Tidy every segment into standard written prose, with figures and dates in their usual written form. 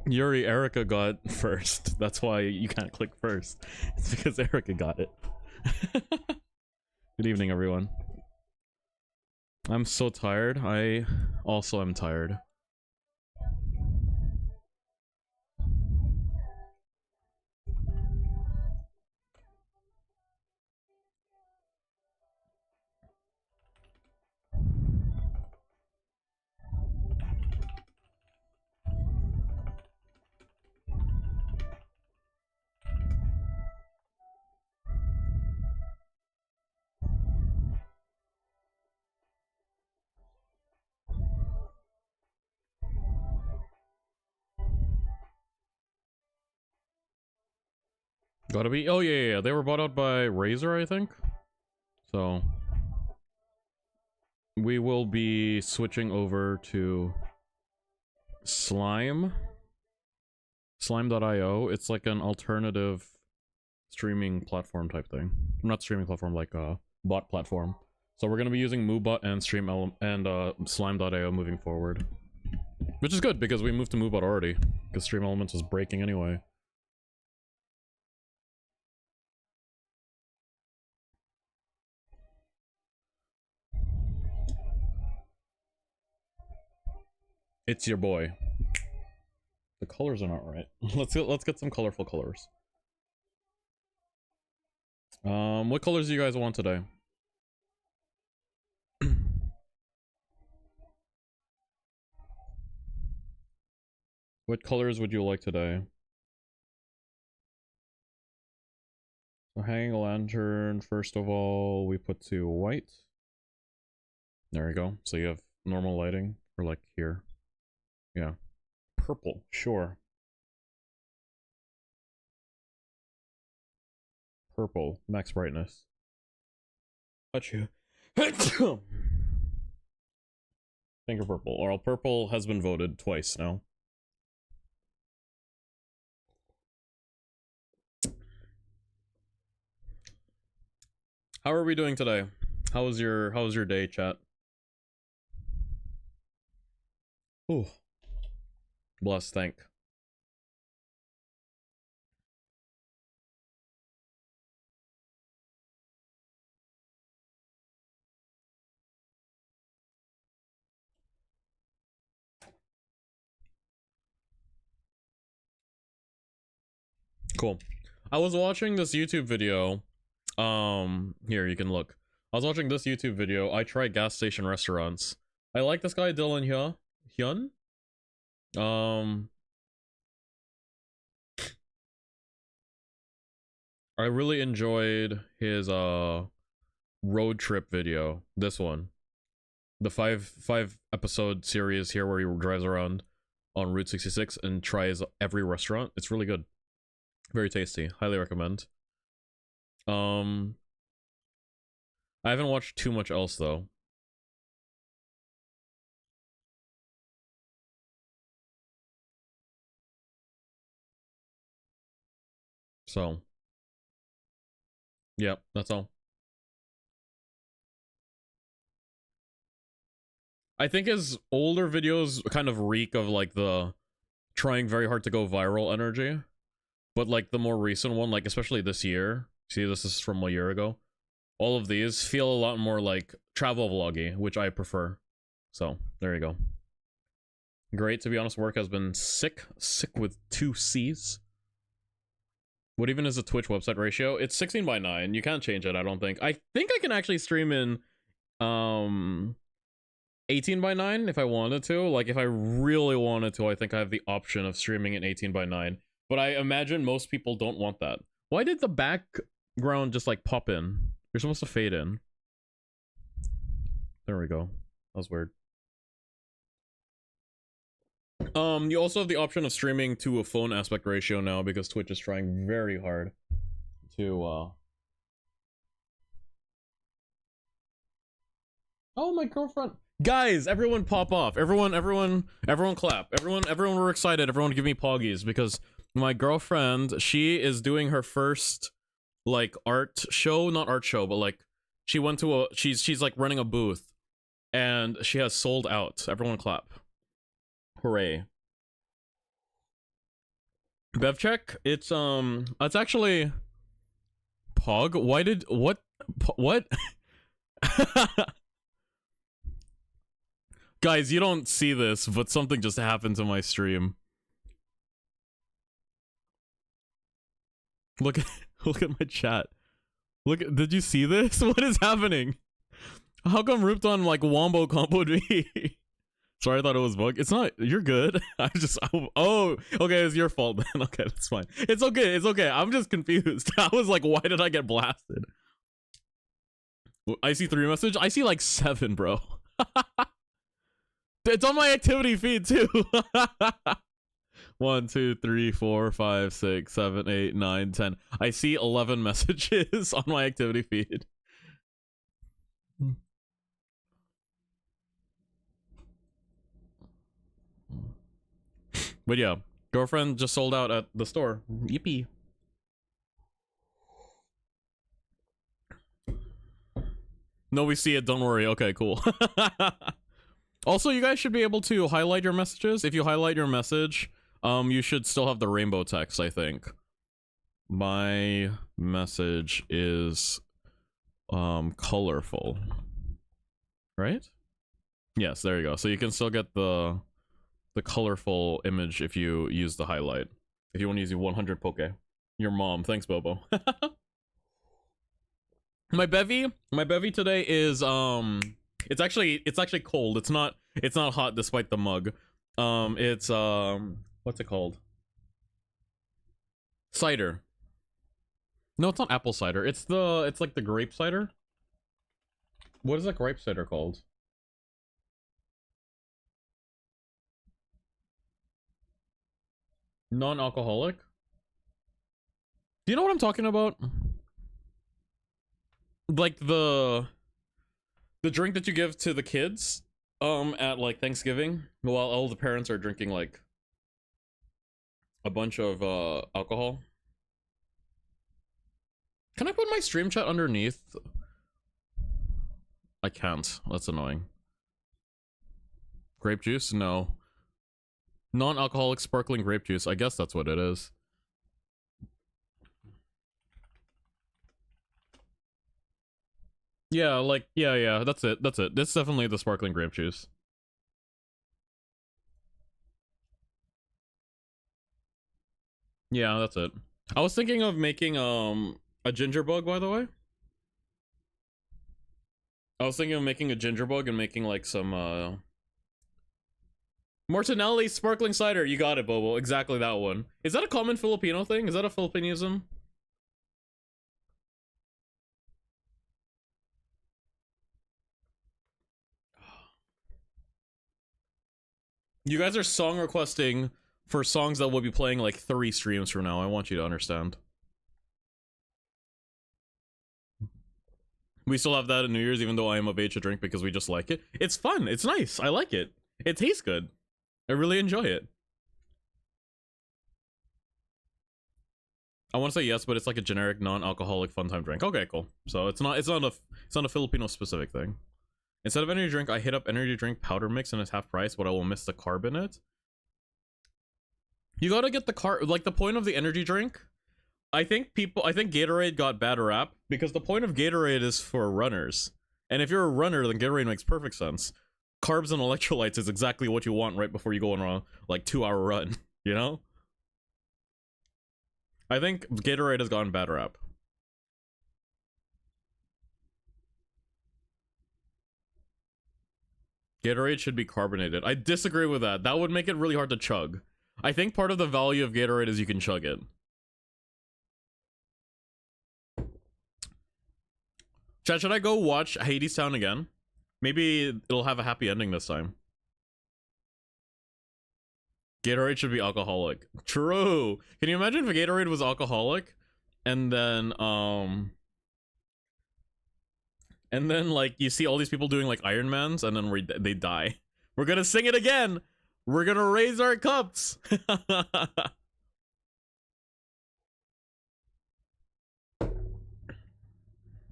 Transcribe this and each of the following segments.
Yuri, Erica got first. That's why you can't click first. It's because Erica got it. Good evening, everyone. I'm so tired. I also am tired. Gotta be. Oh yeah. They were bought out by Razer, I think. So we will be switching over to Slime. Slime.io. It's like an alternative streaming platform type thing. Not streaming platform, like a bot platform. So we're gonna be using MooBot and Slime.io moving forward. Which is good because we moved to MooBot already. Because Stream Elements was breaking anyway. It's your boy. The colors are not right. Let's get some colorful colors. What colors do you guys want today? What colors would you like today? So hanging a lantern, first of all, we put to white. There we go. So you have normal lighting, or like here. Yeah. Purple, sure. Purple, max brightness. Touch you. Think of purple. Or purple has been voted twice now. How are we doing today? How was your day, chat? Ooh. Bless, thank. Cool. I was watching this YouTube video. Here, you can look. I was watching this YouTube video. I try gas station restaurants. I like this guy, Dylan Hyun. I really enjoyed his road trip video. This one. The five episode series here where he drives around on Route 66 and tries every restaurant. It's really good. Very tasty. Highly recommend. I haven't watched too much else though. So, yeah, that's all. I think his older videos kind of reek of like the trying very hard to go viral energy. But like the more recent one, like especially this year, see this is from a year ago, all of these feel a lot more like travel vloggy, which I prefer. So, there you go. Great, to be honest, work has been sick with 2 C's. What even is a Twitch website ratio? It's 16:9. You can't change it, I don't think. I think I can actually stream in 18:9 if I wanted to. Like if I really wanted to, I think I have the option of streaming in 18:9. But I imagine most people don't want that. Why did the background just like pop in? You're supposed to fade in. There we go. That was weird. You also have the option of streaming to a phone aspect ratio now because Twitch is trying very hard to Oh, my girlfriend. Guys, everyone pop off. Everyone clap. Everyone were excited. Everyone give me poggies because my girlfriend, she is doing her first like art show, not art show, but like she went to a she's like running a booth and she has sold out. Everyone clap. Hooray. Bev check. It's actually Pog. What? Guys, you don't see this, but something just happened to my stream. Look at my chat. Did you see this? What is happening? How come Rupton like wombo comboed me? Sorry, I thought it was bug. It's not. You're good. Oh, okay, it's your fault then. Okay, that's fine. It's okay. It's okay. I'm just confused. I was like, why did I get blasted? I see 3 message. I see like 7, bro. It's on my activity feed too. 1, 2, 3, 4, 5, 6, 7, 8, 9, 10. I see 11 messages on my activity feed. But yeah, girlfriend just sold out at the store. Yippee. No, we see it. Don't worry. Okay, cool. Also, you guys should be able to highlight your messages. If you highlight your message, you should still have the rainbow text, I think. My message is colorful. Right? Yes, there you go. So you can still get the colorful image if you use the highlight. If you want to use your 100 poke. Your mom. Thanks, Bobo. My bevy today is it's actually cold. It's not hot despite the mug. It's what's it called? Cider. No, it's not apple cider. It's like the grape cider. What is that grape cider called? Non-alcoholic? Do you know what I'm talking about? Like the drink that you give to the kids at like Thanksgiving while all the parents are drinking like a bunch of alcohol. Can I put my stream chat underneath? I can't. That's annoying. Grape juice? No. Non-alcoholic sparkling grape juice. I guess that's what it is. Yeah, like, yeah, that's it. It's definitely the sparkling grape juice. Yeah, that's it. I was thinking of making, a ginger bug, by the way. I was thinking of making a ginger bug and making, like, some, Martinelli sparkling cider. You got it, Bobo. Exactly that one. Is that a common Filipino thing? Is that a Filipinism? You guys are song requesting for songs that will be playing like 3 streams from now. I want you to understand. We still have that at New Year's, even though I am of age to drink because we just like it. It's fun. It's nice. I like it. It tastes good. I really enjoy it. I want to say yes, but it's like a generic non-alcoholic fun time drink. Okay, cool. So it's not a Filipino specific thing. Instead of energy drink, I hit up energy drink powder mix and it's half price, but I will miss the carb in it. You gotta get the carb, like the point of the energy drink. I think Gatorade got bad rap because the point of Gatorade is for runners. And if you're a runner, then Gatorade makes perfect sense. Carbs and electrolytes is exactly what you want right before you go on a like 2-hour run, you know? I think Gatorade has gotten bad rap. Gatorade should be carbonated. I disagree with that. That would make it really hard to chug. I think part of the value of Gatorade is you can chug it. Chat, should I go watch Hadestown again? Maybe it'll have a happy ending this time. Gatorade should be alcoholic. True. Can you imagine if Gatorade was alcoholic? And then like you see all these people doing like Ironmans and then they die. We're gonna sing it again. We're gonna raise our cups.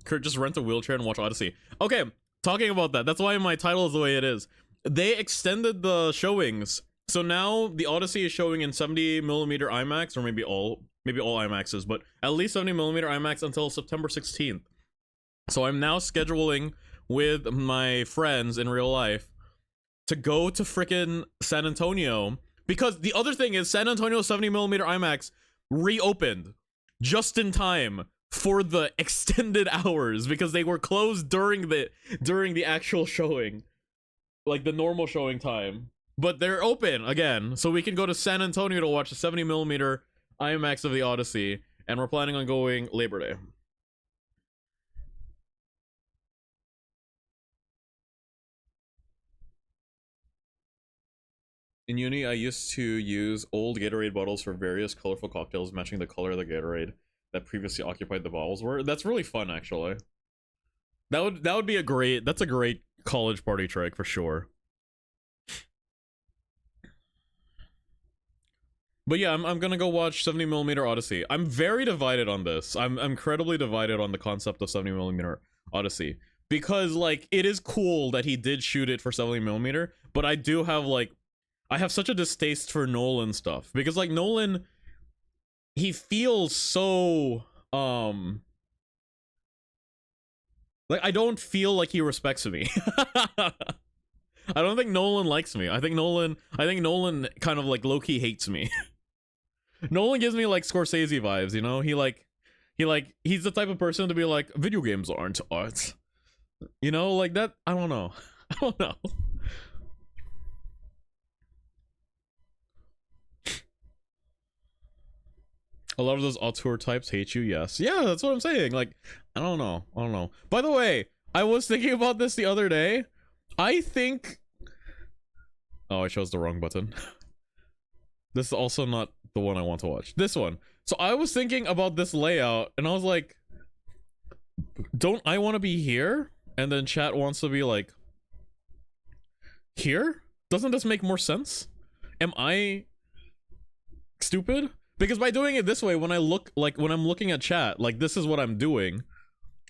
Kurt, just rent a wheelchair and watch Odyssey. Okay, talking about that. That's why my title is the way it is. They extended the showings. So now the Odyssey is showing in 70mm IMAX, or maybe all IMAXs, but at least 70mm IMAX until September 16th. So I'm now scheduling with my friends in real life to go to frickin' San Antonio, because the other thing is San Antonio 70mm IMAX reopened just in time for the extended hours because they were closed during the actual showing, like the normal showing time. But they're open again, so we can go to San Antonio to watch the 70mm IMAX of the Odyssey, and we're planning on going Labor Day. In uni, I used to use old Gatorade bottles for various colorful cocktails matching the color of the Gatorade that previously occupied the bottles. That's really fun, actually. That would be that's a great college party trick for sure. But yeah, I'm gonna go watch 70mm Odyssey. I'm very divided on this. I'm incredibly divided on the concept of 70mm Odyssey. Because, like, it is cool that he did shoot it for 70mm, but I do have, like, I have such a distaste for Nolan stuff. Because, like, Nolan, he feels so, like, I don't feel like he respects me. I don't think Nolan likes me. I think Nolan kind of, like, low-key hates me. Nolan gives me, like, Scorsese vibes, you know? He's the type of person to be like, video games aren't art. You know, like that, I don't know. I don't know. A lot of those auteur types hate you, yes. Yeah, that's what I'm saying. Like, I don't know. By the way, I was thinking about this the other day. I think... Oh, I chose the wrong button. This is also not the one I want to watch. This one. So I was thinking about this layout, and I was like, don't I want to be here? And then chat wants to be like, here? Doesn't this make more sense? Am I stupid? Because by doing it this way, when I'm looking at chat, like, this is what I'm doing.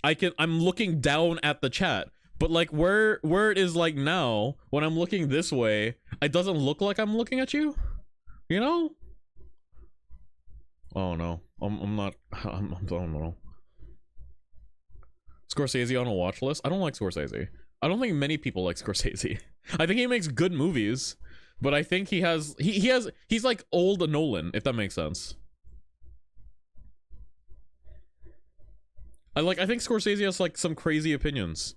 I'm looking down at the chat. But, like, where it is, like, now, when I'm looking this way, it doesn't look like I'm looking at you? You know? Oh no. I don't know. Scorsese on a watch list? I don't like Scorsese. I don't think many people like Scorsese. I think he makes good movies, but I think he's like old Nolan, if that makes sense. I think Scorsese has, like, some crazy opinions.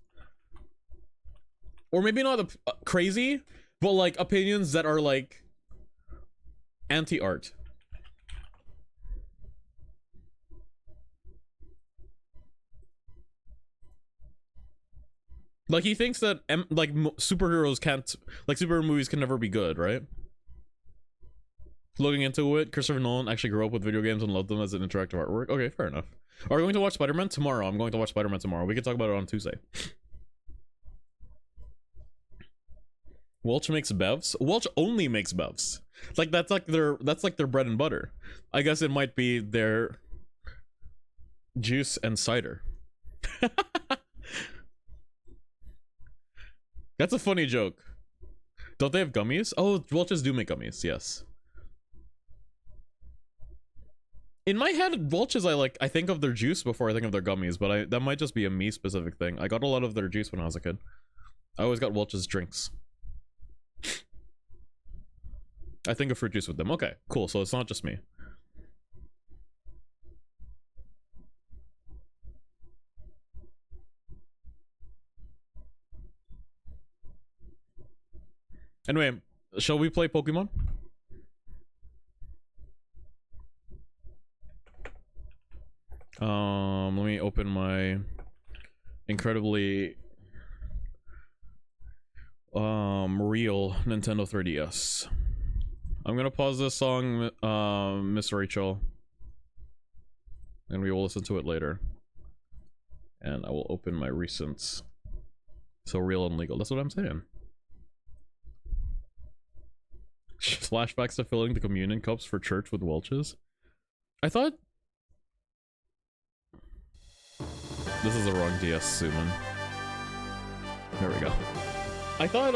Or maybe not crazy, but, like, opinions that are, like, anti-art. Like, he thinks that superheroes can't, like, superhero movies can never be good, right? Looking into it, Christopher Nolan actually grew up with video games and loved them as an interactive artwork. Okay, fair enough. Are we going to watch Spider-Man tomorrow? I'm going to watch Spider-Man tomorrow. We can talk about it on Tuesday. Welch makes bevs? Welch only makes bevs. Like, that's like their bread and butter. I guess it might be their juice and cider. That's a funny joke. Don't they have gummies? Oh, Welch's do make gummies, yes. In my head, Welch's, I think of their juice before I think of their gummies, but that might just be a me specific thing. I got a lot of their juice when I was a kid. I always got Welch's drinks. I think of fruit juice with them. Okay, cool. So it's not just me. Anyway, shall we play Pokemon? Let me open my incredibly real Nintendo 3DS. I'm gonna pause this song, Miss Rachel, and we will listen to it later. And I will open my recents. So real and legal. That's what I'm saying. Flashbacks to filling the communion cups for church with Welch's. I thought... This is the wrong DS, Suman. There we go. I thought,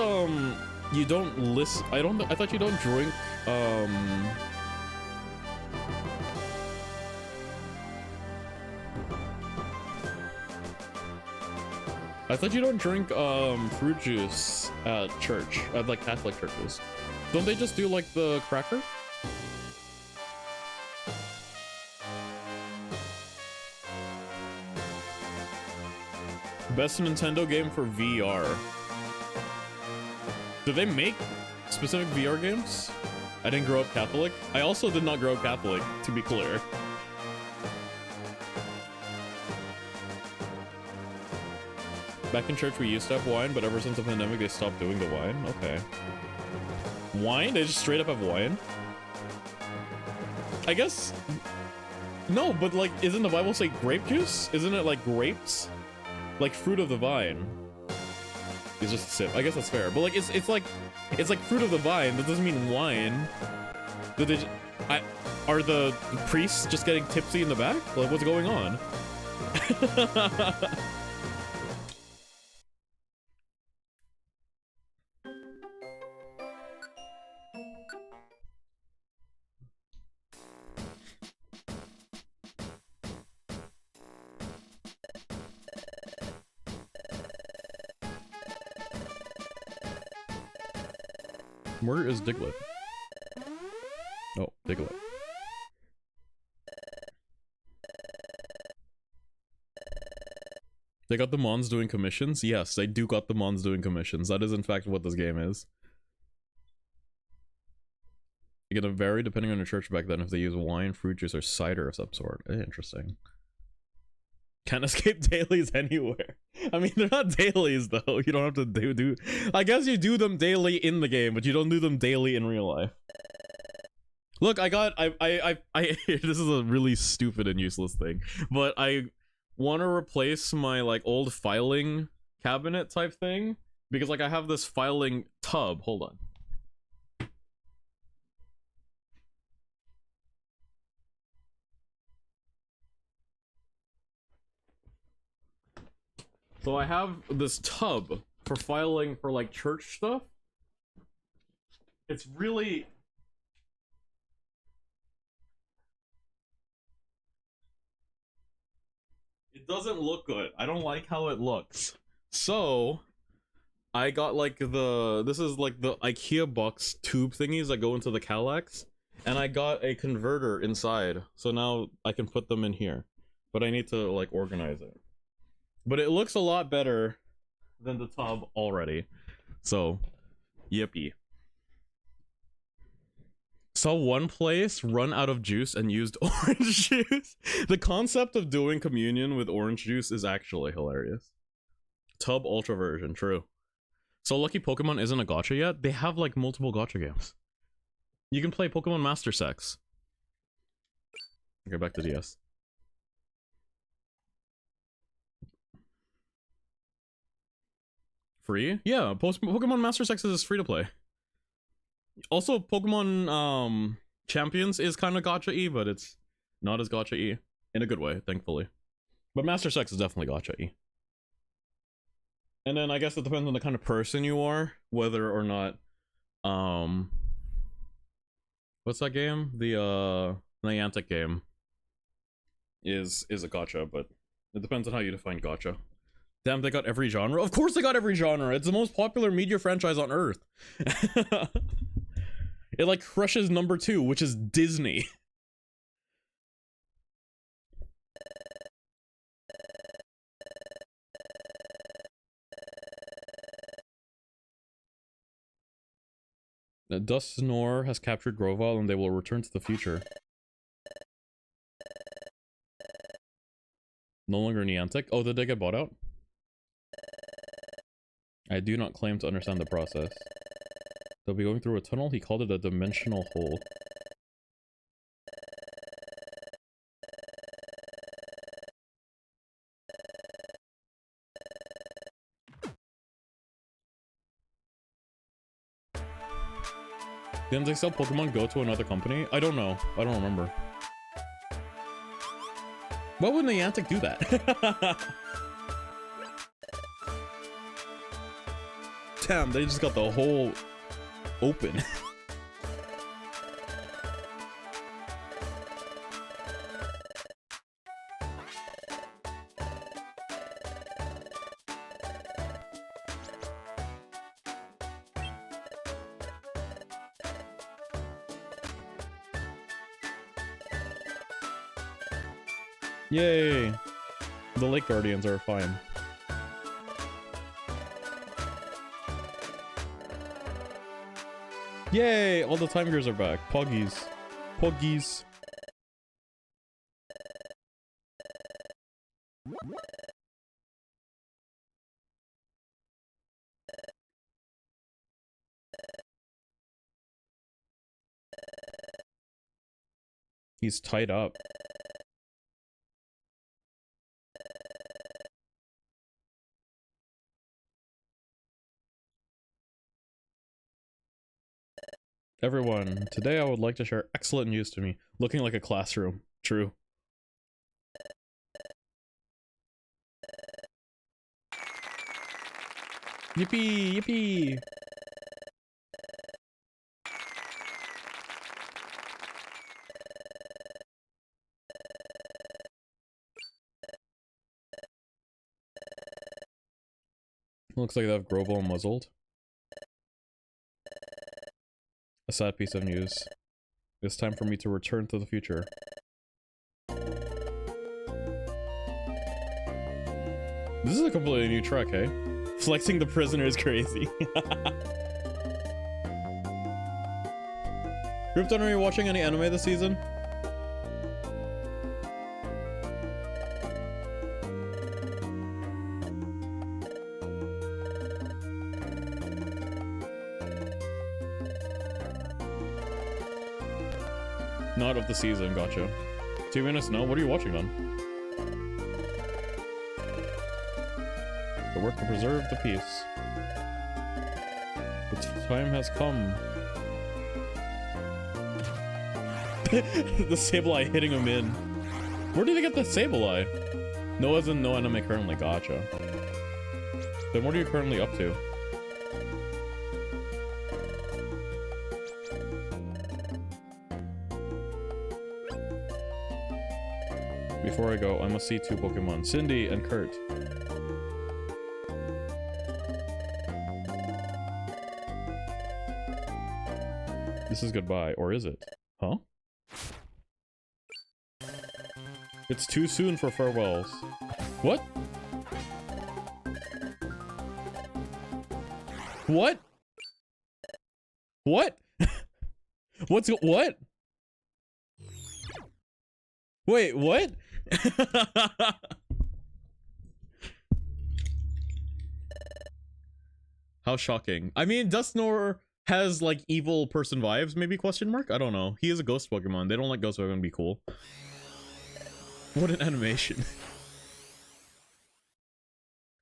You don't listen. I thought you don't drink. I thought you don't drink fruit juice at church, at like Catholic churches. Don't they just do like the cracker? Best Nintendo game for VR. Do they make specific VR games? I didn't grow up Catholic. I also did not grow up Catholic, to be clear. Back in church, we used to have wine, but ever since the pandemic, they stopped doing the wine. Okay. Wine? They just straight up have wine? I guess... No, but like, isn't the Bible say grape juice? Isn't it like grapes? Like fruit of the vine. It's just a sip. I guess that's fair. But like, it's like fruit of the vine. That doesn't mean wine. Are the priests just getting tipsy in the back? Like, what's going on? Where is Diglett? Oh, Diglett. They got the Mons doing commissions? Yes, they do got the Mons doing commissions. That is in fact what this game is. You're gonna vary depending on your church back then if they use wine, fruit juice, or cider of some sort. Interesting. Can't escape dailies anywhere. I mean, they're not dailies though. You don't have to do. I guess you do them daily in the game, but you don't do them daily in real life. Look, I this is a really stupid and useless thing, but I want to replace my like old filing cabinet type thing because like I have this filing tub. Hold on. So I have this tub for filing for like church stuff. It's really... It doesn't look good. I don't like how it looks. So I got like this is like the IKEA box tube thingies that go into the Kallax. And I got a converter inside. So now I can put them in here. But I need to like organize it. But it looks a lot better than the tub already. So, yippee. Saw one place run out of juice and used orange juice. The concept of doing communion with orange juice is actually hilarious. Tub Ultra version, true. So lucky Pokemon isn't a gacha yet? They have like multiple gacha games. You can play Pokemon Master Sex. Okay, back to DS. Free? Yeah, Pokemon Master Sex is free to play. Also, Pokemon Champions is kind of gacha-y, but it's not as gacha-y. In a good way, thankfully. But Master Sex is definitely gacha-y. And then I guess it depends on the kind of person you are, whether or not what's that game? The Niantic game is a gacha, but it depends on how you define gacha. Damn, they got every genre? Of course they got every genre! It's the most popular media franchise on Earth! It like crushes number 2, which is Disney. Dusknoir has captured Grovyle and they will return to the future. No longer Niantic? Oh, did they get bought out? I do not claim to understand the process. They'll be going through a tunnel. He called it a dimensional hole. Didn't they sell Pokemon Go to another company? I don't know. I don't remember. Why would Niantic do that? Damn, they just got the whole open. Yay! The Lake Guardians are fine. Yay! All the Time Gears are back. Poggies. Poggies. He's tied up. Everyone, today I would like to share excellent news to me. Looking like a classroom. True. Yippee! Yippee! Looks like they have Grovyle muzzled. A sad piece of news. It's time for me to return to the future. This is a completely new track, hey? Flexing the prisoner is crazy. Krypton, are you watching any anime this season? Not of the season, gotcha. 2 minutes, no? What are you watching on? The work to preserve the peace. The time has come. The Sableye hitting him in. Where did they get the Sableye? No, as in no anime currently, gotcha. Then what are you currently up to? Before I go, I must see 2 Pokemon, Cindy and Kurt. This is goodbye, or is it? Huh? It's too soon for farewells. What? What? What? What? Wait, what? How shocking. I mean, Dusknoir has like evil person vibes, maybe, question mark? I don't know. He is a ghost Pokemon. They don't like ghost Pokemon, be cool. What an animation.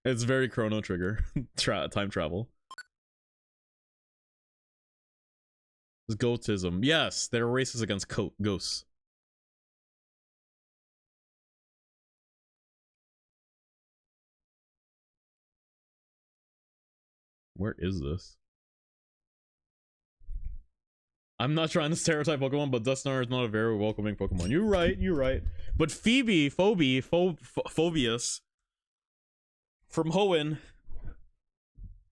It's very Chrono Trigger. Time travel. It's goatism. Yes, there are races against ghosts. Where is this? I'm not trying to stereotype Pokemon, but Dusknoir is not a very welcoming Pokemon. You're right, you're right. But Phobius from Hoenn,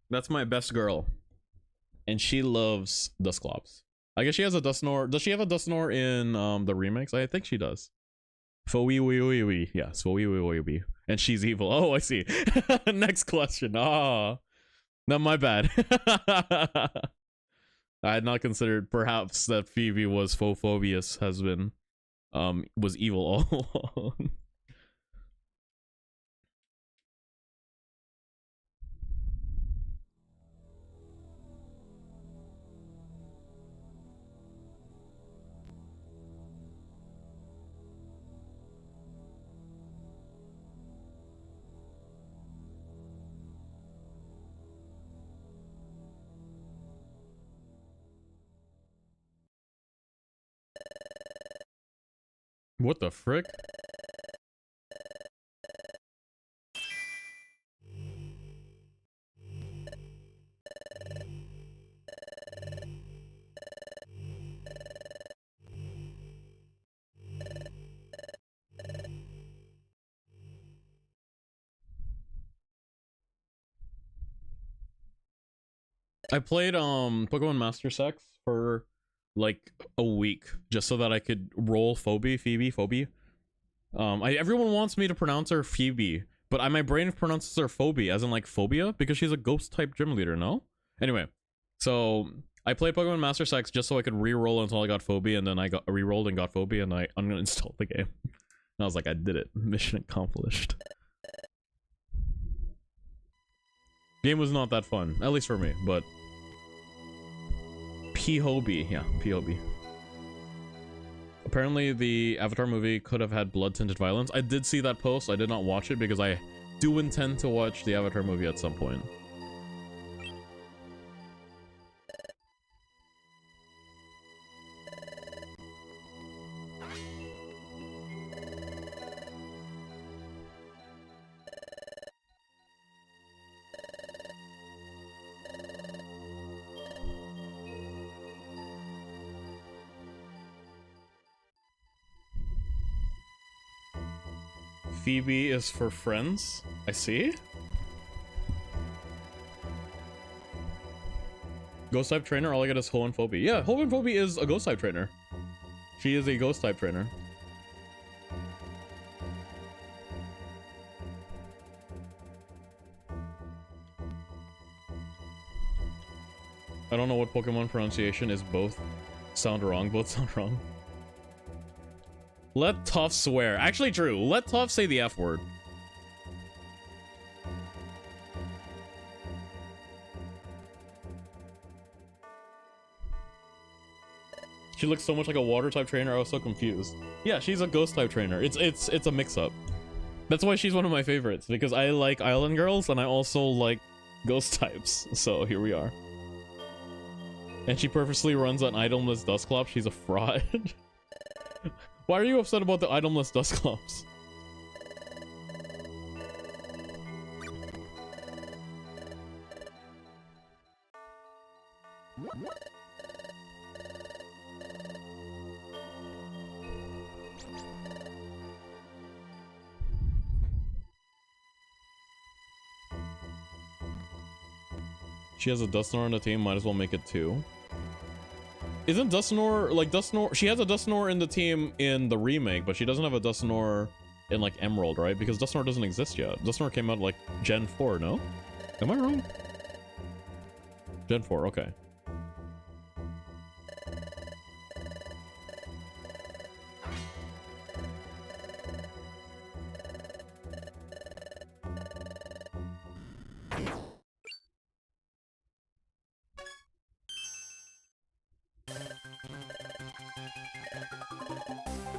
that's my best girl. And she loves Dusclops. I guess she has a Dusknoir. Does she have a Dusknoir in the remakes? I think she does. Fowiwiwiwi. Yes, Fowiwiwiwi. And she's evil. Oh, I see. Next question. Ah. Not my bad. I had not considered perhaps that Phoebe was Phobius has been was evil all along. What the frick? I played Pokemon Master Sex for like a week just so that I could roll Phoebe. Everyone wants me to pronounce her Phoebe, but my brain pronounces her Phoebe, as in like phobia, because she's a ghost type gym leader, no? Anyway, so I played Pokemon Master Sex just so I could re-roll until I got Phoebe, and then I got re-rolled and got Phoebe, and I uninstalled the game. And I was like, I did it. Mission accomplished. Game was not that fun, at least for me, but P-Hobie, yeah, P-Hobie. Apparently the Avatar movie could have had blood-tinted violence. I did see that post. I did not watch it because I do intend to watch the Avatar movie at some point. Phoebe is for friends. I see. Ghost type trainer, all I get is Hoenn Phoebe. Yeah, Hoenn Phoebe is a ghost type trainer. She is a ghost type trainer. I don't know what Pokemon pronunciation is. Both sound wrong. Both sound wrong. Let Toph swear. Actually true. Let Toph say the F word. She looks so much like a water type trainer. I was so confused. Yeah, she's a ghost type trainer. It's a mix up. That's why she's one of my favorites, because I like Island Girls and I also like ghost types. So here we are. And she purposely runs on itemless Dusclops. She's a fraud. Why are you upset about the itemless Dusclops? She has a Dusknoir on the team, might as well make it 2. Isn't Dusknoir, like Dusknoir, she has a Dusknoir in the team in the remake, but she doesn't have a Dusknoir in like Emerald, right? Because Dusknoir doesn't exist yet. Dusknoir came out like Gen 4, no? Am I wrong? Gen 4, okay.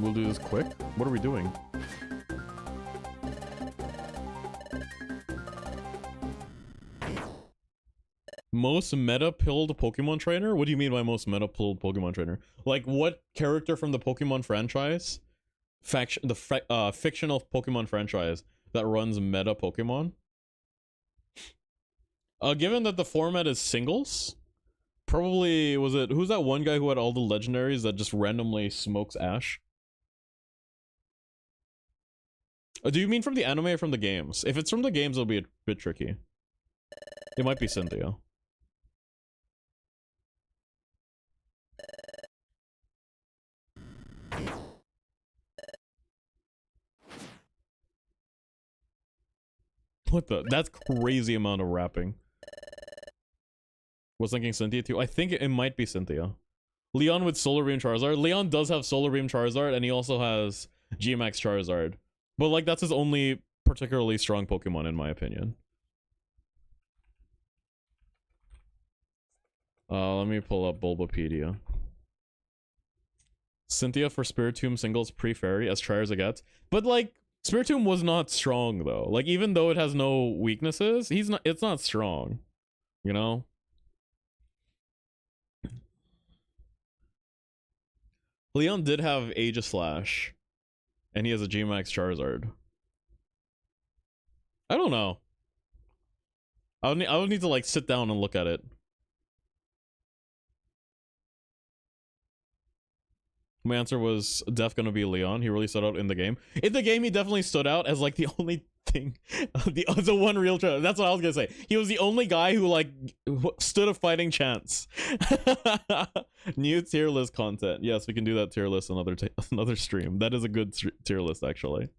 We'll do this quick. What are we doing? Most meta-pilled Pokemon trainer? What do you mean by most meta-pilled Pokemon trainer? Like, what character from the Pokemon franchise? Fictional Pokemon franchise that runs meta Pokemon? Given that the format is singles, probably, was it, who's that one guy who had all the legendaries that just randomly smokes Ash? Do you mean from the anime or from the games? If it's from the games, it'll be a bit tricky. It might be Cynthia. What the? That's crazy amount of rapping. Was thinking Cynthia too. I think it might be Cynthia. Leon with Solar Beam Charizard. Leon does have Solar Beam Charizard, and he also has G-Max Charizard. But like, that's his only particularly strong Pokemon, in my opinion. Let me pull up Bulbapedia. Cynthia for Spiritomb singles pre-fairy as try as it gets. But like, Spiritomb was not strong though. Like, even though it has no weaknesses, it's not strong. You know? Leon did have Aegislash. And he has a G-Max Charizard. I don't know. I would need to like sit down and look at it. My answer was def gonna be Leon. He really stood out in the game. In the game, he definitely stood out as like the only thing. The one real Charizard. That's what I was gonna say. He was the only guy who like stood a fighting chance. New tier list content. Yes, we can do that tier list another stream. That is a good tier list actually.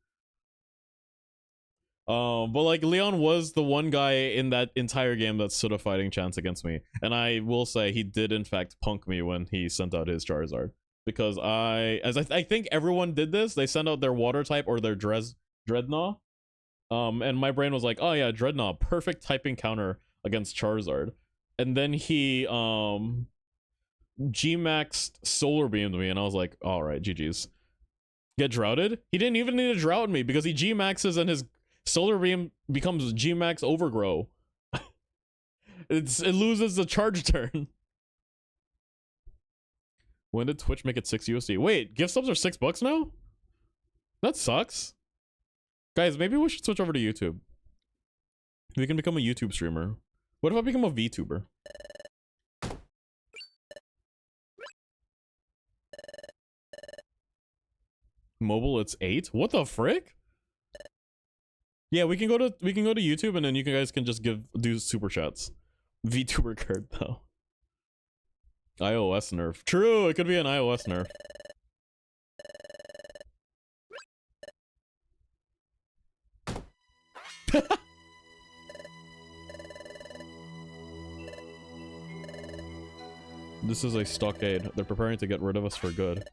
But like Leon was the one guy in that entire game that stood a fighting chance against me, and I will say he did in fact punk me when he sent out his Charizard, because I think everyone did this. They sent out their water type or their Dreadnought, and my brain was like, oh yeah, Dreadnought, perfect typing counter against Charizard, and then he G-maxed Solar Beamed me, and I was like, all right, GG's. Get droughted? He didn't even need to drought me because he G-maxes and his Solar Beam becomes G-Max Overgrow. It loses the charge turn. When did Twitch make it 6 USD? Wait, gift subs are $6 now? That sucks. Guys, maybe we should switch over to YouTube. We can become a YouTube streamer. What if I become a VTuber? Mobile, it's 8? What the frick? Yeah, we can go to YouTube, and then you guys can just do super chats. VTuber card though. iOS nerf. True, it could be an iOS nerf. This is a stockade. They're preparing to get rid of us for good.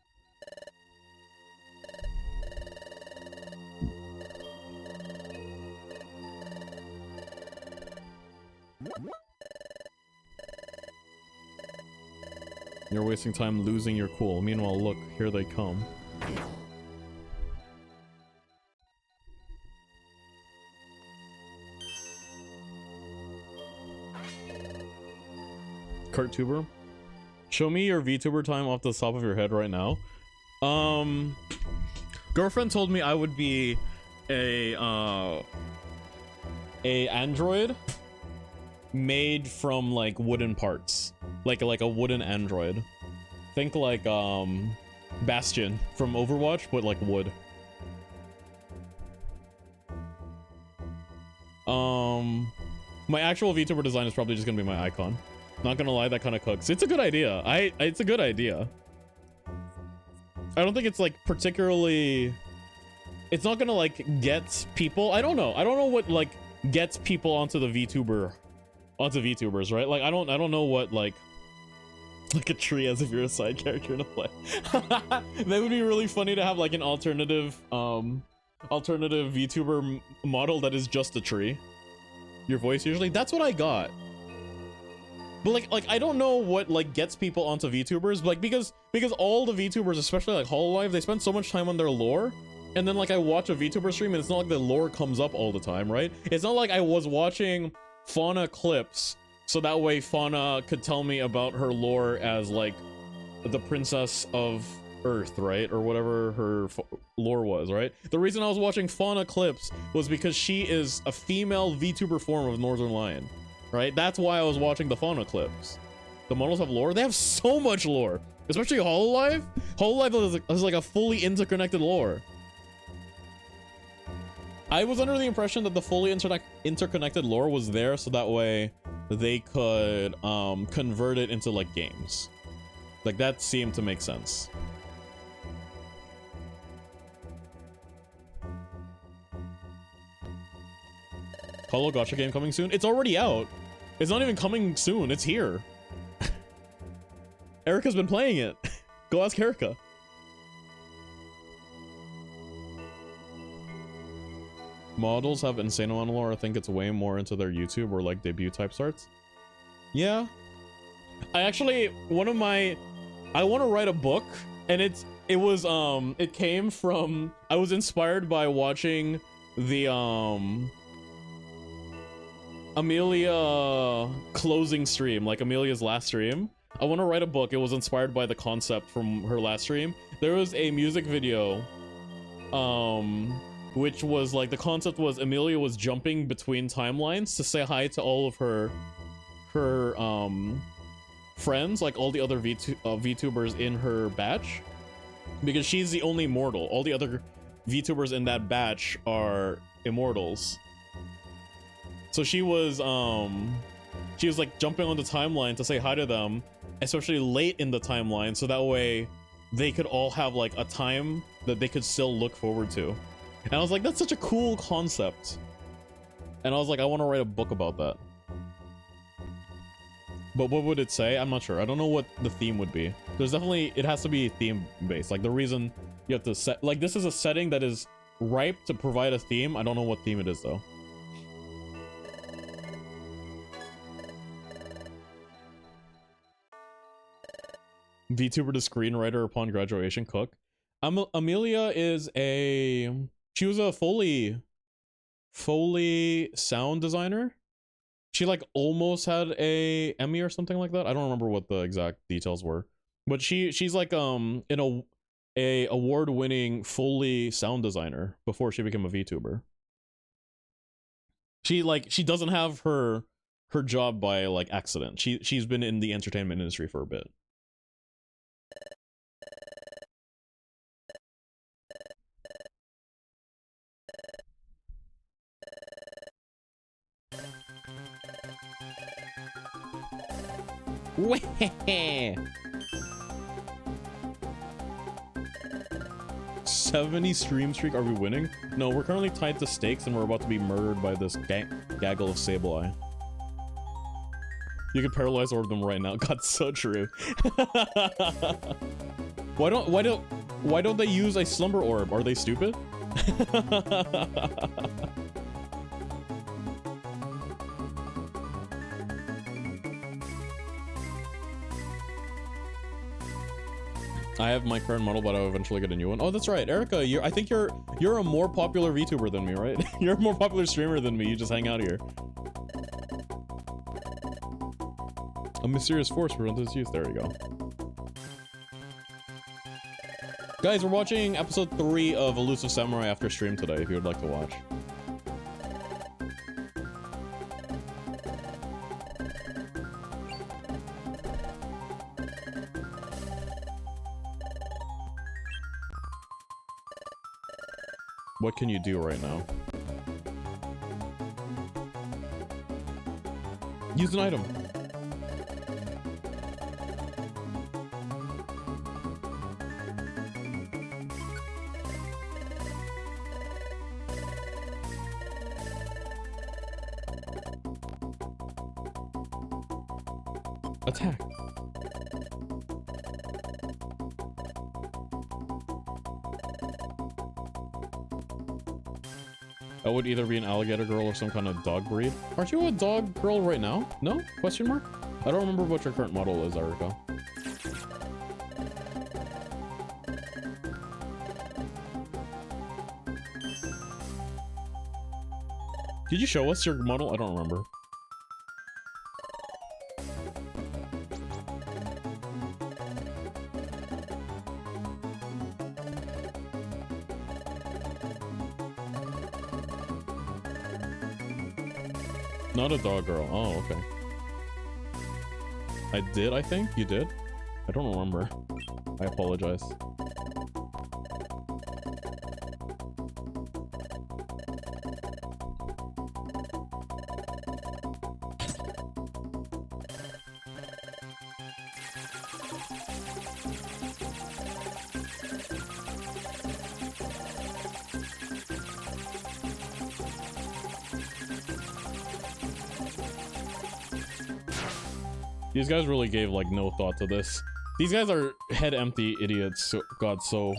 You're wasting time losing your cool. Meanwhile, look, here they come. Cartuber? Show me your VTuber time off the top of your head right now. Girlfriend told me I would be a android made from like wooden parts, like a wooden android. Think like Bastion from Overwatch, but like wood. My actual VTuber design is probably just gonna be my icon. Not gonna lie, that kind of cooks. It's a good idea. It's a good idea. I don't think it's like particularly. It's not gonna like get people. I don't know what like gets people onto VTubers, right? Like I don't know what like a tree as if you're a side character in a play. That would be really funny to have like an alternative VTuber model that is just a tree. Your voice usually. That's what I got. But like I don't know what like gets people onto VTubers, like because all the VTubers, especially like Hololive, they spend so much time on their lore, and then like I watch a VTuber stream and it's not like the lore comes up all the time, right? It's not like I was watching Fauna clips so that way Fauna could tell me about her lore as like the princess of Earth, right? Or whatever her lore was, right? The reason I was watching Fauna clips was because she is a female VTuber form of Northern Lion. Right? That's why I was watching the Fauna clips. The models have lore? They have so much lore. Especially Hololive. Hololive is like a fully interconnected lore. I was under the impression that the fully interconnected lore was there so that way they could convert it into like games. Like that seemed to make sense. Holo Gacha game coming soon? It's already out. It's not even coming soon. It's here. Erica's been playing it. Go ask Erica. Models have insane amount of lore. I think it's way more into their YouTube or like debut type starts. Yeah. I actually, I want to write a book, and it came from, I was inspired by watching the Amelia closing stream, like Amelia's last stream. I want to write a book. It was inspired by the concept from her last stream. There was a music video, which was like, the concept was Amelia was jumping between timelines to say hi to all of her friends, like all the other VTubers in her batch, because she's the only mortal. All the other VTubers in that batch are Immortals. So she was like jumping on the timeline to say hi to them, especially late in the timeline, so that way they could all have like a time that they could still look forward to. And I was like, that's such a cool concept. And I was like, I want to write a book about that. But what would it say? I'm not sure. I don't know what the theme would be. There's definitely, it has to be theme based. Like the reason you have to set, like this is a setting that is ripe to provide a theme. I don't know what theme it is though. VTuber to screenwriter upon graduation, Cook. Amelia is she was a Foley sound designer. She like almost had a Emmy or something like that. I don't remember what the exact details were, but she's like in a award-winning Foley sound designer before she became a VTuber. She doesn't have her job by like accident. She's been in the entertainment industry for a bit. Wah! 70 stream streak, are we winning? No, we're currently tied to stakes and we're about to be murdered by this gaggle of Sableye. You could paralyze orb them right now. God, so true. Why don't they use a slumber orb? Are they stupid? I have my current model, but I'll eventually get a new one. Oh, that's right, Erica. I think you're a more popular VTuber than me, right? You're a more popular streamer than me. You just hang out here. A mysterious force prevents its use. There you go. Guys, we're watching episode 3 of Elusive Samurai after stream today, if you would like to watch. What can you do right now? Use an item. Attack. I would either be an alligator girl or some kind of dog breed. Aren't you a dog girl right now? No? Question mark? I don't remember what your current model is, Erica. Did you show us your model? I don't remember. Not a dog girl. Oh, okay. I did, I think? You did? I don't remember. I apologize. These guys really gave like no thought to this. These guys are head empty idiots. So, God, so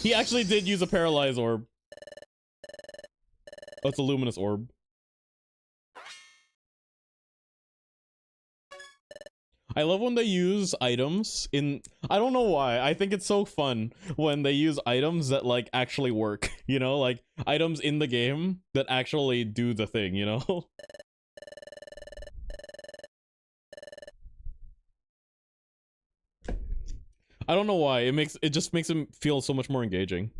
he actually did use a paralyze orb. Oh, it's a luminous orb. I love when they use items in... I don't know why. I think it's so fun when they use items that, like, actually work. You know? Like, items in the game that actually do the thing, you know? I don't know why. It just makes him feel so much more engaging.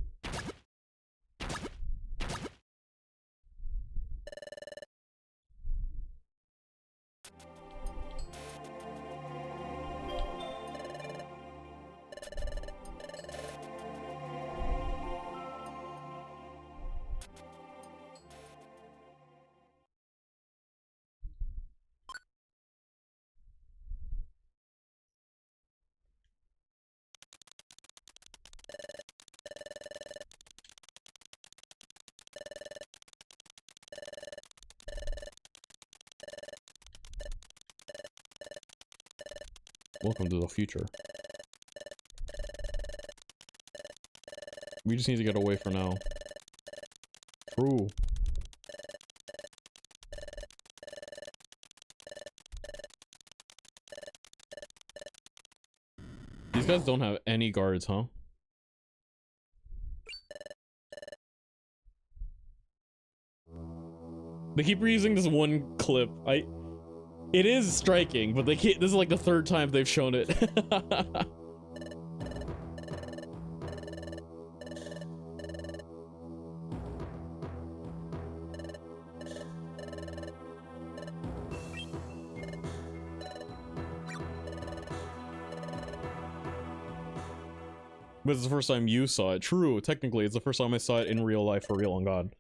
Welcome to the future. We just need to get away for now. True. These guys don't have any guards, huh? They keep reusing this one clip. It is striking, but they can't. This is like the third time they've shown it. But it's the first time you saw it. True, technically, it's the first time I saw it in real life for real, on God.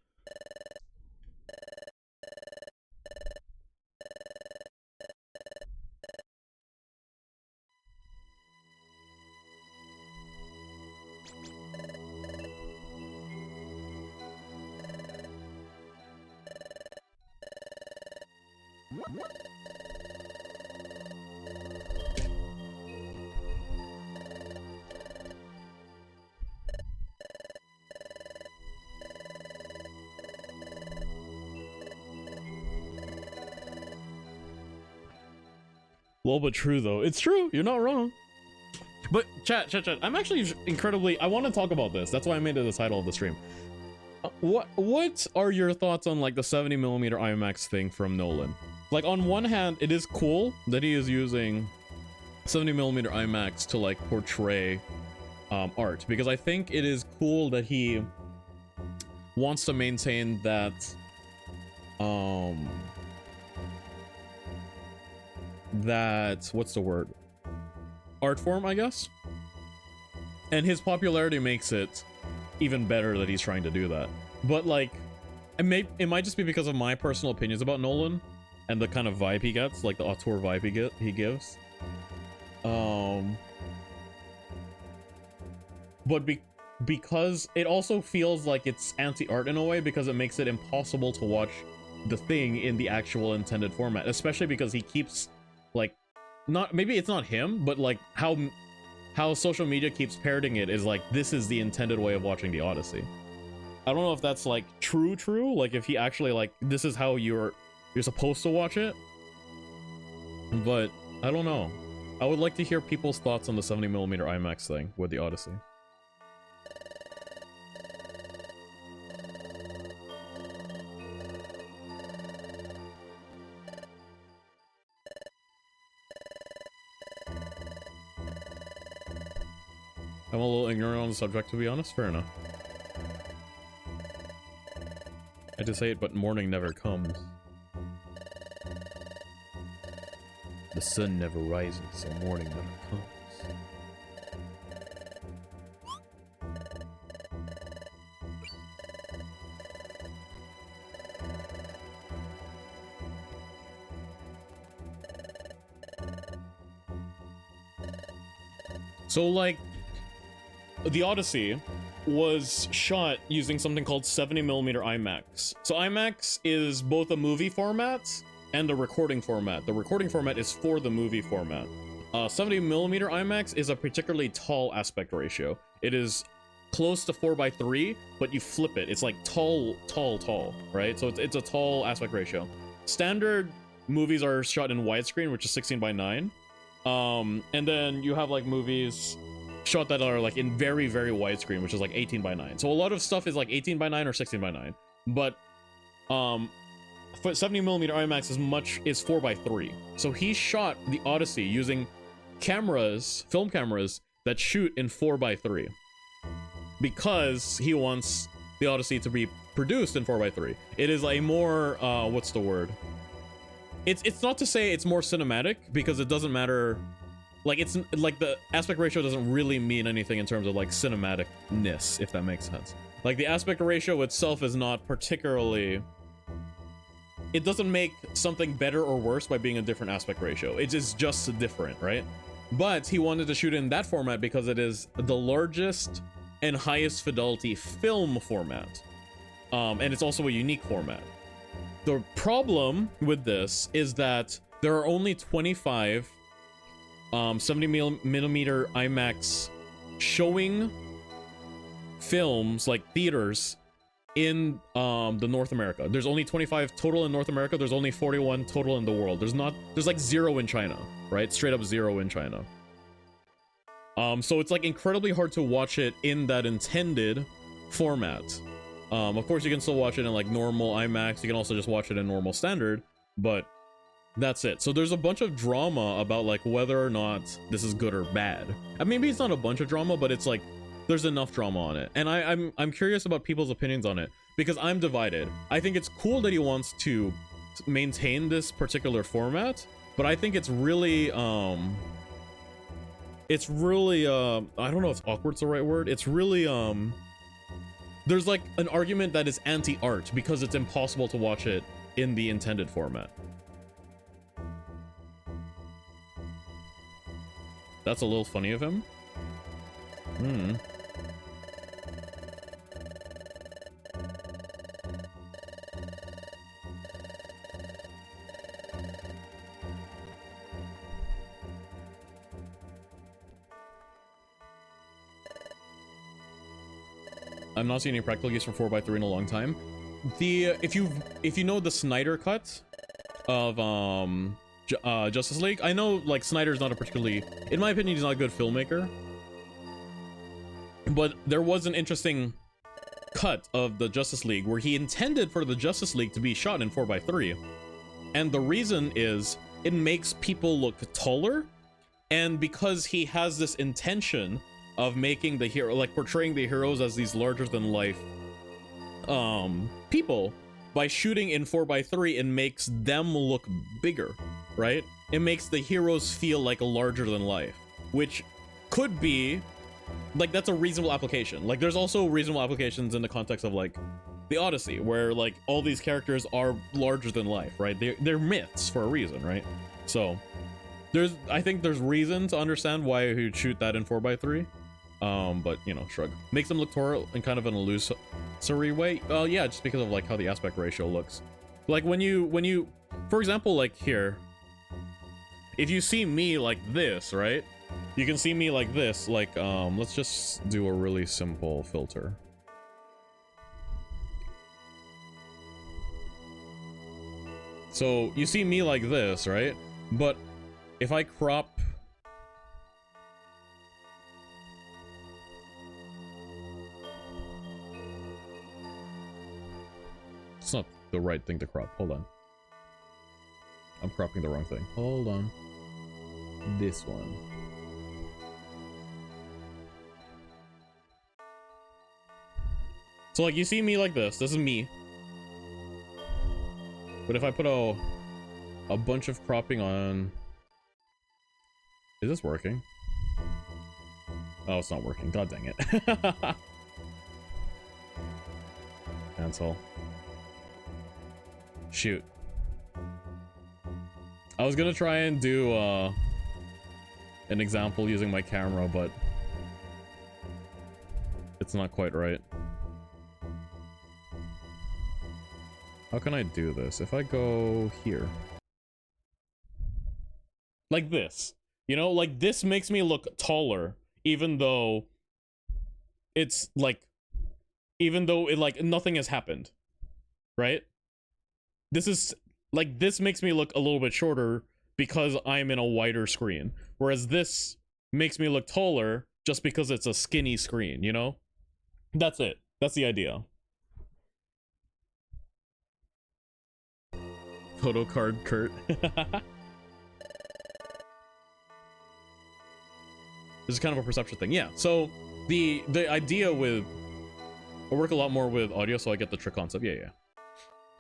Well, but true though. It's true. You're not wrong. But chat. I'm actually incredibly. I want to talk about this. That's why I made it the title of the stream. What are your thoughts on like the 70mm IMAX thing from Nolan? Like on one hand, it is cool that he is using 70mm IMAX to like portray art, because I think it is cool that he wants to maintain that what's the word, art form, I guess, and his popularity makes it even better that he's trying to do that. But like it might just be because of my personal opinions about Nolan and the kind of vibe he gets, like the auteur vibe he gives. But because it also feels like it's anti-art in a way, because it makes it impossible to watch the thing in the actual intended format, especially because he keeps like, not, maybe it's not him, but like how social media keeps parroting it is like, this is the intended way of watching the Odyssey. I don't know if that's like true, like if he actually like, this is how you're supposed to watch it, but I don't know. I would like to hear people's thoughts on the 70mm IMAX thing with the Odyssey. I'm a little ignorant on the subject, to be honest. Fair enough. I just say it, but morning never comes. The sun never rises, so morning never comes. So, like, the Odyssey was shot using something called 70mm IMAX. So IMAX is both a movie format and a recording format. The recording format is for the movie format. 70mm IMAX is a particularly tall aspect ratio. It is close to 4:3, but you flip it. It's like tall, right? So it's a tall aspect ratio. Standard movies are shot in widescreen, which is 16:9. And then you have like movies shot that are like in very, very widescreen, which is like 18:9. So a lot of stuff is like 18:9 or 16:9. But 70mm IMAX is 4:3. So he shot the Odyssey using film cameras that shoot in 4:3, because he wants the Odyssey to be produced in 4:3. It is a more what's the word? It's not to say it's more cinematic, because it doesn't matter. Like, it's like the aspect ratio doesn't really mean anything in terms of like cinematicness, if that makes sense. Like the aspect ratio itself is not particularly, it doesn't make something better or worse by being a different aspect ratio. It is just different, right? But he wanted to shoot in that format because it is the largest and highest fidelity film format. And it's also a unique format. The problem with this is that there are only 25 70mm IMAX showing films like theaters in the North America. There's only 25 total in North America. There's only 41 total in the world. There's like 0 in China, right? Straight up 0 in China. So it's like incredibly hard to watch it in that intended format. Of course you can still watch it in like normal IMAX. You can also just watch it in normal standard, but that's it. So there's a bunch of drama about like whether or not this is good or bad. And maybe it's not a bunch of drama, but it's like there's enough drama on it. And I'm curious about people's opinions on it because I'm divided. I think it's cool that he wants to maintain this particular format, but I think it's really I don't know if awkward's the right word. It's really there's like an argument that is anti-art because it's impossible to watch it in the intended format. That's a little funny of him. I'm not seeing any practical use for 4x3 in a long time. If you know the Snyder cut of Justice League, I know like Snyder's not a particularly, in my opinion, he's not a good filmmaker, but there was an interesting cut of the Justice League where he intended for the Justice League to be shot in 4x3, and the reason is it makes people look taller, and because he has this intention of making the hero, like portraying the heroes as these larger than life people, by shooting in 4x3 it makes them look bigger, right? It makes the heroes feel like a larger than life, which could be like, that's a reasonable application. Like there's also reasonable applications in the context of like the Odyssey, where like all these characters are larger than life, right? They're myths for a reason, right? So I think there's reason to understand why he'd shoot that in 4x3. But you know, shrug. Makes them look taller in kind of an illusory way. Yeah, just because of like how the aspect ratio looks. Like when you, for example, like here, if you see me like this, right? You can see me like this, like, let's just do a really simple filter. So you see me like this, right? But if I crop, it's not the right thing to crop. Hold on. I'm cropping the wrong thing. Hold on. This one. So like you see me like this is me. But if I put a bunch of cropping on, is this working? Oh, it's not working. God dang it. Cancel. Shoot. I was gonna try and do an example using my camera, but it's not quite right. How can I do this? If I go here. Like this. You know, like this makes me look taller, even though it's like, even though it like nothing has happened. Right? This is like, this makes me look a little bit shorter because I'm in a wider screen. Whereas this makes me look taller just because it's a skinny screen, you know? That's it. That's the idea. Photo card Kurt. This is kind of a perception thing. Yeah, so the idea with, I work a lot more with audio, so I get the trick concept. Yeah.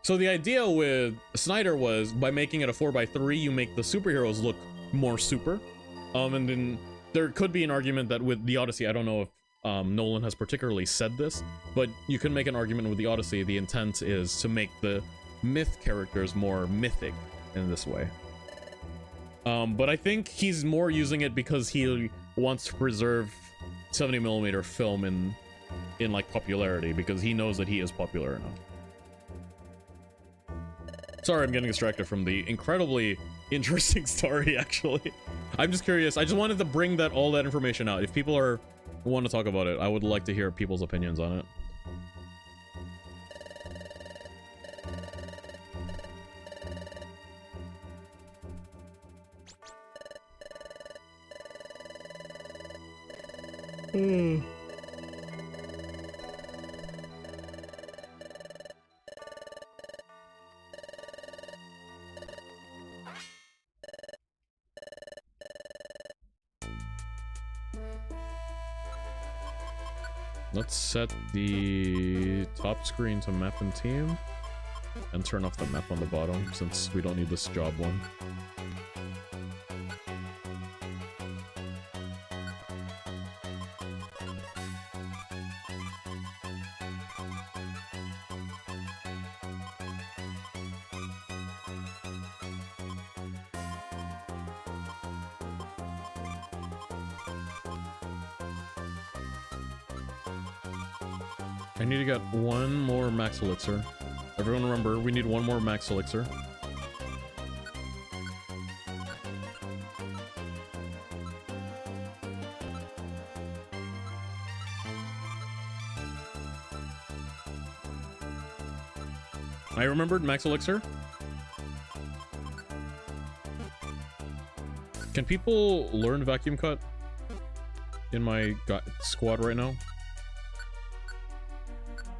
So the idea with Snyder was, by making it a 4x3, you make the superheroes look more super. And then there could be an argument that with the Odyssey, I don't know if Nolan has particularly said this, but you can make an argument with the Odyssey. The intent is to make the myth characters more mythic in this way. But I think he's more using it because he wants to preserve 70mm film in like popularity, because he knows that he is popular enough. Sorry, I'm getting distracted from the incredibly interesting story, actually. I'm just curious. I just wanted to bring that all that information out. If people want to talk about it, I would like to hear people's opinions on it. Let's set the top screen to map and team and turn off the map on the bottom since we don't need this job one. I need to get one more max elixir. Everyone remember, we need one more max elixir. I remembered max elixir. Can people learn vacuum cut in my squad right now?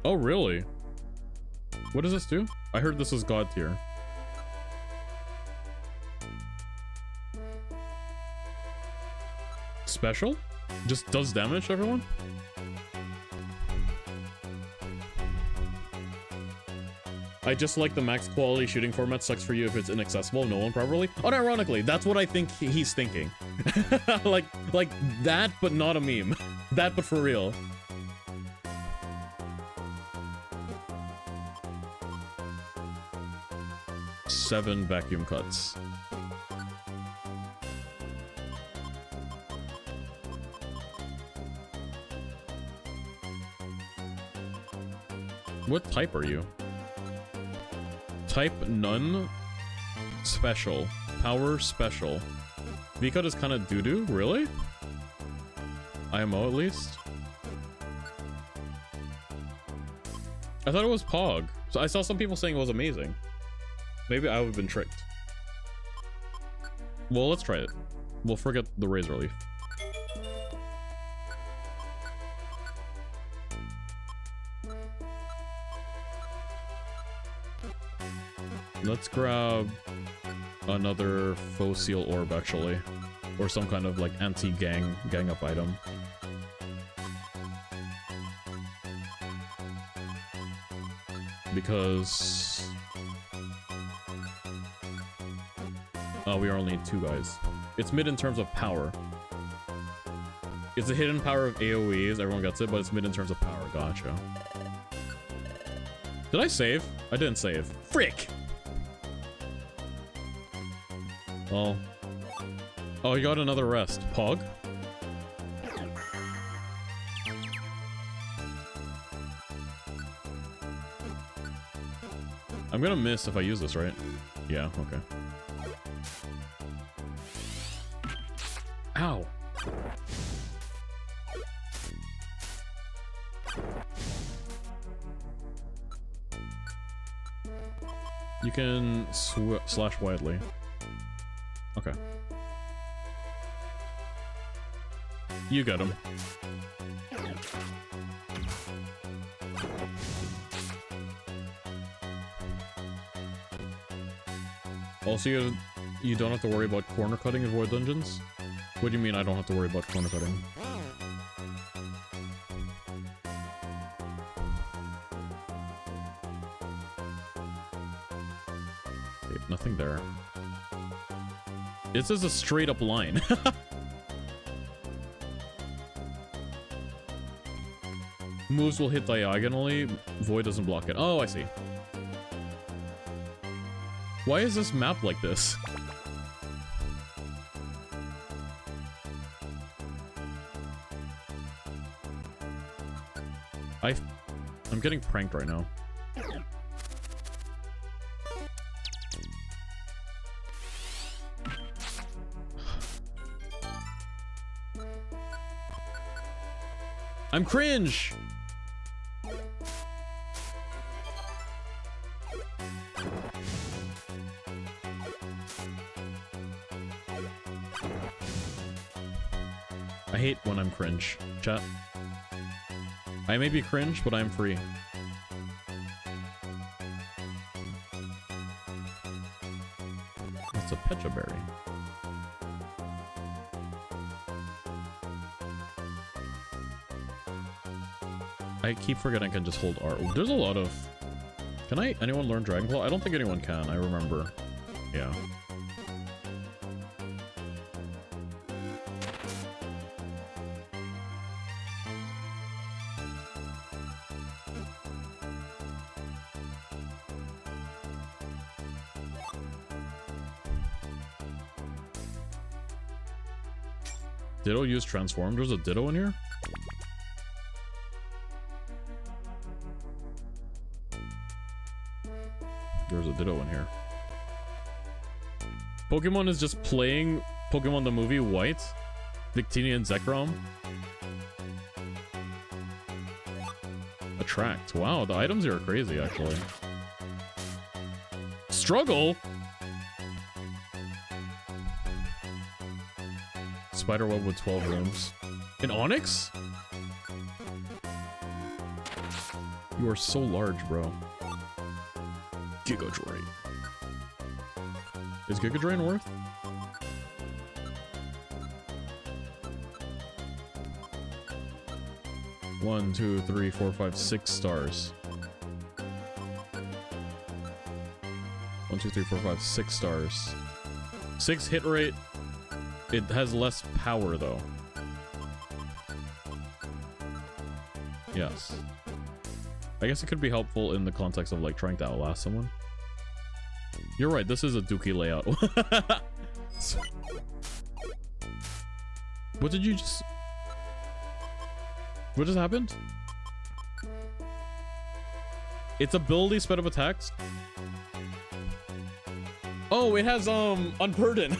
Oh, really? What does this do? I heard this was god tier. Special? Just does damage to everyone? I just like the max quality shooting format. Sucks for you if it's inaccessible. No one properly. Unironically, that's what I think he's thinking. like that, but not a meme. That, but for real. Seven vacuum cuts. What type are you? Type none. Special. Power special. V-cut is kind of doo-doo? Really? IMO at least? I thought it was Pog. So I saw some people saying it was amazing. Maybe I would have been tricked. Well, let's try it. We'll forget the razor leaf. Let's grab another faux seal orb, actually. Or some kind of, like, anti-gang, gang-up item. Because... we only need two guys. It's mid in terms of power. It's a hidden power of AoEs, everyone gets it, but it's mid in terms of power. Gotcha. Did I save? I didn't save. Frick! Well... Oh, he got another rest. Pog? I'm gonna miss if I use this, right? Yeah, okay. Ow. You can slash widely. Okay. You got him. Also, you don't have to worry about corner cutting in Void Dungeons? What do you mean I don't have to worry about corner cutting? Okay, nothing there. This is a straight up line. Moves will hit diagonally. Void doesn't block it. Oh, I see. Why is this map like this? I'm getting pranked right now. I'm cringe. I hate when I'm cringe, chat. I may be cringe, but I'm free. That's a Pecha Berry. I keep forgetting I can just hold R. Ooh, there's a lot of... Can anyone learn Dragon Claw? I don't think anyone can, I remember. Yeah. Ditto use transform? There's a Ditto in here? There's a Ditto in here. Pokemon is just playing Pokemon the movie White, Victini and Zekrom. Attract. Wow, the items here are crazy, actually. Struggle? Spiderweb with 12 rooms. In Onyx? You are so large, bro. Giga Drain. Is Giga Drain worth? One, two, three, four, five, 6 stars. 1, 2, 3, 4, 5, 6 stars. 6 hit rate. It has less power though. Yes. I guess it could be helpful in the context of like trying to outlast someone. You're right, this is a Dookie layout. What did you just... What just happened? Its ability sped up attacks? Oh, it has Unburden.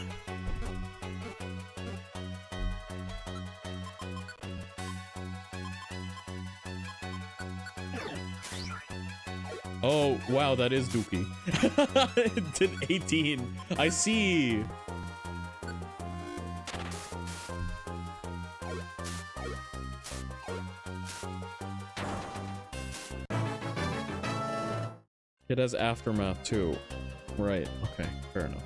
Oh, wow, that is Dookie. It did 18. I see. It has Aftermath too. Right, okay, fair enough.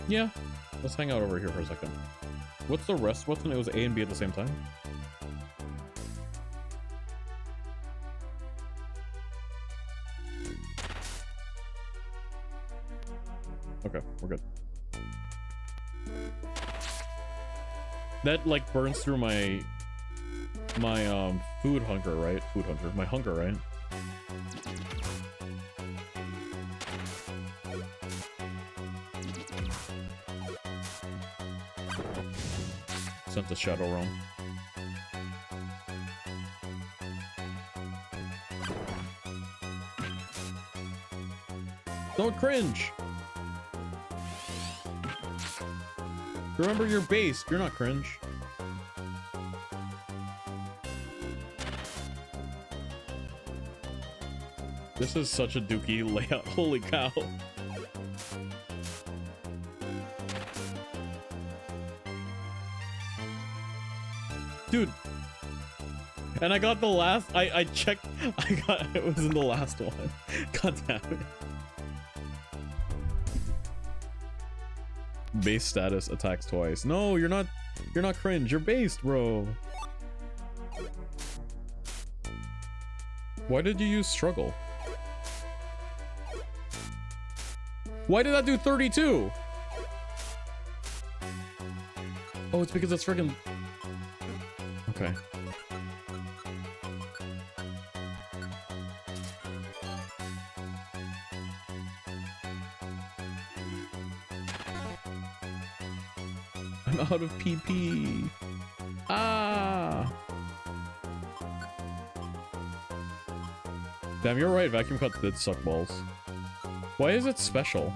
Yeah, let's hang out over here for a second. What's the rest? What's when it was A and B at the same time? Okay, we're good. That like burns through my food hunger, right? Food hunger, my hunger, right? Sent to Shadow Realm. Don't cringe. Remember your base. You're not cringe. This is such a Dookie layout. Holy cow. Dude. And I got the last. I checked. It was in the last one. God damn it. Base status attacks twice. No, you're not cringe. You're based, bro. Why did you use struggle? Why did that do 32? Oh, it's because it's friggin'... Okay. I'm out of PP. Ah. Damn, you're right. Vacuum cut did suck balls. Why is it special?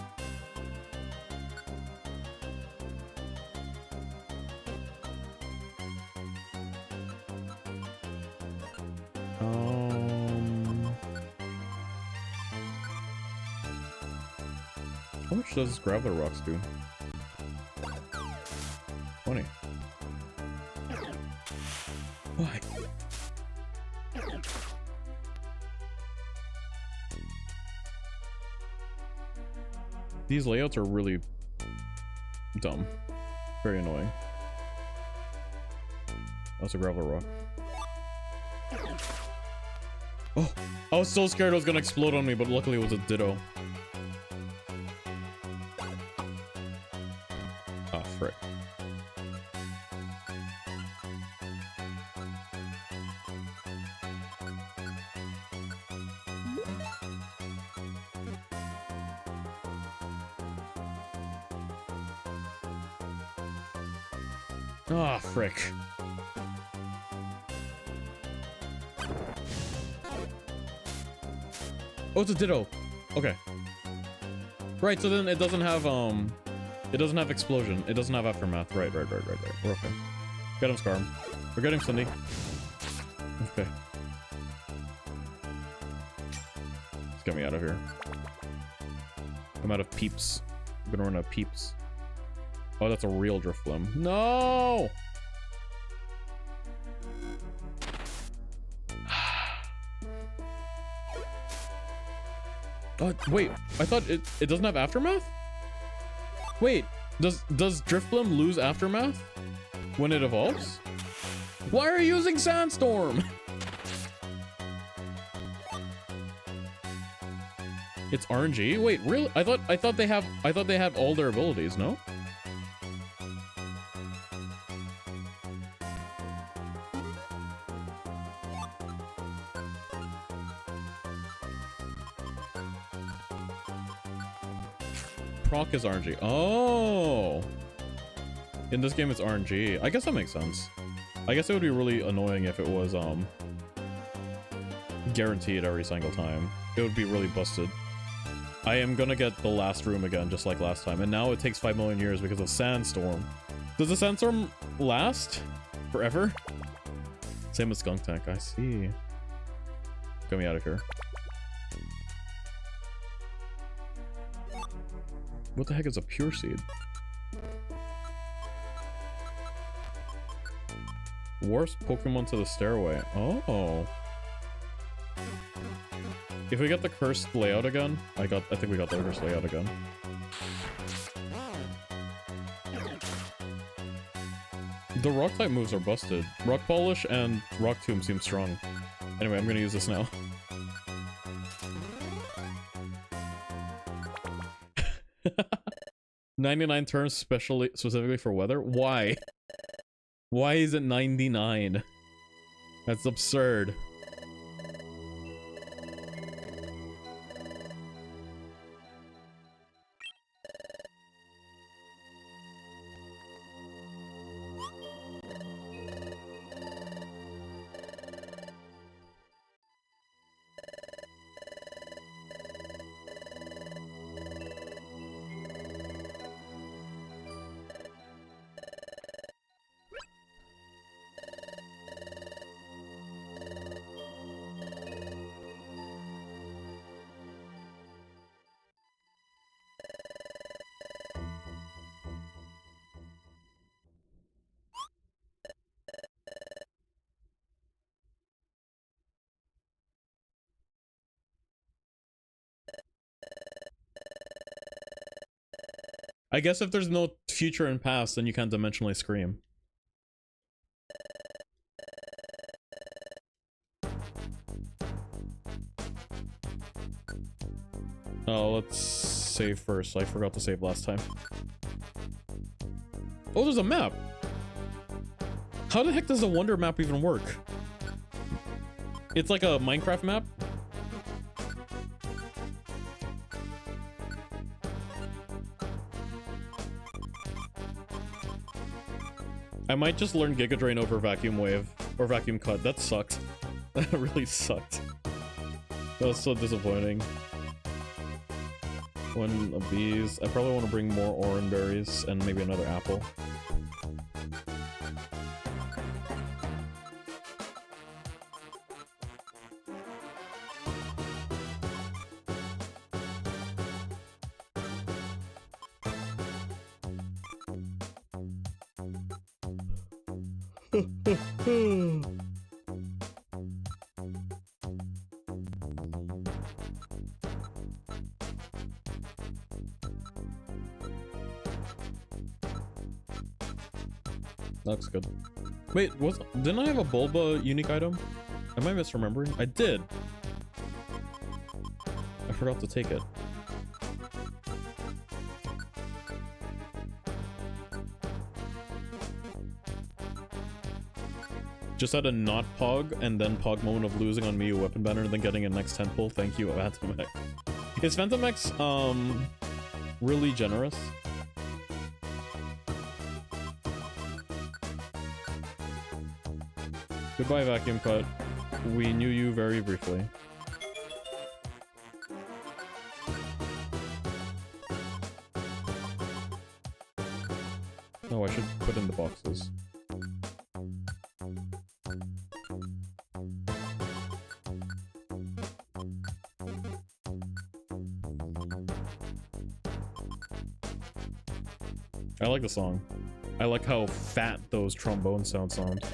How much does Graveler Rocks do? 20. Why? These layouts are really dumb. Very annoying. That's a Graveler Rock. Oh, I was so scared it was gonna explode on me, but luckily it was a Ditto. Ah, frick. Ah, frick. Oh, it's a Ditto. Okay. Right, so then it doesn't have explosion. It doesn't have aftermath. Right. We're okay. Get him, Scarm. We're getting Cindy. Okay. Let's get me out of here. I'm out of peeps. I'm gonna run out of peeps. Oh, that's a real Drifblim. No! Wait, I thought it doesn't have aftermath? Wait, does Drifblim lose aftermath when it evolves? Why are you using Sandstorm? It's RNG? Wait, really? I thought they have all their abilities, no? Proc is RNG. Oh! In this game, it's RNG. I guess that makes sense. I guess it would be really annoying if it was, guaranteed every single time. It would be really busted. I am gonna get the last room again, just like last time. And now it takes 5 million years because of Sandstorm. Does the Sandstorm last forever? Same with Skunk Tank, I see. Get me out of here. What the heck is a Pure Seed? Warps Pokemon to the stairway. Oh. If we get the cursed layout again, I think we got the cursed layout again. The rock type moves are busted. Rock Polish and Rock Tomb seem strong. Anyway, I'm gonna use this now. 99 turns specifically for weather? Why? Why is it 99? That's absurd. I guess if there's no future and past, then you can't dimensionally scream. Oh, let's save first. I forgot to save last time. Oh, there's a map! How the heck does the Wonder map even work? It's like a Minecraft map? I might just learn Giga Drain over Vacuum Wave or Vacuum Cut. That sucked. That really sucked. That's so disappointing. One of these. I probably want to bring more orange berries and maybe another apple. Looks good. Wait, didn't I have a Bulba unique item? Am I misremembering? I did. I forgot to take it. Just had a not Pog and then Pog moment of losing on Miyu weapon banner and then getting a next 10 pull. Thank you, Phantom X. Is Phantom X really generous? Goodbye, Vacuum Cut. We knew you very briefly. Oh, I should put in the boxes. I like the song. I like how fat those trombone sounds sound.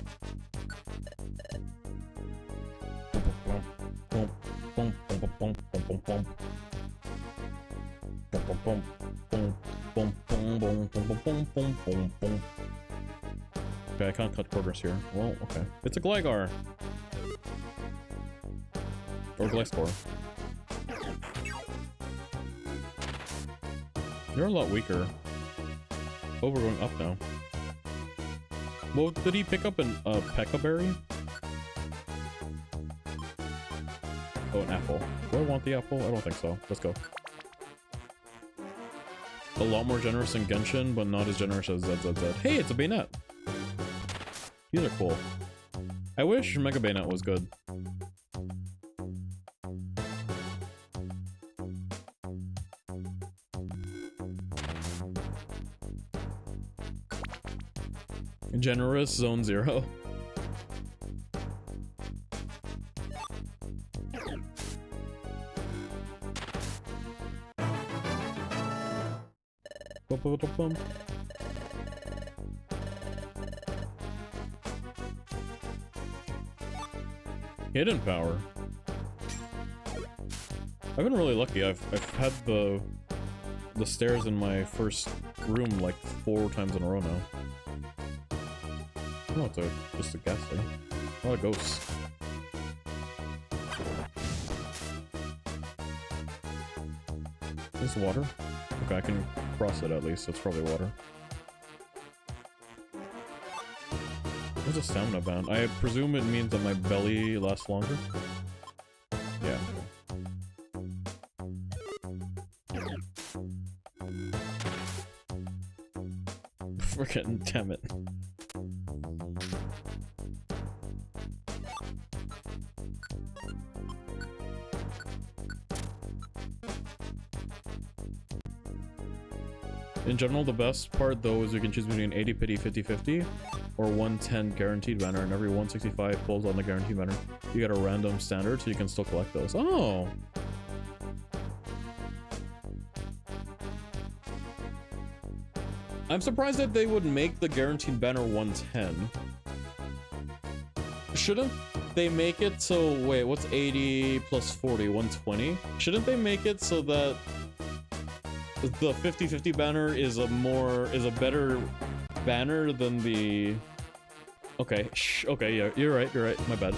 Okay, I can't cut corners here. Well, okay. It's a Gligar. Or Gliscor. You're a lot weaker. Oh, we're going up now. Well, did he pick up a Pekka Berry? Oh, an apple. Do I want the apple? I don't think so. Let's go. A lot more generous than Genshin, but not as generous as ZZZ. Hey, it's a Bayonet! These are cool. I wish Mega Bayonet was good. Generous Zone 0. Hidden power. I've been really lucky. I've had the stairs in my first room like 4 times in a row now. Oh, it's just a ghastly. A lot of ghosts. Is this water? Okay, I can cross it at least, so it's probably water. What's a stamina bound? I presume it means that my belly lasts longer? Yeah. Frickin' damn it. In general, the best part though is you can choose between 80 pity 50-50 or 110 guaranteed banner, and every 165 pulls on the guaranteed banner, you get a random standard, so you can still collect those. Oh! I'm surprised that they would make the guaranteed banner 110. Shouldn't they make it so, wait, what's 80 plus 40? 120? Shouldn't they make it so that the 50-50 banner is a better banner than the... Okay, okay, yeah, you're right, my bad.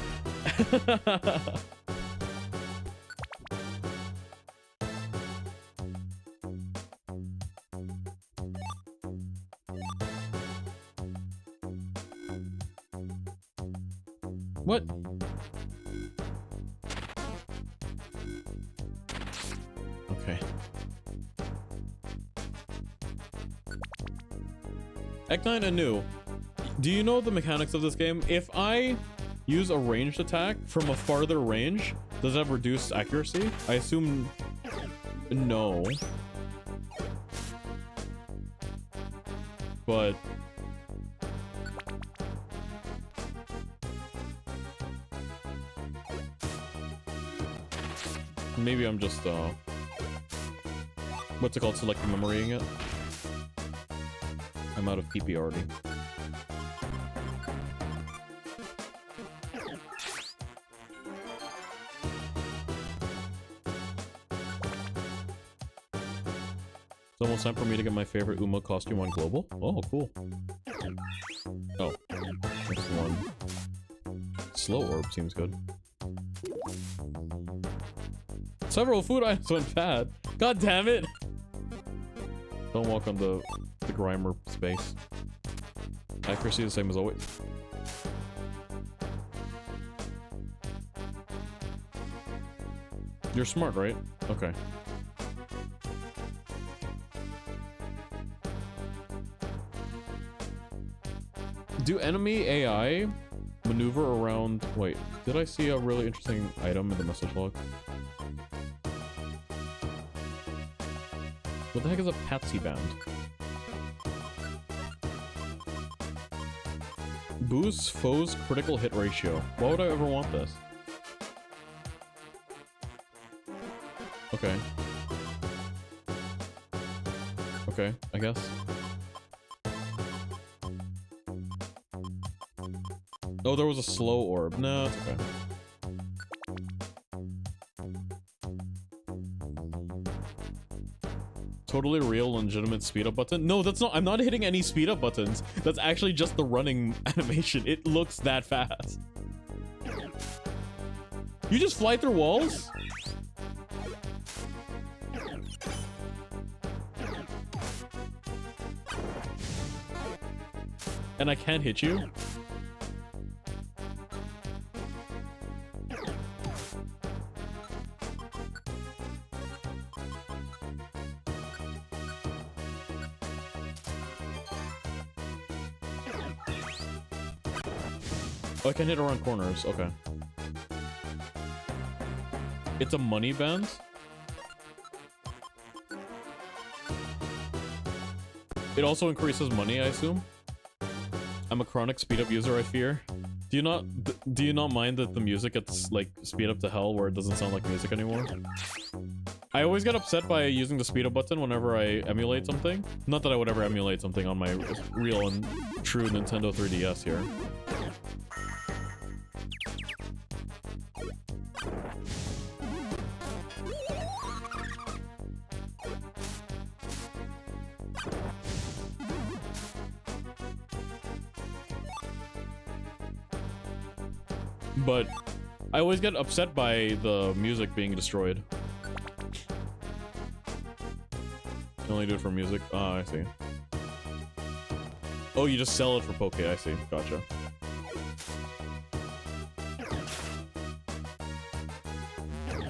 What? Okay. Eknine anew. Do you know the mechanics of this game? If I use a ranged attack from a farther range, Does it have reduced accuracy? I assume no. But maybe I'm just what's it called, selective memorying it. I'm out of PP already. It's almost time for me to get my favorite Uma costume on Global. Oh, cool. Oh, that's one. Slow orb seems good. Several food items went bad. God damn it! Don't walk on the Grimer space. Accuracy the same as always. You're smart, right? Okay. Do enemy AI maneuver around... Wait, did I see a really interesting item in the message log? What the heck is a Patsy Band? Boosts foes' critical hit ratio. Why would I ever want this? Okay. Okay, I guess. Oh, there was a slow orb. No, it's okay. Totally real, legitimate speed up button? No, that's not. I'm not hitting any speed up buttons. That's actually just the running animation. It looks that fast. You just fly through walls? And I can't hit you? Oh, I can hit around corners. Okay. It's a money band? It also increases money, I assume? I'm a chronic speed up user, I fear. Do you not mind that the music gets, like, speed up to hell where it doesn't sound like music anymore? I always get upset by using the speed up button whenever I emulate something. Not that I would ever emulate something on my real and true Nintendo 3DS here. But I always get upset by the music being destroyed. You only do it for music? Ah, I see. Oh, you just sell it for Poke, I see. Gotcha.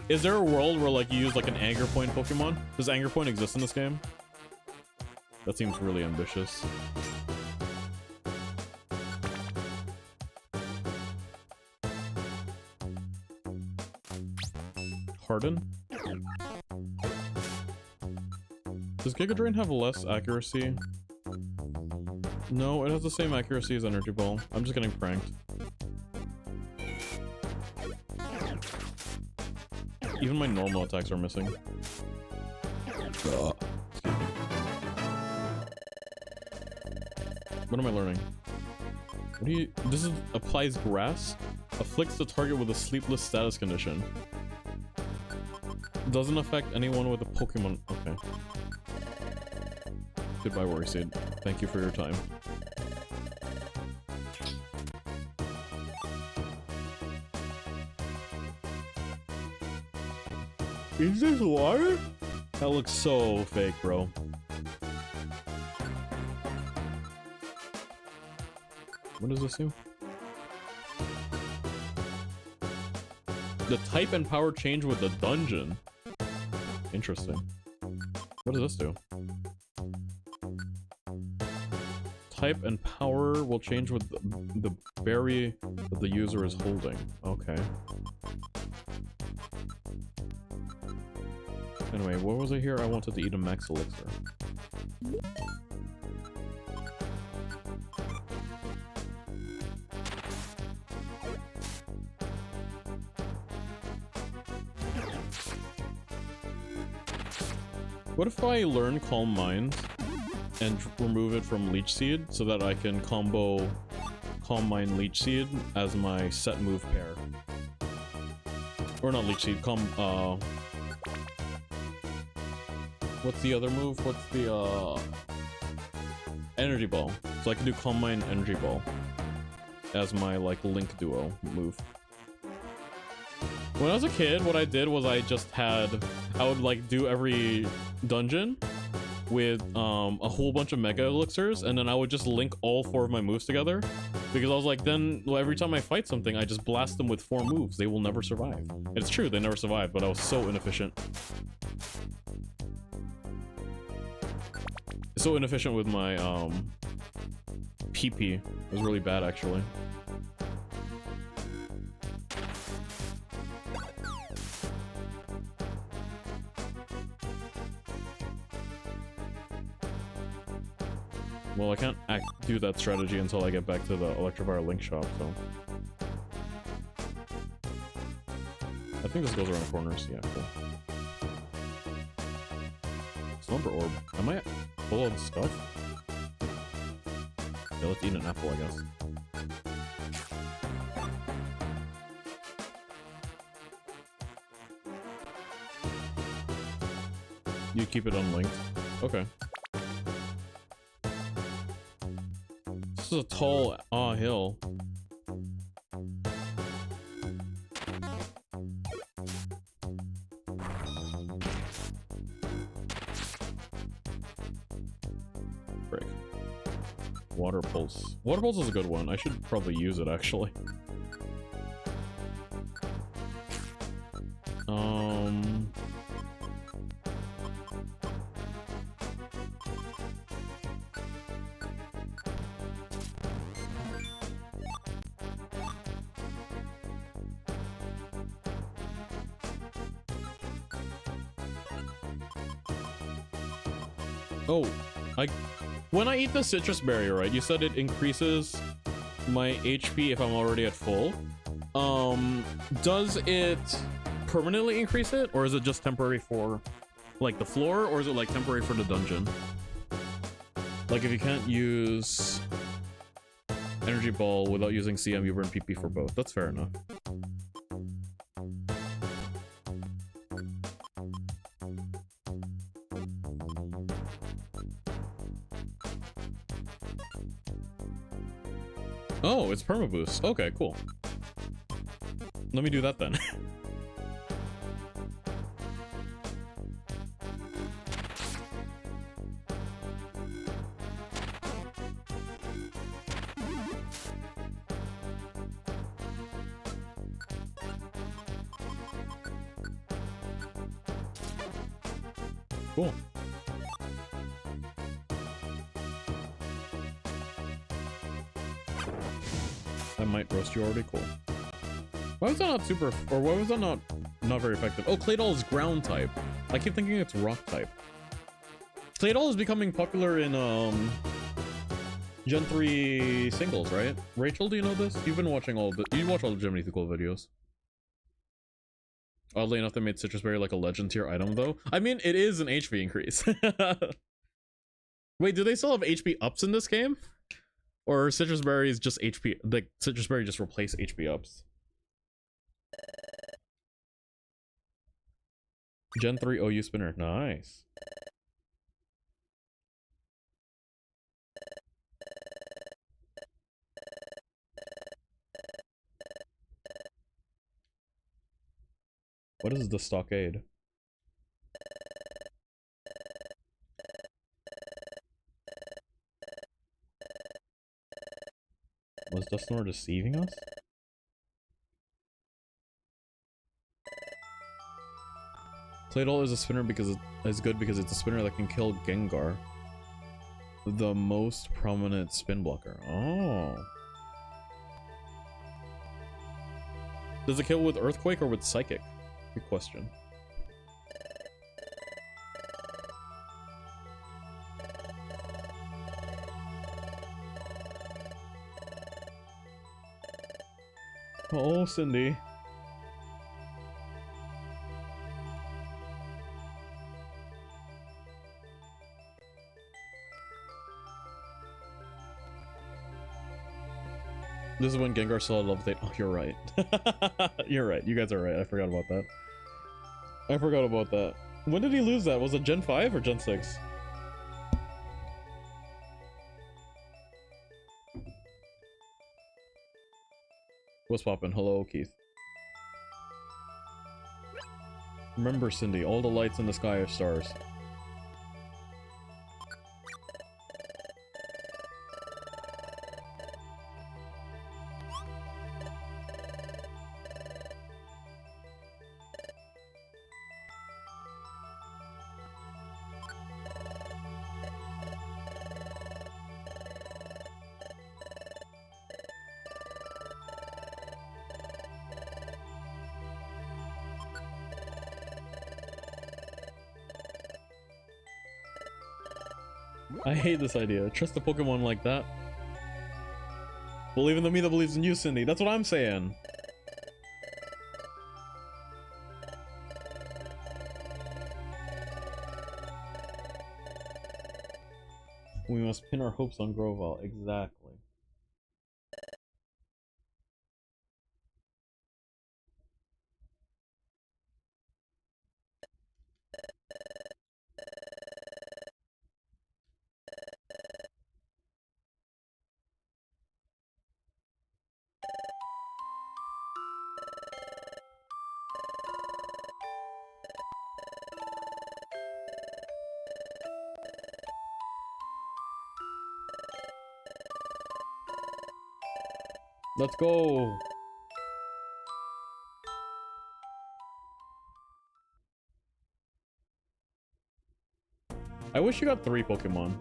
Is there a world where, like, you use, like, an Anger Point Pokemon? Does Anger Point exist in this game? That seems really ambitious. Harden? Does Giga Drain have less accuracy? No, it has the same accuracy as Energy Ball. I'm just getting pranked. Even my normal attacks are missing. Excuse me. What am I learning? What do you... This is... Applies grass? Afflicts the target with a sleepless status condition. Doesn't affect anyone with a Pokemon... Okay. Goodbye, Worry Seed. Thank you for your time. Is this water? That looks so fake, bro. What does this do? The type and power change with the dungeon. Interesting. What does this do? Type and power will change with the berry that the user is holding. Okay. Anyway, what was I here? I wanted to eat a max elixir. What if I learn Calm Mind and remove it from Leech Seed so that I can combo Calm Mind Leech Seed as my set move pair? Or not Leech Seed, what's the other move? What's the Energy Ball. So I can do Calm Mind Energy Ball as my like Link duo move. When I was a kid, what I did was I would like do every dungeon with a whole bunch of Mega Elixirs, and then I would just link all 4 of my moves together, because I was like, then every time I fight something, I just blast them with 4 moves. They will never survive. It's true, they never survive, but I was so inefficient. So inefficient with my PP. It was really bad, actually. Well, I can't do that strategy until I get back to the Electivire Link shop, so... I think this goes around corners. Yeah, cool. Slumber Orb. Am I full of stuff? Yeah, let's eat an apple, I guess. You keep it unlinked. Okay. This is a tall hill. Frick. Water Pulse. Water Pulse is a good one. I should probably use it, actually. Oh, when I eat the citrus berry, right? You said it increases my HP if I'm already at full. Does it permanently increase it, or is it just temporary for like the floor, or is it like temporary for the dungeon? Like if you can't use Energy Ball without using CM, you burn PP for both. That's fair enough. Oh, it's perma boost. Okay, cool. Let me do that then. Cool. I might roast you already. Cool. Why was that not super, or why was that not very effective? Oh, Claydol is ground type. I keep thinking it's rock type. Claydol is becoming popular in Gen 3 singles, right? Rachel, do you know this? You've been watching you watch all the Jiminy Cool videos. Oddly enough, they made Citrus Berry like a legend tier item, though. I mean, it is an HP increase. Wait, do they still have HP ups in this game? Or Citrus Berry is just HP, like Citrus Berry just replace HP ups? Gen 3 OU spinner, nice. What is the stockade? Was Dusknoir deceiving us? Claydol is a spinner because it's good because it's a spinner that can kill Gengar. The most prominent spin blocker. Oh. Does it kill with Earthquake or with Psychic? Good question. Oh, Cindy. This is when Gengar saw Love Date. Oh, you're right. You're right. You guys are right. I forgot about that. I forgot about that. When did he lose that? Was it Gen 5 or Gen 6? What's poppin'? Hello, Keith. Remember, Cindy, all the lights in the sky are stars. I hate this idea. Trust a Pokemon like that. Believe in the me that believes in you, Cindy. That's what I'm saying. We must pin our hopes on Grovyle. Exactly. Let's go. I wish you got 3 Pokemon.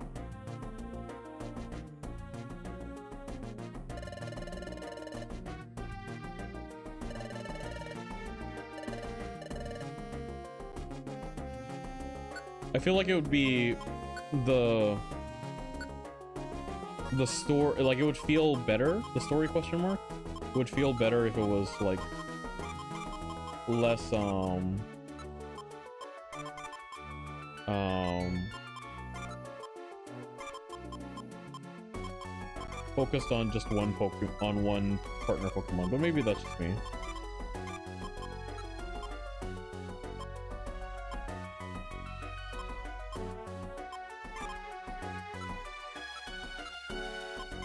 I feel like it would be the store, like it would feel better, the story question mark would feel better if it was like less focused on just one partner Pokemon, but maybe that's just me.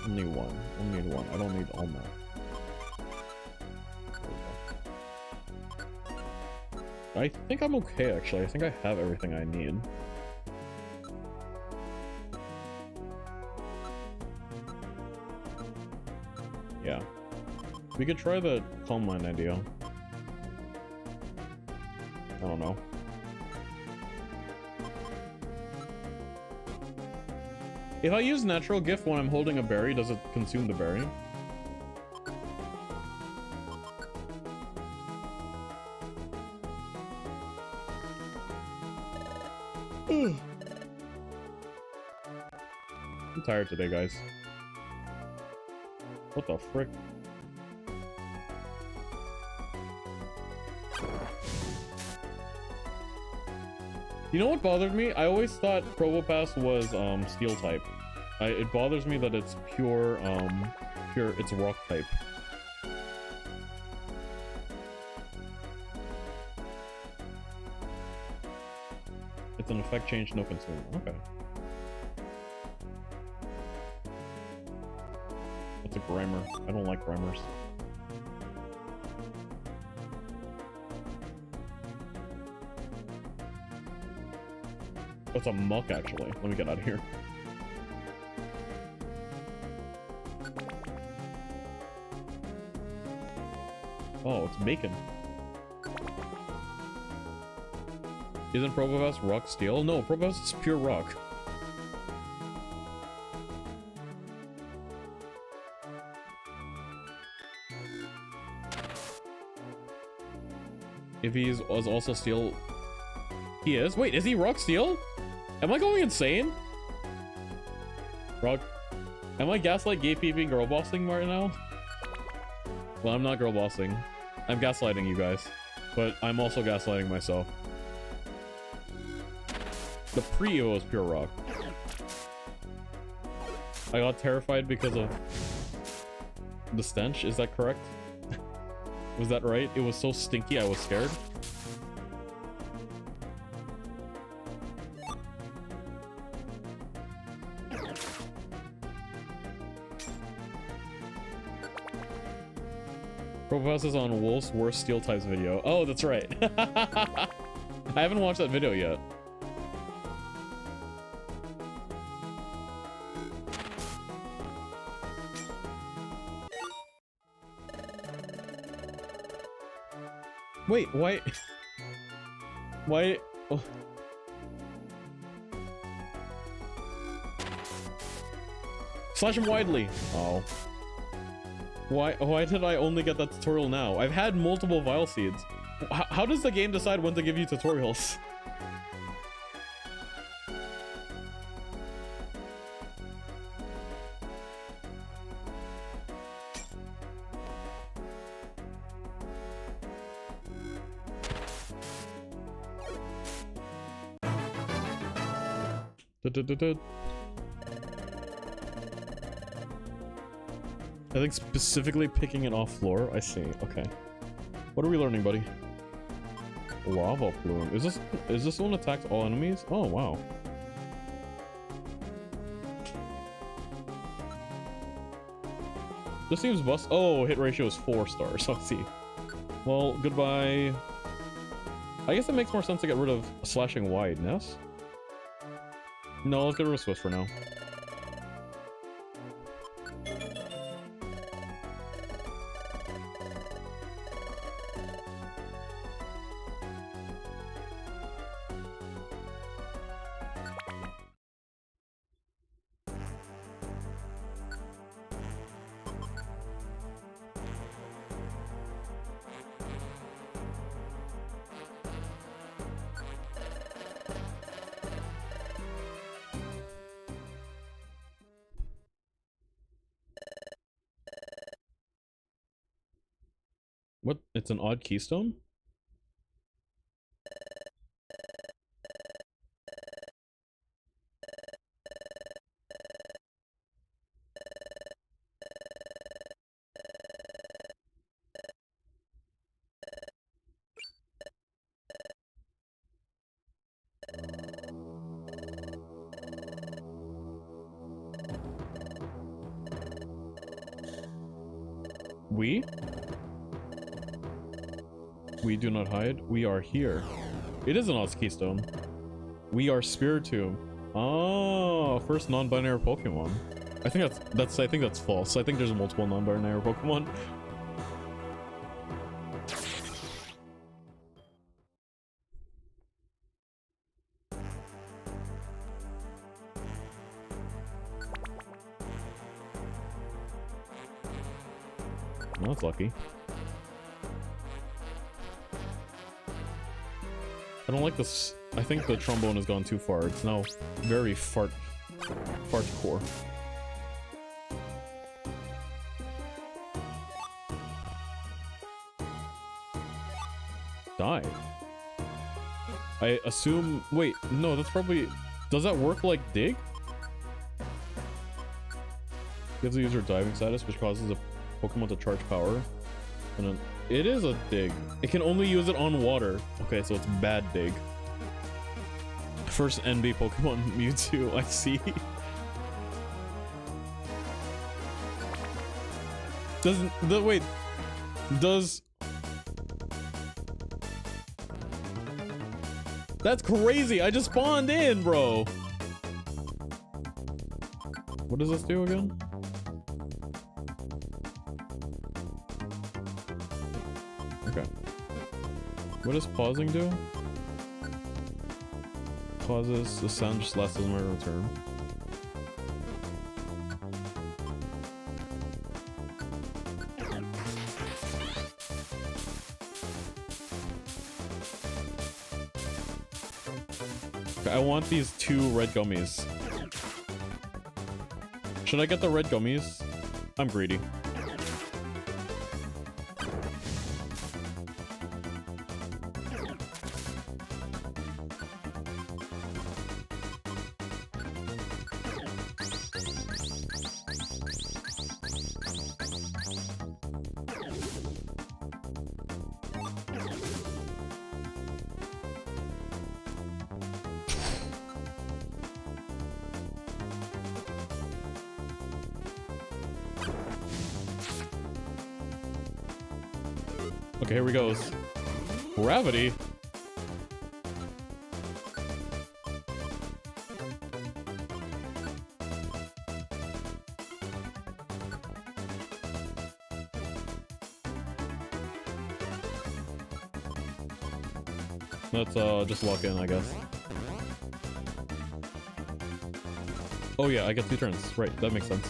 Only one. Only one. I don't need all that. I think I'm okay, actually. I think I have everything I need. Yeah. We could try the Calm Mind idea. I don't know. If I use Natural Gift when I'm holding a berry, does it consume the berry? I'm tired today, guys. What the frick? You know what bothered me? I always thought Probopass was Steel type. It bothers me that it's pure it's Rock type. It's an effect change, no consume. Okay. It's a Grimer. I don't like Grimers. It's a Muck, actually. Let me get out of here. Oh, it's Bacon. Isn't Probopass Rock Steel? No, Probopass is pure Rock. If he's also Steel... He is? Wait, is he Rock Steel? Am I going insane? Rock... Am I gaslight gatekeeping girl bossing right now? Well, I'm not girl bossing. I'm gaslighting you guys. But I'm also gaslighting myself. The pre-Evo is pure rock. I got terrified because of the stench. Is that correct? Was that right? It was so stinky I was scared. Propass is on Wolf's worst steel types video. Oh, that's right. I haven't watched that video yet. Wait, why? Why? Oh. Slash him widely. Oh. Why did I only get that tutorial now? I've had multiple Vile Seeds. How does the game decide when to give you tutorials? I think specifically picking it off floor. I see. Okay. What are we learning, buddy? Lava plume. Is this one attacks all enemies? Oh wow. This seems bust. Oh, hit ratio is 4 stars. I see. Well, goodbye. I guess it makes more sense to get rid of slashing wideness. No, let's get rid of Swift for now. What? It's an odd keystone? We do not hide. We are here. It is an odd keystone. We are Spiritomb. Oh, first non-binary Pokemon. I think that's false. I think there's multiple non-binary Pokemon. Well, that's lucky. I don't like this. I think the trombone has gone too far. It's now very fart core. Die. I assume. Wait, no, that's probably. Does that work like dig? Gives the user diving status, which causes a Pokemon to charge power. And then it is a dig. It can only use it on water. Okay, so it's bad dig. First NB Pokemon Mewtwo, I see. That's crazy. I just spawned in, bro. What does this do again? Okay. What does pausing do? Pauses the sound just lasts as my return. Okay, I want these 2 red gummies. Should I get the red gummies? I'm greedy. Okay, here we goes. Gravity. Let's just lock in, I guess. Oh yeah, I get 2 turns. Right, that makes sense.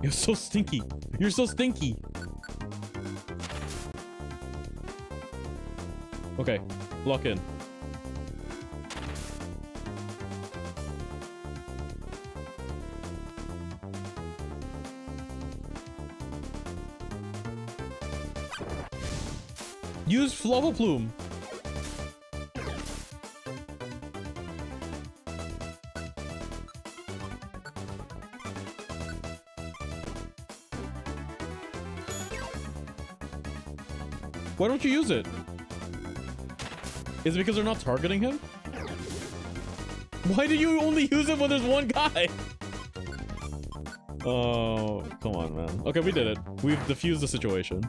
You're so stinky. You're so stinky. Okay, lock in. Use Flava Plume. Why don't you use it? Is it because they're not targeting him? Why do you only use it when there's one guy? Oh, come on, man. Okay, we did it. We've diffused the situation.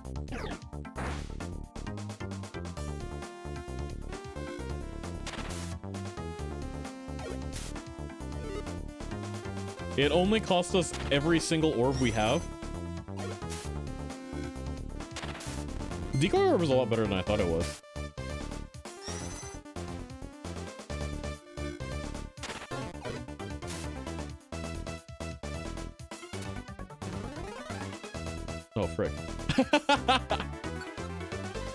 It only cost us every single orb we have. Decoy orb is a lot better than I thought it was. Oh frick.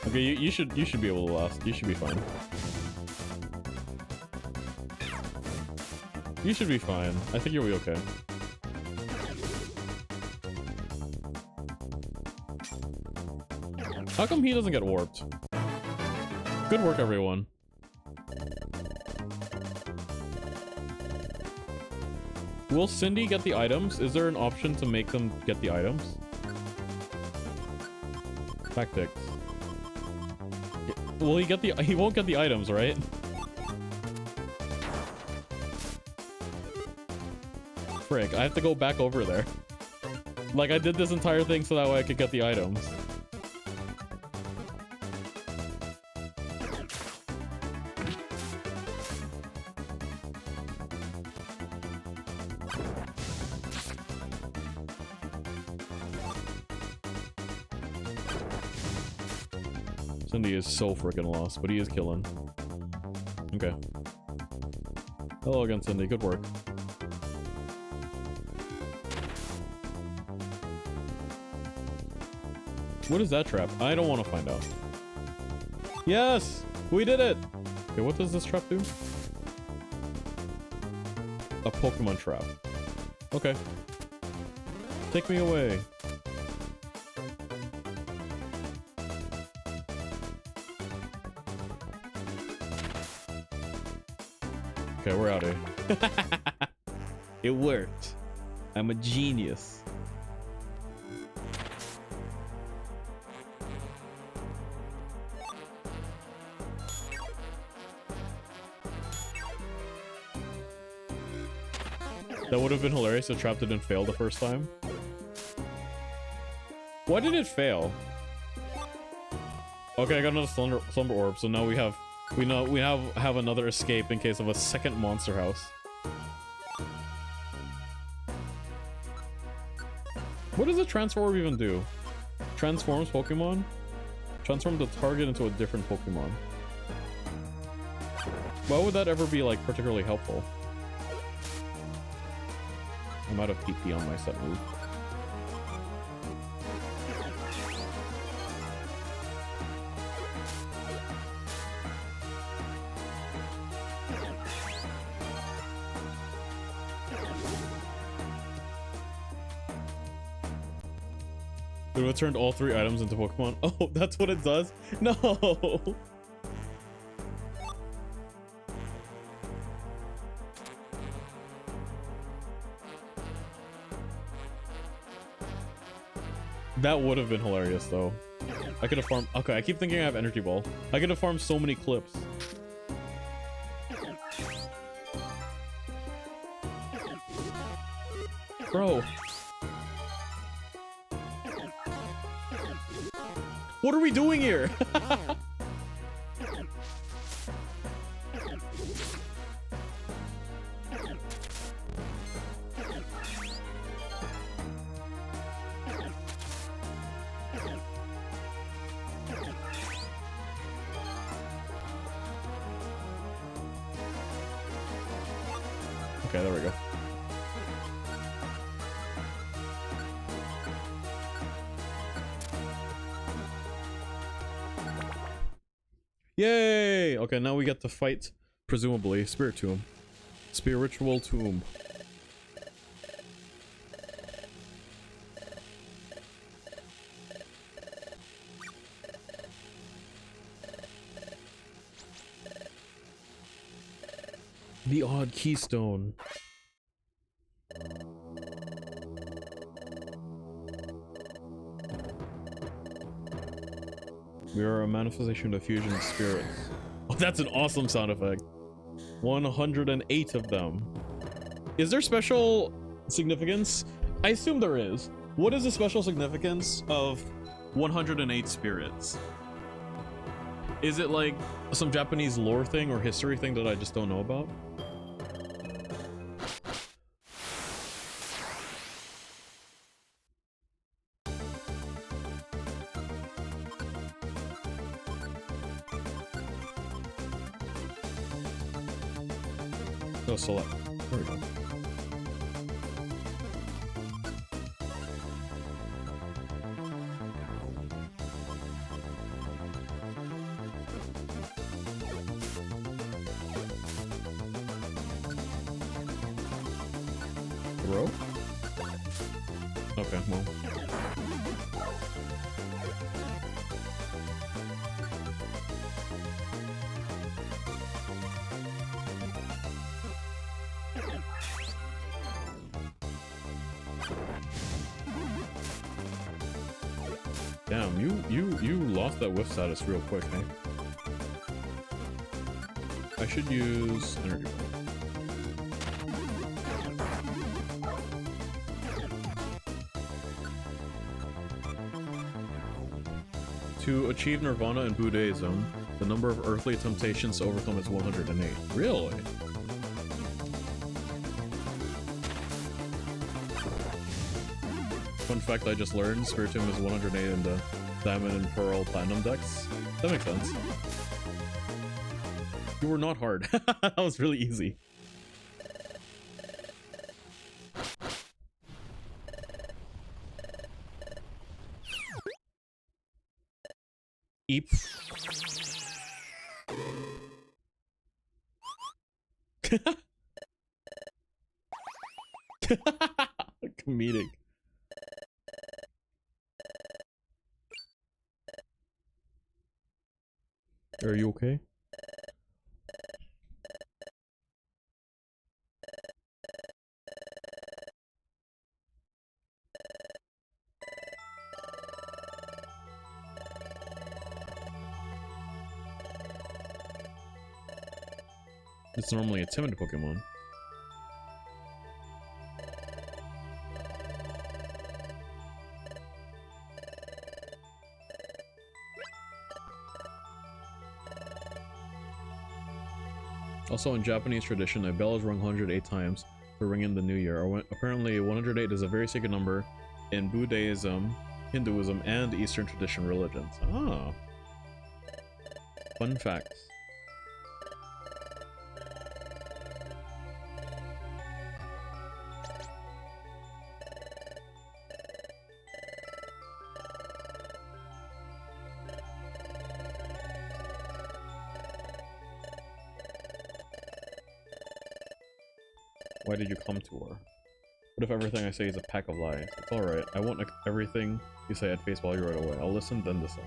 Okay, you should be able to last. You should be fine. You should be fine. I think you'll be okay. How come he doesn't get warped? Good work, everyone. Will Cindy get the items? Is there an option to make them get the items? Tactics. Will he get the... He won't get the items, right? Frick, I have to go back over there. Like, I did this entire thing so that way I could get the items. Cindy is so freaking lost, but he is killing. Okay. Hello again, Cindy. Good work. What is that trap? I don't want to find out. Yes! We did it! Okay, what does this trap do? A Pokemon trap. Okay. Take me away. Okay, we're out of here. It worked. I'm a genius. That would have been hilarious if Trap didn't fail the first time. Why did it fail? Okay, I got another slumber orb, so now we have another escape in case of a second monster house. What does a transfer orb even do? Transforms Pokemon? Transform the target into a different Pokemon. Why would that ever be like particularly helpful? I'm out of PP on my set move. It turned all 3 items into Pokemon. Oh, that's what it does? No! That would have been hilarious, though. I could have farmed... Okay, I keep thinking I have Energy Ball. I could have farmed so many clips. Bro. What are we doing here? Okay, there we go. Yay! Okay, now we get to fight, presumably, Spirit Tomb. Spiritual Tomb. The Odd Keystone. We are a manifestation of fusion of spirits. Oh, that's an awesome sound effect. 108 of them. Is there special significance? I assume there is. What is the special significance of 108 spirits? Is it like some Japanese lore thing or history thing that I just don't know about? Oh, select. There we go. Throw? Okay, well. Damn, you lost that whiff status real quick, eh? I should use energy ball. To achieve nirvana in Buddhism, the number of earthly temptations to overcome is 108. Really? Fun fact I just learned, Spiritomb is 108 in the Diamond and Pearl Platinum decks. That makes sense. You were not hard. That was really easy. Eep. Comedic. Are you okay? It's normally a timid Pokemon. Also, in Japanese tradition, a bell is rung 108 times to ring in the new year. Apparently, 108 is a very sacred number in Buddhism, Hinduism, and Eastern tradition religions. Ah. Fun facts. Why did you come to her? What if everything I say is a pack of lies? It's alright. I won't accept everything you say at face value right away. I'll listen, then decide.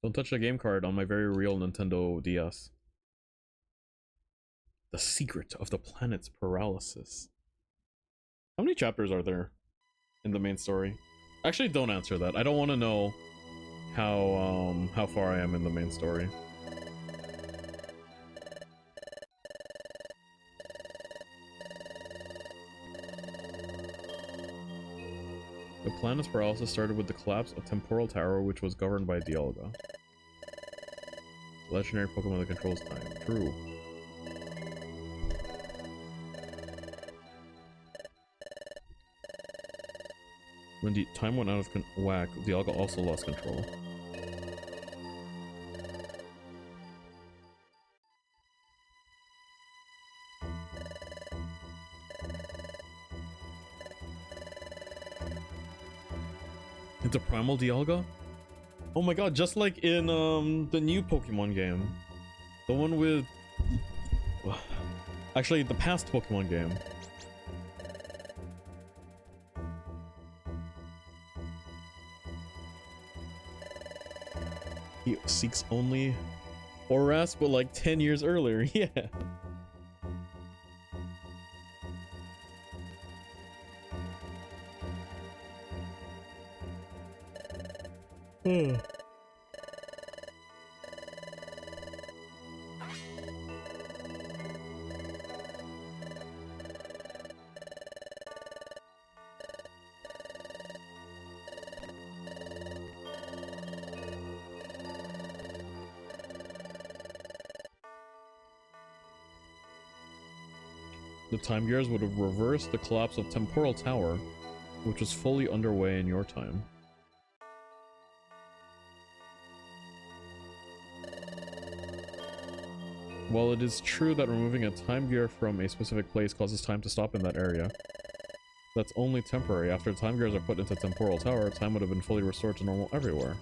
Don't touch the game card on my very real Nintendo DS. The secret of the planet's paralysis. How many chapters are there in the main story? Actually, don't answer that. I don't want to know how far I am in the main story. The planet's paralysis started with the collapse of Temporal Tower, which was governed by Dialga. Legendary Pokemon that controls time. True. When the time went out of whack, Dialga also lost control. Into Primal Dialga? Oh my god, just like in the new Pokemon game. The one with... Actually, the past Pokemon game. He seeks only Oras, but like 10 years earlier, yeah. The Time Gears would have reversed the collapse of Temporal Tower, which was fully underway in your time. While it is true that removing a Time Gear from a specific place causes time to stop in that area, that's only temporary. After Time Gears are put into Temporal Tower, time would have been fully restored to normal everywhere.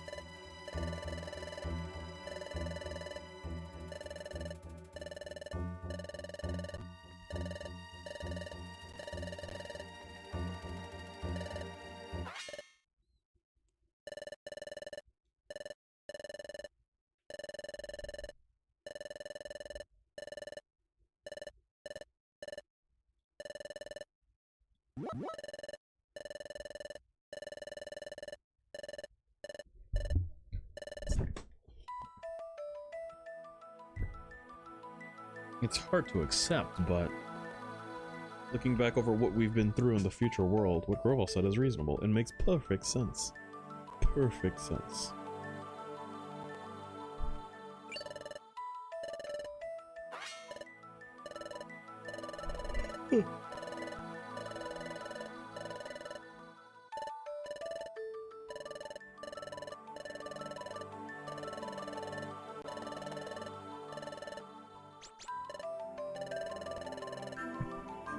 It's hard to accept, but looking back over what we've been through in the future world, what Grovall said is reasonable and makes perfect sense. Perfect sense.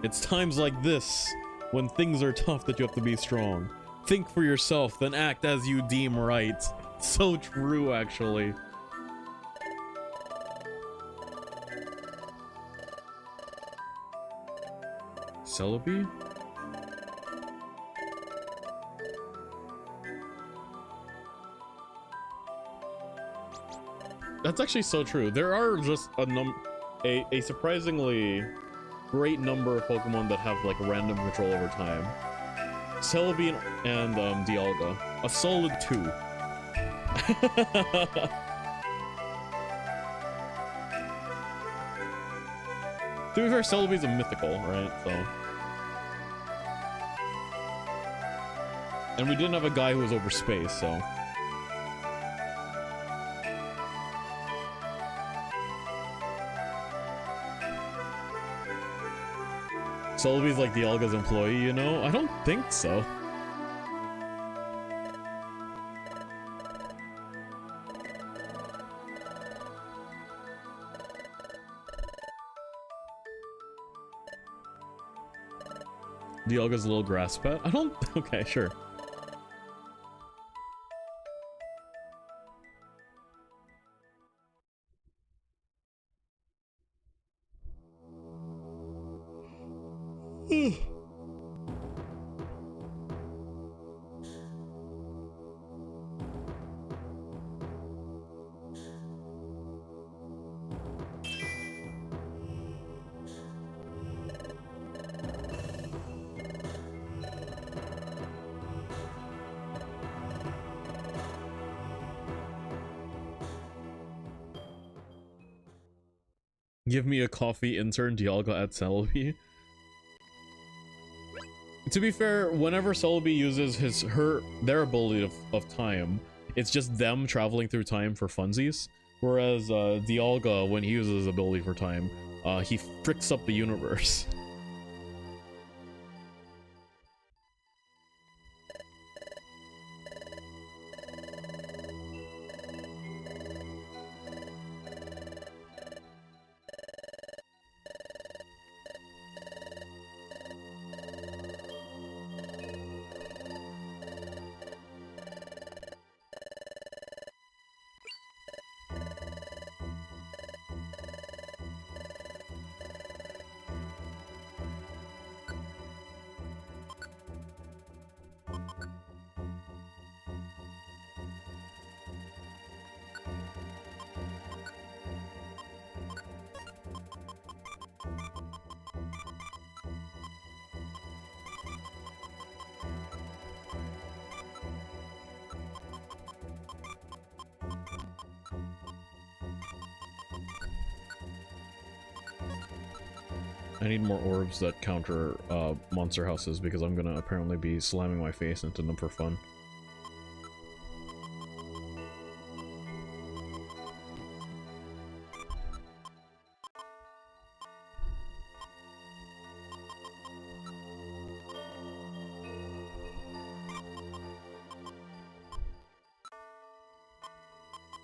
It's times like this, when things are tough, that you have to be strong. Think for yourself, then act as you deem right. So true, actually. Celebi? That's actually so true. There are just a surprisingly great number of Pokemon that have like random control over time. Celebi and Dialga. A solid 2. To be fair, Celebi's a mythical, right? So. And we didn't have a guy who was over space, so. Celebi's like Dialga's employee, you know? I don't think so. Dialga's little grass pet? I don't... Okay, sure. Give me a coffee intern, Dialga at Celebi. To be fair, whenever Celebi uses their ability of time, it's just them traveling through time for funsies. Whereas Dialga, when he uses his ability for time, he fricks up the universe. I need more orbs that counter monster houses because I'm gonna apparently be slamming my face into them for fun.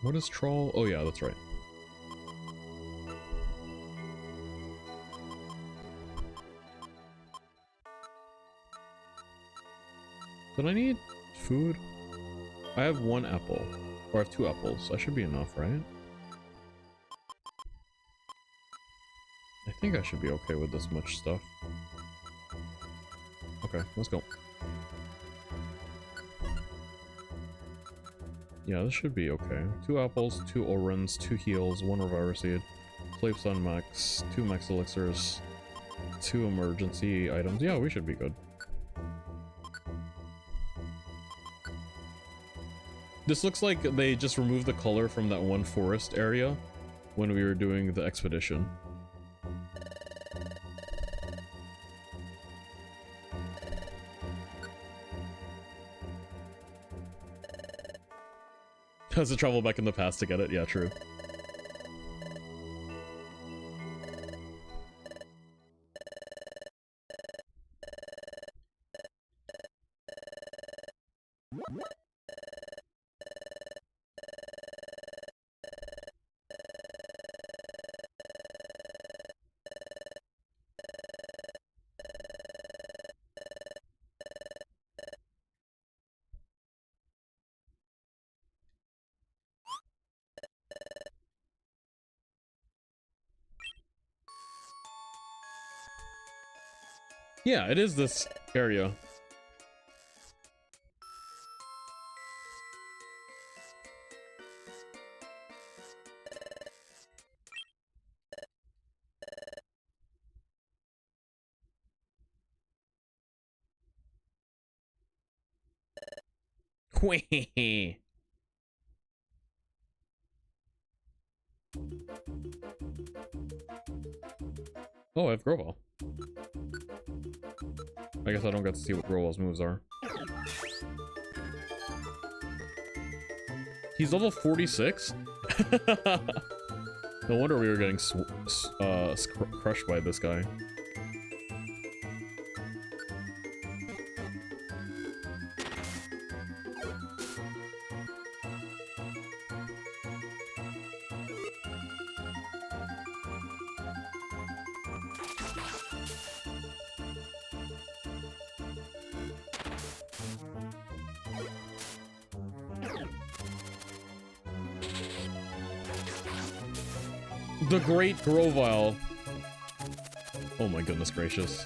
What is troll? Oh yeah, that's right. Did I need food? I have 1 apple. Or I have 2 apples. That should be enough, right? I think I should be okay with this much stuff. Okay, let's go. Yeah, this should be okay. 2 apples, 2 Orans, 2 heals, 1 Reviver Seed, Flape Sun Max, 2 Max Elixirs, 2 emergency items. Yeah, we should be good. This looks like they just removed the color from that one forest area when we were doing the expedition. Has to travel back in the past to get it? Yeah, true. Yeah, it is this area. Whee! Oh, I have Grovyle. I guess I don't get to see what Grovyle's moves are. He's level 46? No wonder we were getting crushed by this guy. The Great Grovyle. Oh my goodness gracious.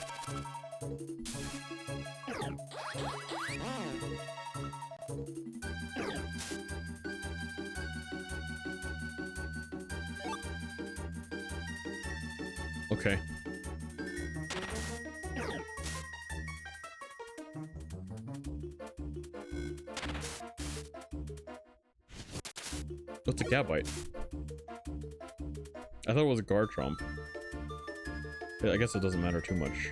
Okay. What's a Gabite? I thought it was a Garchomp. I guess it doesn't matter too much.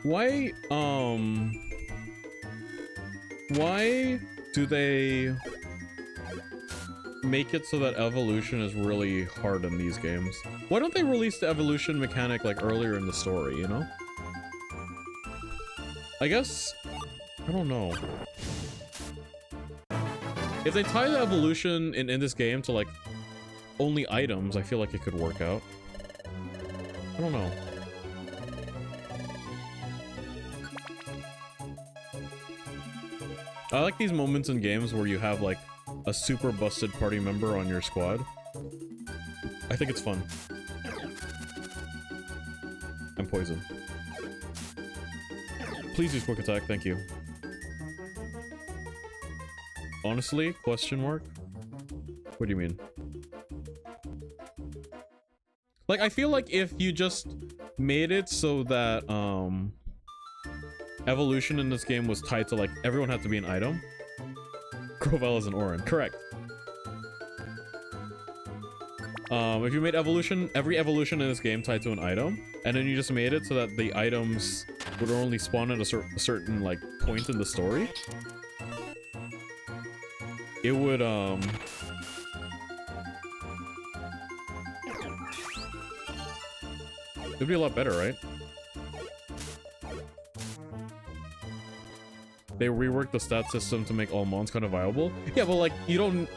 why do they make it so that evolution is really hard in these games? Why don't they release the evolution mechanic like earlier in the story, you know? I guess, I don't know. If they tie the evolution in this game to like only items, I feel like it could work out. I don't know. I like these moments in games where you have like a super busted party member on your squad. I think it's fun. I'm poisoned. Please use quick attack, thank you. Honestly, question mark? What do you mean? Like, I feel like if you just made it so that, evolution in this game was tied to, like, everyone had to be an item. Grovyle is an Orin, correct. If you made evolution, every evolution in this game tied to an item, and then you just made it so that the items would only spawn at a certain, like, point in the story, it would, it'd be a lot better, right? They reworked the stat system to make all mons kind of viable. Yeah, but like, you don't...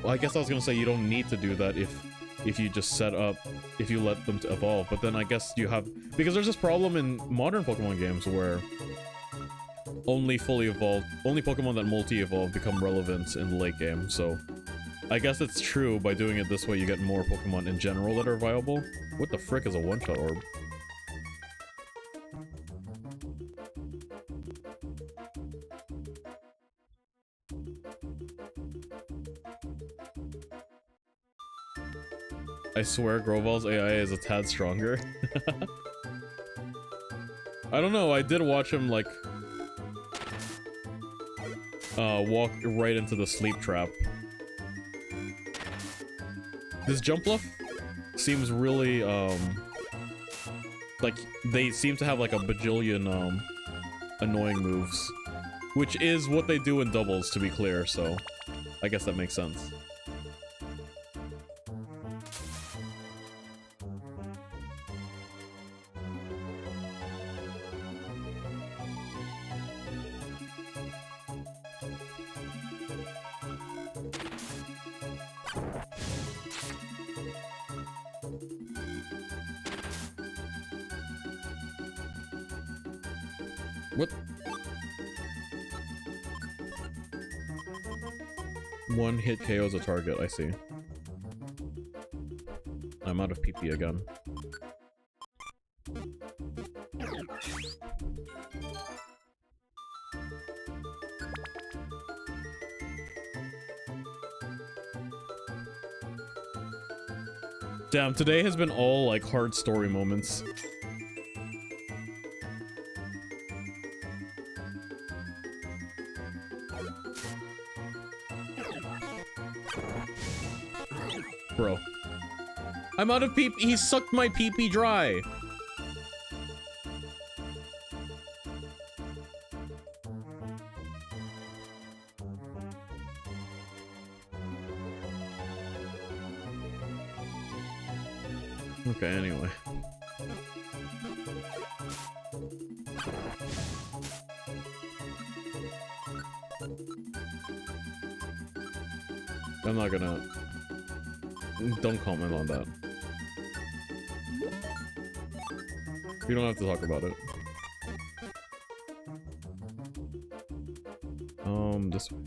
Well, I guess I was gonna say you don't need to do that if you just set up... If you let them to evolve. But then I guess you have... Because there's this problem in modern Pokemon games where only fully evolved... Only Pokemon that multi-evolve become relevant in the late game, so... I guess it's true, by doing it this way you get more Pokemon in general that are viable. What the frick is a one-shot orb? I swear Grovyle's AI is a tad stronger. I don't know, I did watch him, like... walk right into the sleep trap. This jump bluff seems really, like, they seem to have, like, a bajillion, annoying moves. Which is what they do in doubles, to be clear, so... I guess that makes sense. What? One hit KOs a target, I see. I'm out of PP again. Damn, today has been all, like, hard story moments. Bro. I'm out of PP. He sucked my PP dry. Okay, anyway. I'm not gonna... Don't comment on that. We don't have to talk about it. This way.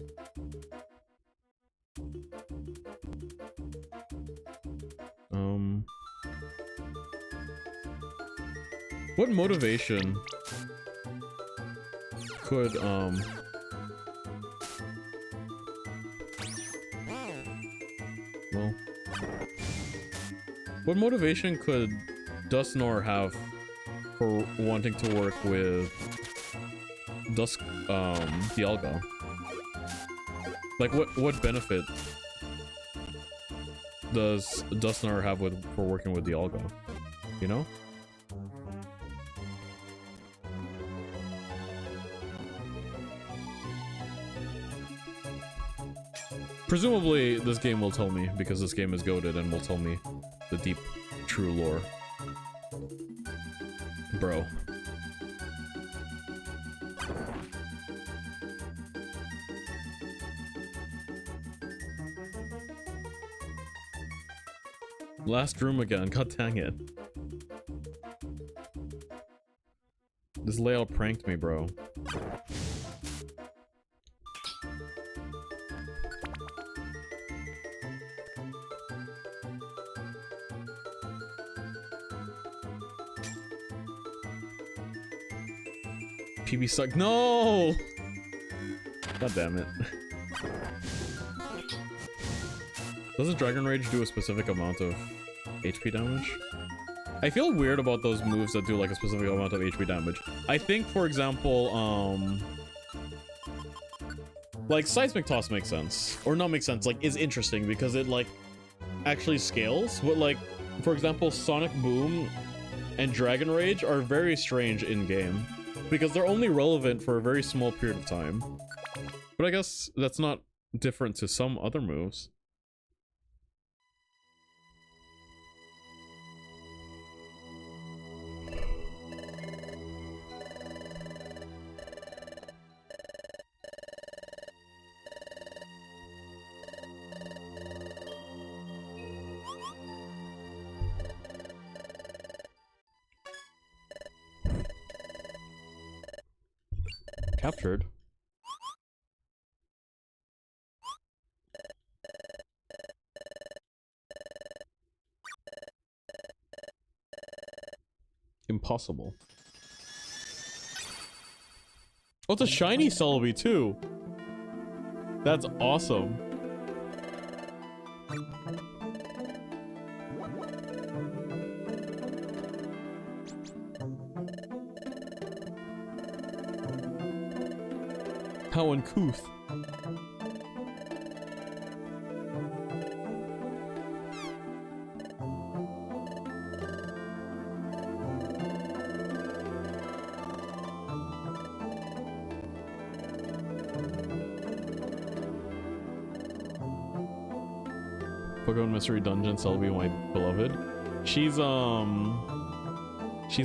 What motivation could, well... What motivation could Dusknoir have for wanting to work with Dialga? Like, what benefit does Dusknoir have for working with Dialga? You know? Presumably, this game will tell me, because this game is goated and will tell me the deep, true lore. Bro. Last room again, god dang it. This layout pranked me, bro. PB suck. No! God damn it. Doesn't Dragon Rage do a specific amount of HP damage? I feel weird about those moves that do like a specific amount of HP damage. I think, for example, like Seismic Toss makes sense. Or not makes sense, like is interesting because it like actually scales. But like, for example, Sonic Boom and Dragon Rage are very strange in-game. Because they're only relevant for a very small period of time. But I guess that's not different to some other moves. Captured. Impossible. Oh, it's a shiny Celebi too. That's awesome. How uncouth. Pokemon Mystery Dungeon, Celebi, my beloved. She's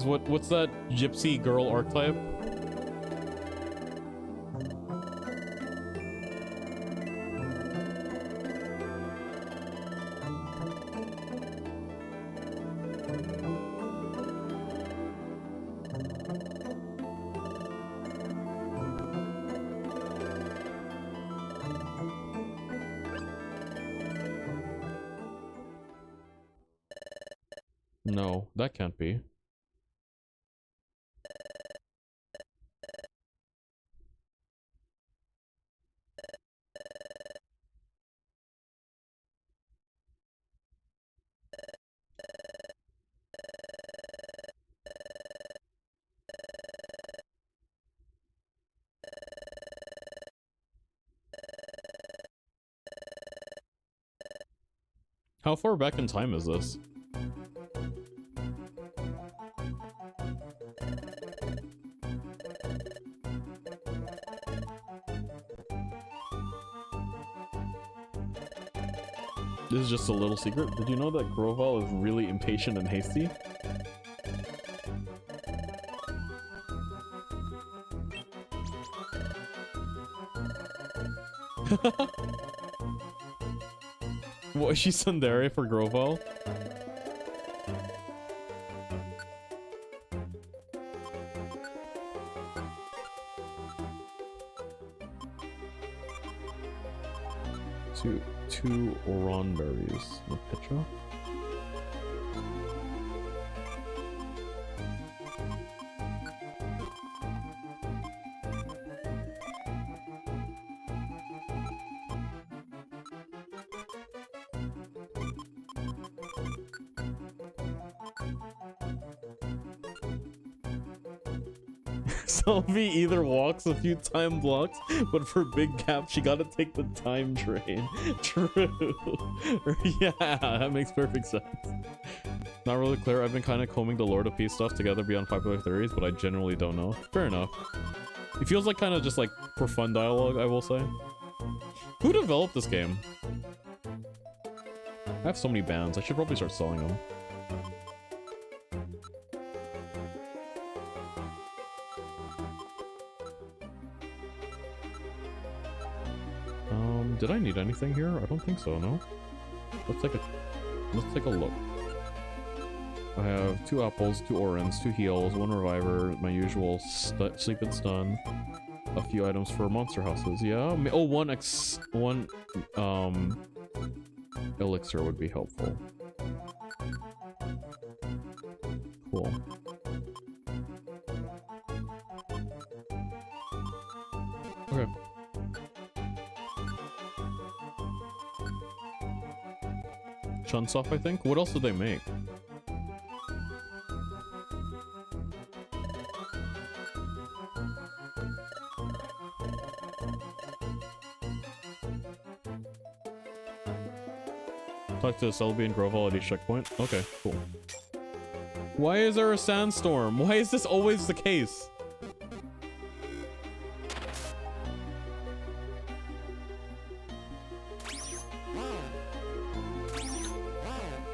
what's that gypsy girl archetype? No, that can't be. How far back in time is this? This is just a little secret. Did you know that Grovyle is really impatient and hasty? What, is she Tsundere for Grovyle? Two Oranberries. The Petra? Sylvie either walks a few time blocks, but for big gaps, she gotta take the time train. True. Yeah, that makes perfect sense. Not really clear. I've been kind of combing the Lord of Peace stuff together beyond popular theories, but I generally don't know. Fair enough. It feels like kind of just like for fun dialogue, I will say. Who developed this game? I have so many bands. I should probably start selling them. Did I need anything here? I don't think so, no? Let's take a look. I have 2 apples, 2 oranges, 2 heals, 1 reviver, my usual sleep and stun, a few items for monster houses. Yeah. Oh, one elixir would be helpful. Cool. Okay. Chunsoft, I think. What else did they make? Talk to Selby and Groval at each checkpoint. Okay, cool. Why is there a sandstorm? Why is this always the case?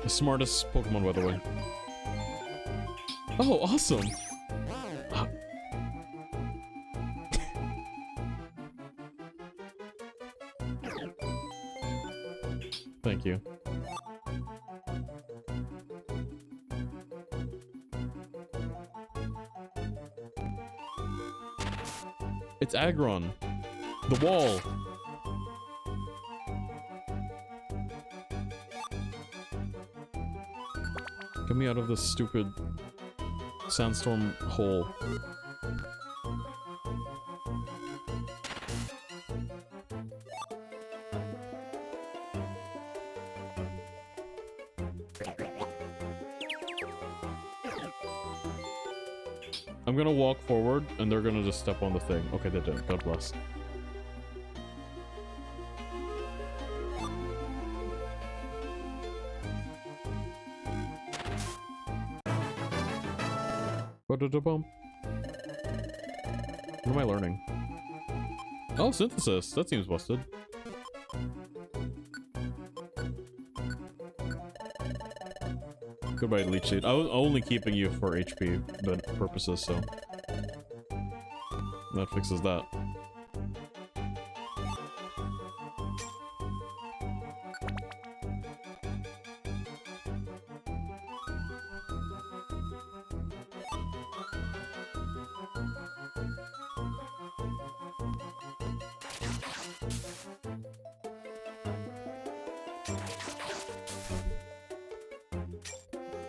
The smartest Pokemon, by the way. Oh, awesome! Thank you. It's Aggron. The wall. Get me out of this stupid sandstorm hole. I'm gonna walk forward and they're gonna just step on the thing. Okay, they didn't. God bless. Ba-da-da-bum. What am I learning? Oh, synthesis. That seems busted. Goodbye, Leech Seed. I was only keeping you for HP purposes, so that fixes that.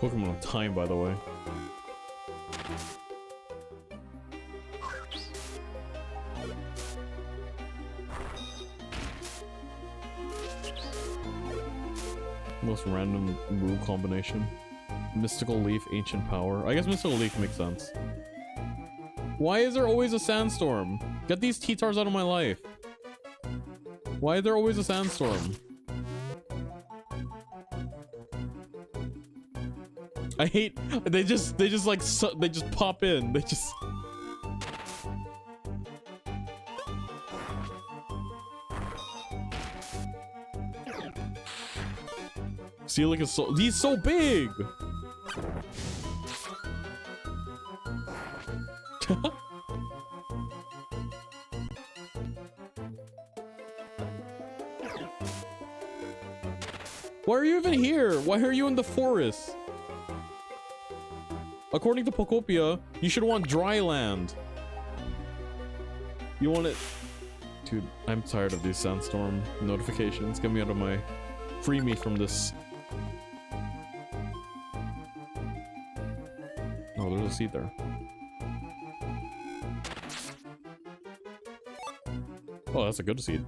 Pokemon of time, by the way. Most random move combination. Mystical Leaf, Ancient Power. I guess Mystical Leaf makes sense. Why is there always a sandstorm? Get these T-Tars out of my life. Why is there always a sandstorm? I hate they just pop in. They just Steelix is he's so big. Why are you even here? Why are you in the forest? According to Pokopia, you should want dry land. You want it... Dude, I'm tired of these sandstorm notifications. Get me out of my... Free me from this. Oh, there's a seed there. Oh, that's a good seed.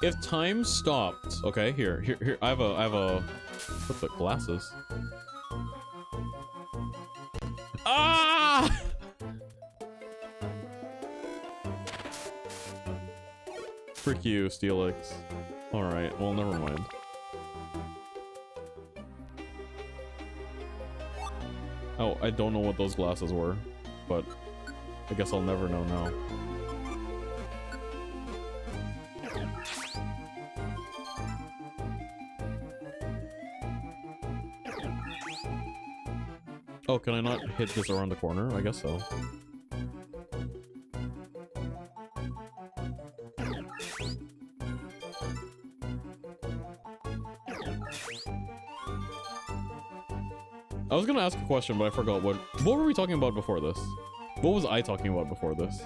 If time stopped, okay, here, I have a, what's the glasses? Ah! trick you, Steelix. Alright, well, never mind. Oh, I don't know what those glasses were, but I guess I'll never know now. Oh, can I not hit this around the corner? I guess so. I was gonna ask a question, but I forgot what were we talking about before this? What was I talking about before this?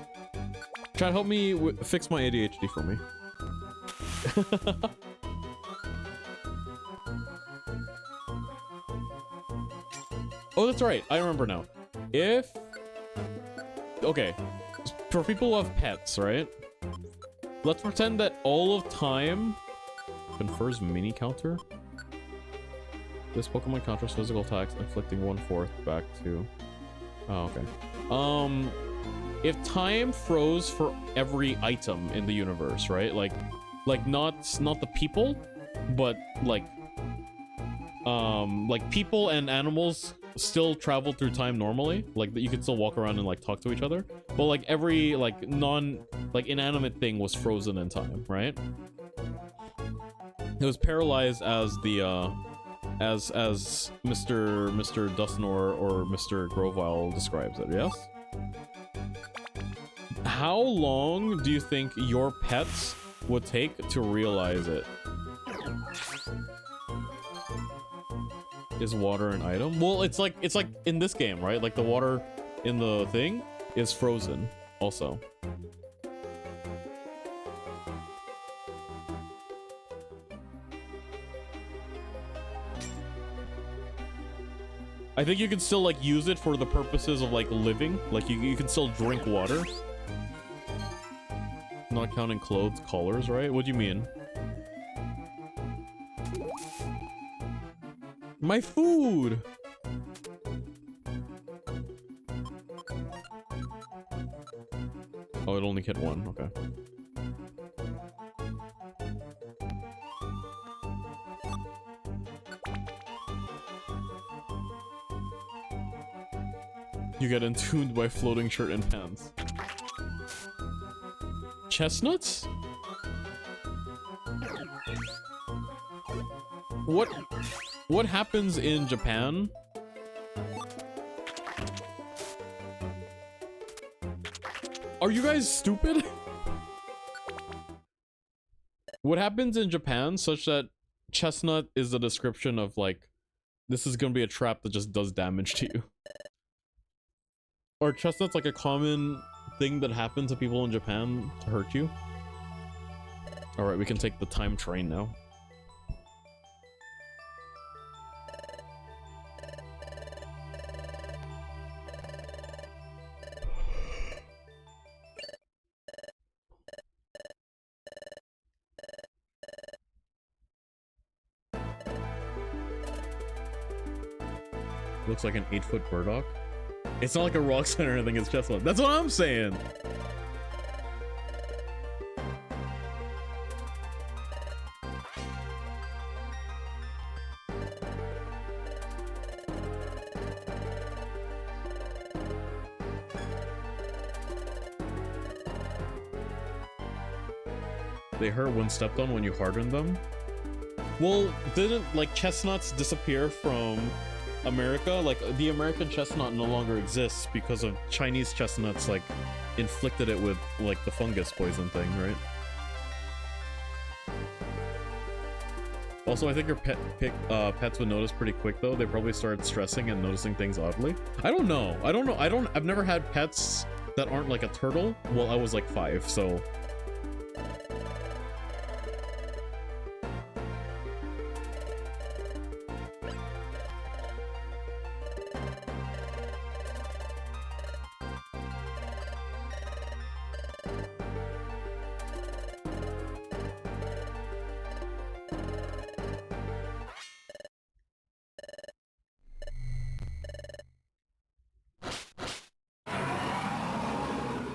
Try to help me fix my ADHD for me. Oh, that's right. I remember now. If... Okay. For people who have pets, right? Let's pretend that all of time confers mini counter. This Pokemon counters physical attacks, inflicting 1/4 back to... Oh, okay. If time froze for every item in the universe, right? Like not the people, but like people and animals still travel through time normally. Like you could still walk around and like talk to each other, but like every like inanimate thing was frozen in time, right? It was paralyzed as the as Mr. Dusknoir or Mr. Grovyle describes it, yes? How long do you think your pets would take to realize it? Is water an item? Well, it's like in this game, right? Like the water in the thing is frozen also. I think you can still like use it for the purposes of like living. Like you can still drink water. Not counting clothes, colors, right? What do you mean? My food! Oh, it only hit one, okay. You get entombed by floating shirt and pants. Chestnuts? What happens in Japan? Are you guys stupid? What happens in Japan such that chestnut is the description of like, this is gonna be a trap that just does damage to you? Are chestnuts like a common thing that happened to people in Japan to hurt you? Alright, we can take the time train now. Looks like an 8-foot burdock. It's not like a rock slide or anything, it's chestnut. That's what I'm saying! They hurt when stepped on when you hardened them? Well, didn't like chestnuts disappear from America? Like the American chestnut no longer exists because of Chinese chestnuts like inflicted it with like the fungus poison thing, right? Also, I think your pets would notice pretty quick though. They probably started stressing and noticing things oddly. I don't know. I've never had pets that aren't like a turtle. Well, I was like 5, so.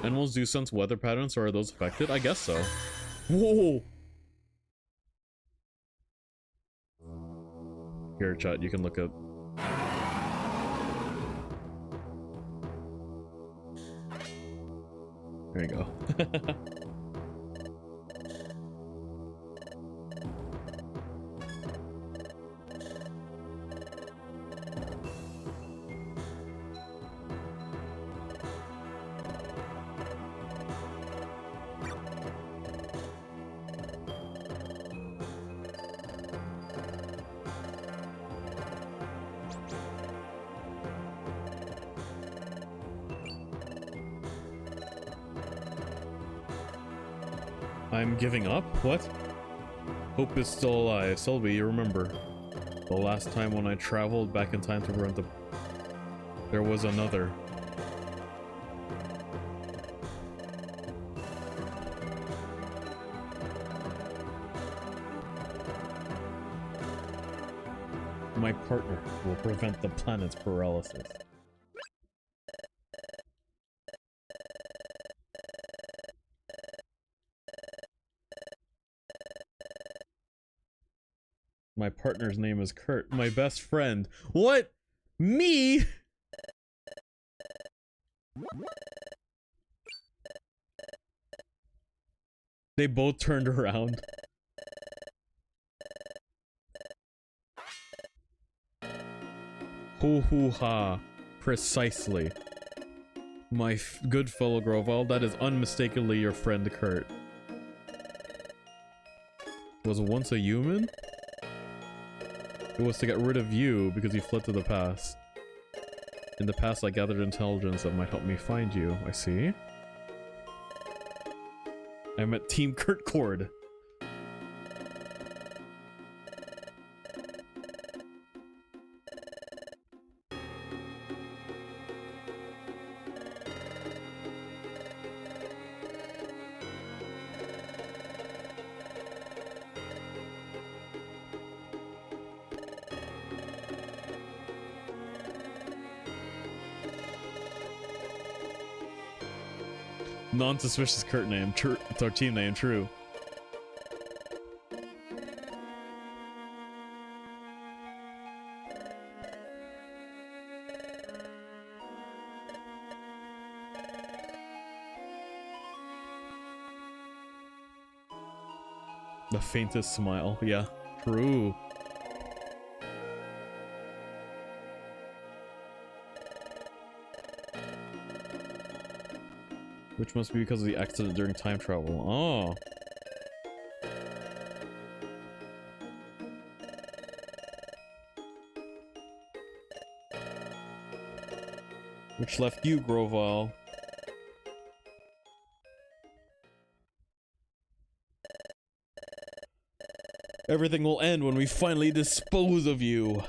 Animals do sense weather patterns, or are those affected? I guess so. Whoa! Here, chat, you can look up. There you go. I'm giving up? What? Hope is still alive. Selby, you remember the last time when I traveled back in time to prevent the... There was another. My partner will prevent the planet's paralysis. My partner's name is Kurt, my best friend. What? Me? They both turned around. Hoo hoo ha. Precisely. My good fellow Groval, that is unmistakably your friend Kurt. Was once a human? It was to get rid of you because you fled to the past. In the past, I gathered intelligence that might help me find you. I see. I met Team Kurt Cord. Non-suspicious Kurt name, true. It's our team name, true. The faintest smile, yeah, true. Which must be because of the accident during time travel. Oh. Which left you, Groval. Everything will end when we finally dispose of you.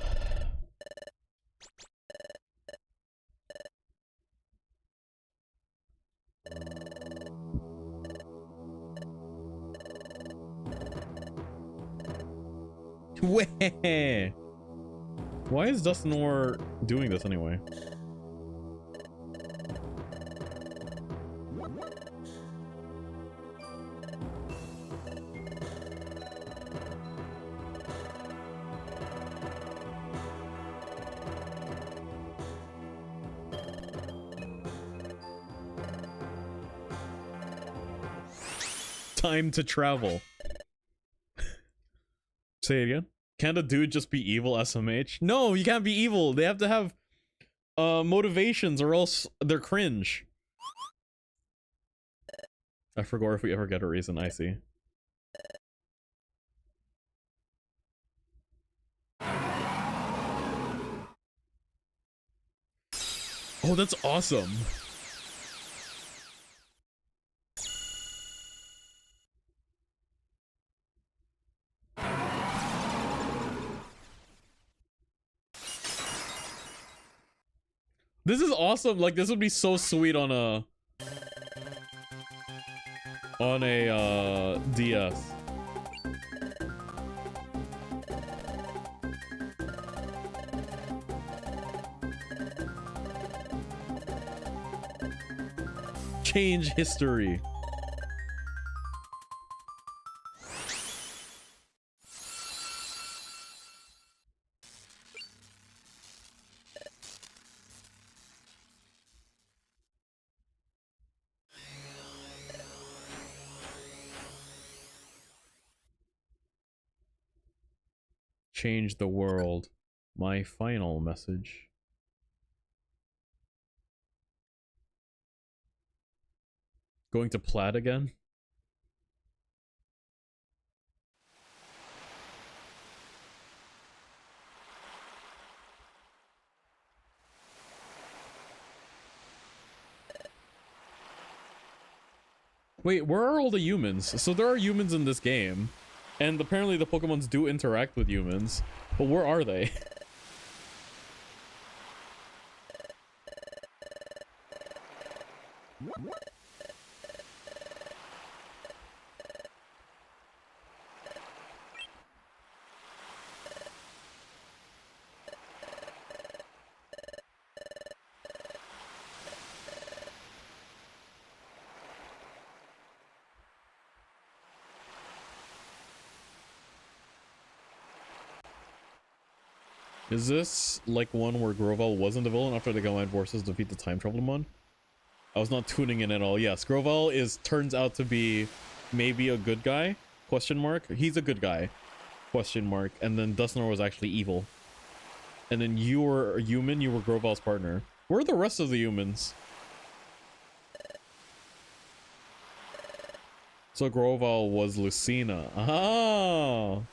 Why is Dustinor doing this anyway? Time to travel. Say it again. Can't a dude just be evil SMH? No, you can't be evil. They have to have motivations or else they're cringe. I forgot if we ever get a reason, I see. Oh, that's awesome. This is awesome. Like, this would be so sweet on a DS. Change history. change the world. My final message. Going to Plaid again? Wait, where are all the humans? So there are humans in this game, and apparently the Pokemons do interact with humans, but where are they? Is this like one where Grovyle wasn't the villain after the Combined Forces defeat the time travel mon? I was not tuning in at all. Yes, Grovyle turns out to be maybe a good guy? Question mark. He's a good guy. Question mark. And then Dusknoir was actually evil. And then you were a human. You were Grovyle's partner. Where are the rest of the humans? So Grovyle was Lucina. Oh.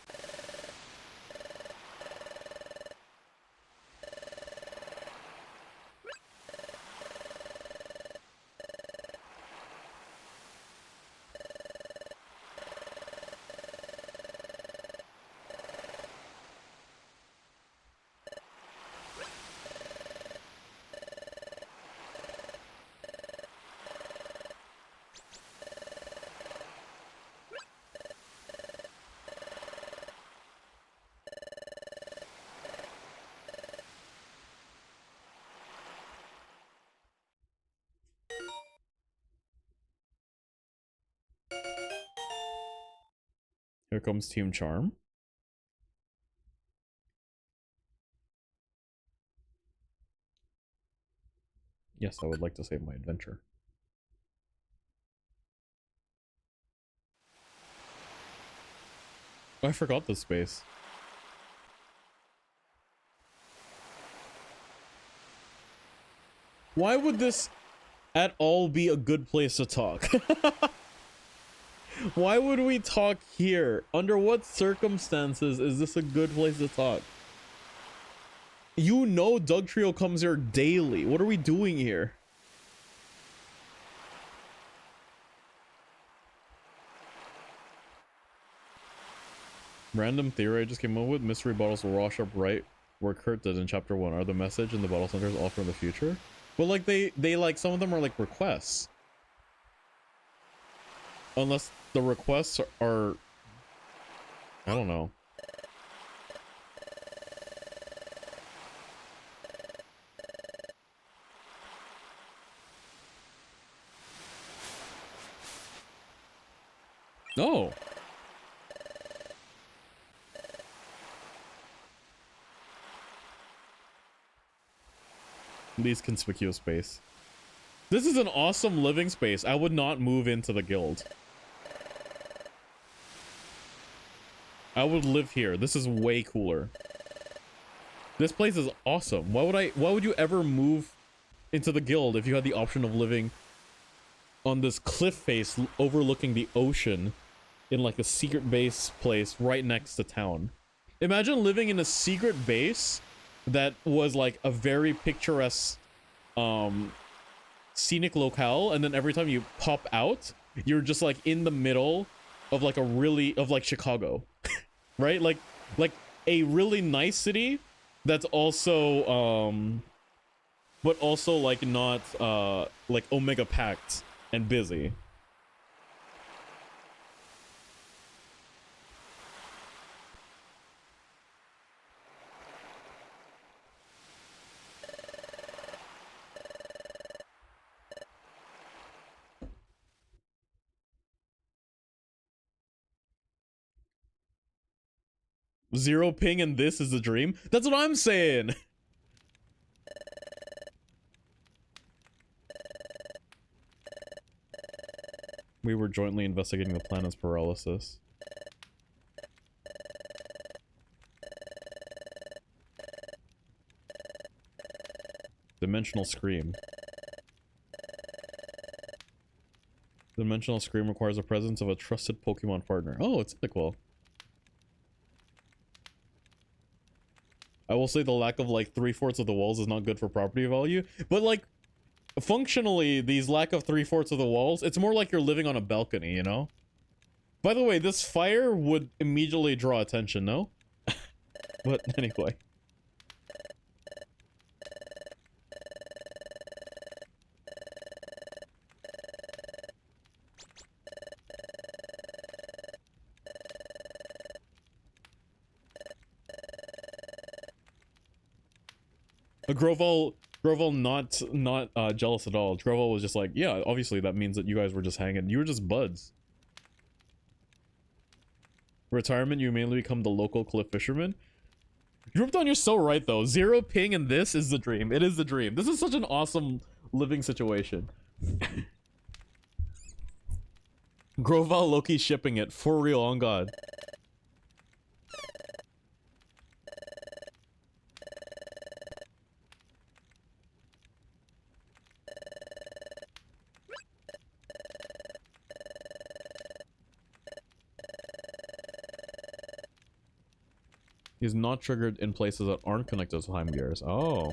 Here comes Team Charm. Yes, I would like to save my adventure. Oh, I forgot this space. Why would this at all be a good place to talk? Why would we talk here? Under what circumstances is this a good place to talk? You know Dugtrio comes here daily. What are we doing here? Random theory I just came up with. Mystery bottles will wash up right where Kurt did in chapter 1. Are the message and the bottle centers all from the future? Well, like they like some of them are like requests. Unless the requests are I don't know. No. Least conspicuous space. This is an awesome living space. I would not move into the guild. I would live here. This is way cooler. This place is awesome. Why would you ever move into the guild if you had the option of living on this cliff face overlooking the ocean in like a secret base place right next to town? Imagine living in a secret base that was like a very picturesque scenic locale, and then every time you pop out you're just like in the middle of like like Chicago. Right? Like a really nice city that's also but also like not like Omega packed and busy. Zero ping and this is a dream? That's what I'm saying. We were jointly investigating the planet's paralysis. Dimensional Scream. Dimensional Scream requires the presence of a trusted Pokemon partner. Oh, it's Cyndaquil. I will say the lack of like 3/4 of the walls is not good for property value, but like functionally, these lack of 3/4 of the walls, it's more like you're living on a balcony, you know? By the way, this fire would immediately draw attention, no? But anyway. Groval not jealous at all. Groval was just like, yeah, obviously that means that you guys were just hanging. You were just buds. Retirement, you mainly become the local cliff fisherman. Groupon, you're so right though. Zero ping and this is the dream. It is the dream. This is such an awesome living situation. Groval Loki shipping it for real, on God. He's not triggered in places that aren't connected to time gears. Oh.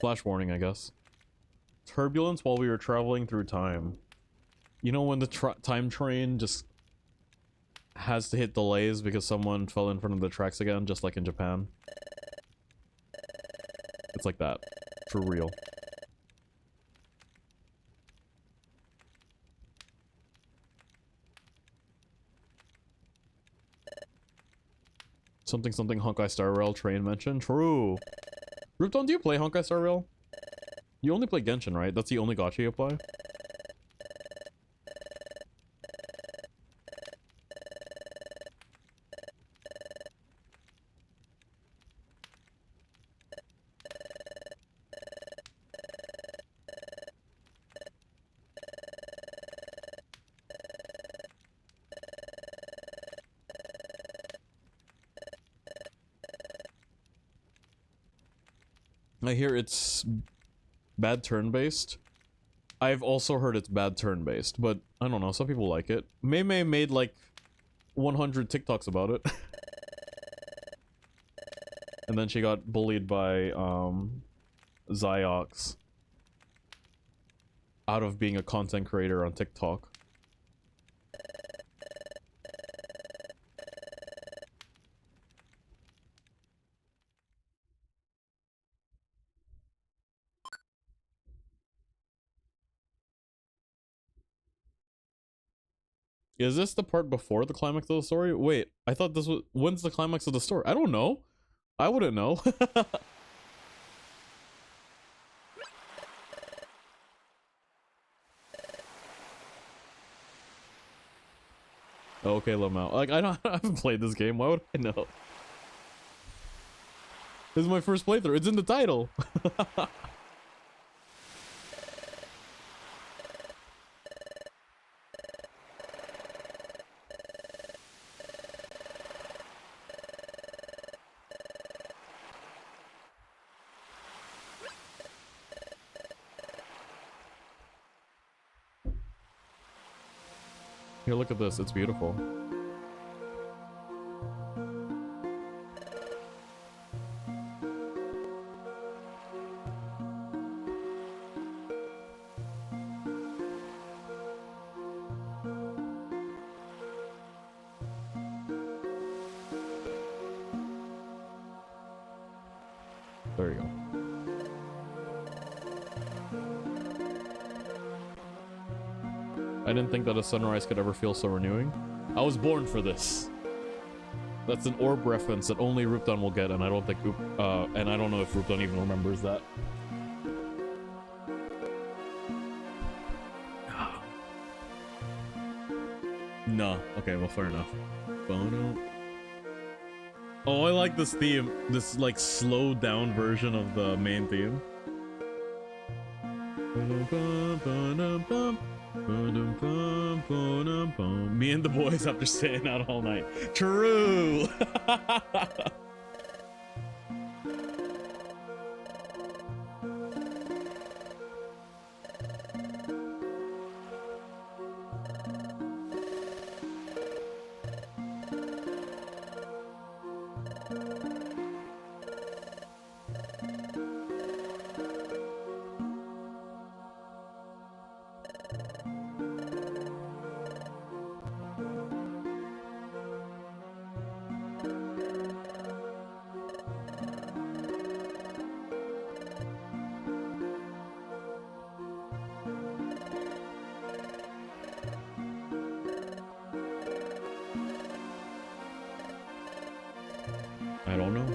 Flash warning, I guess. Turbulence while we were traveling through time. You know when the time train just has to hit delays because someone fell in front of the tracks again, just like in Japan? It's like that. For real. Something Honkai Star Rail train mentioned. True. Rupton, do you play Honkai Star Rail? You only play Genshin, right? That's the only gacha you play? I hear it's bad turn-based. I've also heard it's bad turn-based, but I don't know, some people like it. Mei made like 100 TikToks about it. And then she got bullied by Ziox out of being a content creator on TikTok. Is this the part before the climax of the story? Wait, I thought this was... When's the climax of the story? I don't know. I wouldn't know. Okay, Lamau. Like, I haven't played this game. Why would I know? This is my first playthrough. It's in the title. Here, look at this. It's beautiful. There you go. I didn't think that a sunrise could ever feel so renewing. I was born for this. That's an orb reference that only Rupton will get, and I don't think and I don't know if Rupton even remembers that. No. Okay, well, fair enough. Oh, I like this theme. This, like, slowed down version of the main theme. Me and the boys after staying out all night. True! I don't know.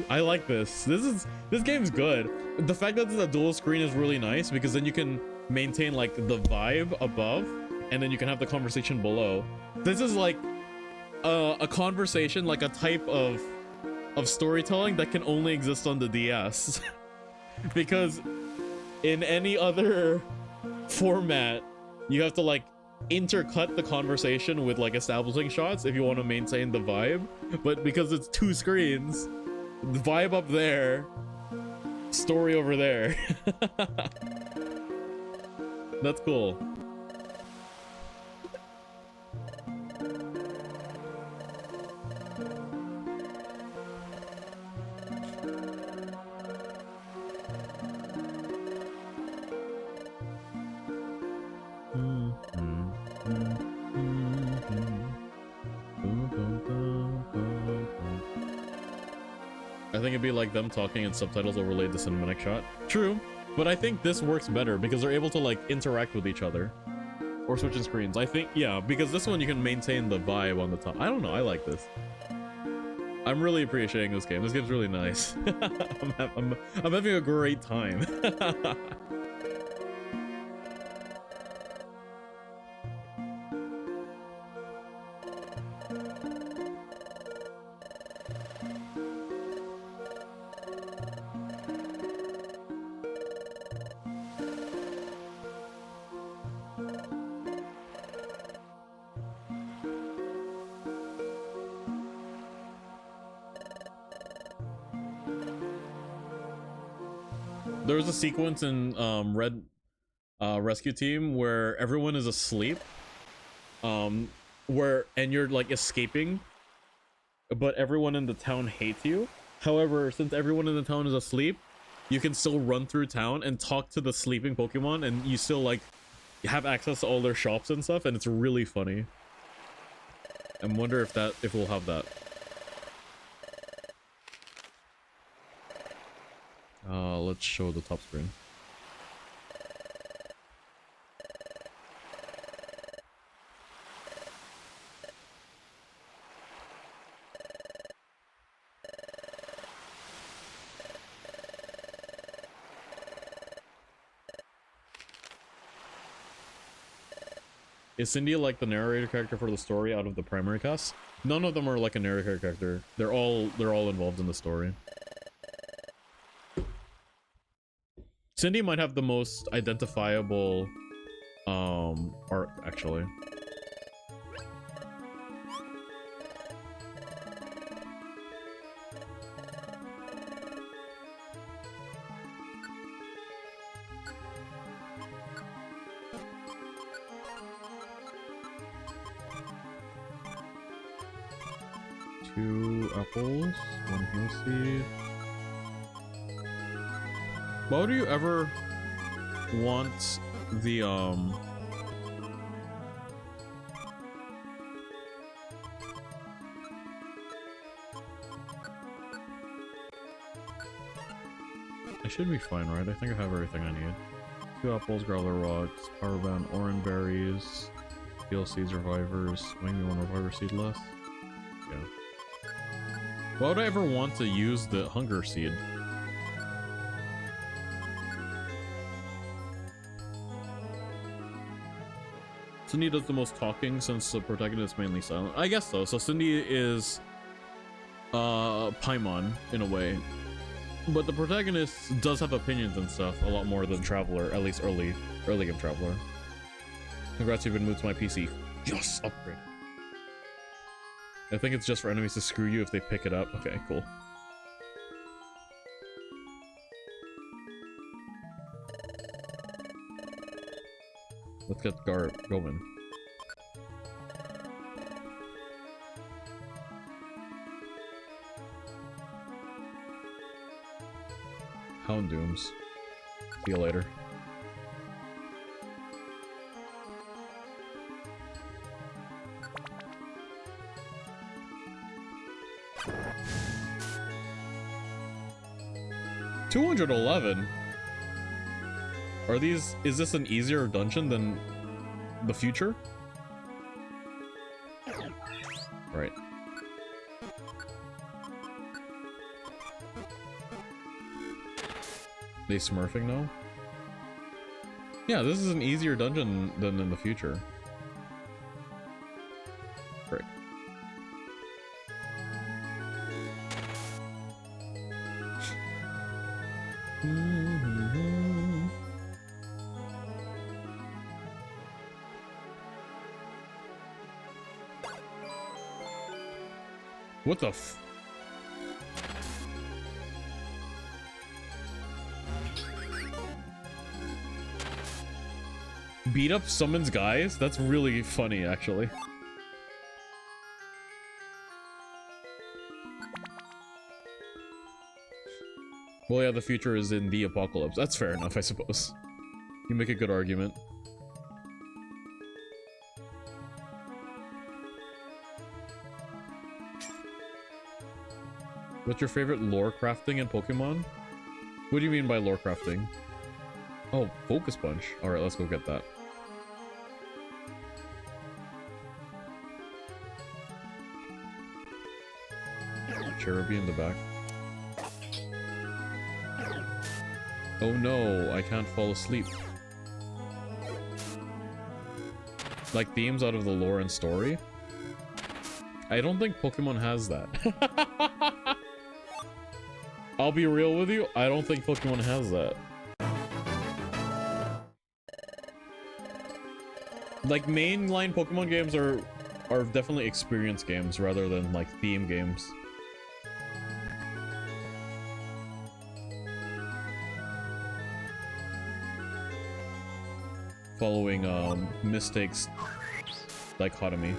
I like this. This game's good. The fact that it's a dual screen is really nice because then you can maintain like the vibe above and then you can have the conversation below. This is like a conversation, like a type of storytelling that can only exist on the DS. Because in any other format, you have to like intercut the conversation with like establishing shots if you want to maintain the vibe, but because it's two screens, the vibe up there, story over there. That's cool. I think it'd be like them talking and subtitles overlaid the cinematic shot. True, but I think this works better because they're able to like interact with each other or switching screens. I think, yeah, because this one you can maintain the vibe on the top. I don't know, I like this. I'm really appreciating this game. This game's really nice. I'm having a great time. There was a sequence in Red Rescue Team where everyone is asleep, and you're like escaping, but everyone in the town hates you. However, since everyone in the town is asleep, you can still run through town and talk to the sleeping Pokemon, and you still like have access to all their shops and stuff, and it's really funny. I wonder if we'll have that. Let's show the top screen. Is Cindy like the narrator character for the story out of the primary cast? None of them are like a narrator character. They're all involved in the story. Cindy might have the most identifiable art actually. Two apples, one heal seed. Why do you ever want the I should be fine, right? I think I have everything I need. Two apples, growler rocks, power band, orange berries, heal seed survivors, maybe one reviver seed less. Yeah. Why would I ever want to use the hunger seed? Cindy does the most talking since the protagonist is mainly silent. I guess so. So Cindy is Paimon in a way. But the protagonist does have opinions and stuff a lot more than Traveler, at least early game Traveler. Congrats, you've been moved to my PC. Yes, upgrade. I think it's just for enemies to screw you if they pick it up. Okay, cool. Let's get going. Houndooms. See you later. $211? Are these... Is this an easier dungeon than the future? Right. They smurfing now? Yeah, this is an easier dungeon than in the future. Great. What the f- Beat up summons guys? That's really funny, actually. Well, yeah, the future is in the apocalypse. That's fair enough, I suppose. You make a good argument. What's your favorite lore crafting in Pokemon? What do you mean by lore crafting? Oh, Focus Punch. Alright, let's go get that. Cherubi in the back. Oh no, I can't fall asleep. Like themes out of the lore and story? I don't think Pokemon has that. I'll be real with you, I don't think Pokemon has that. Like mainline Pokemon games are definitely experience games rather than like theme games. Following Mystics dichotomy.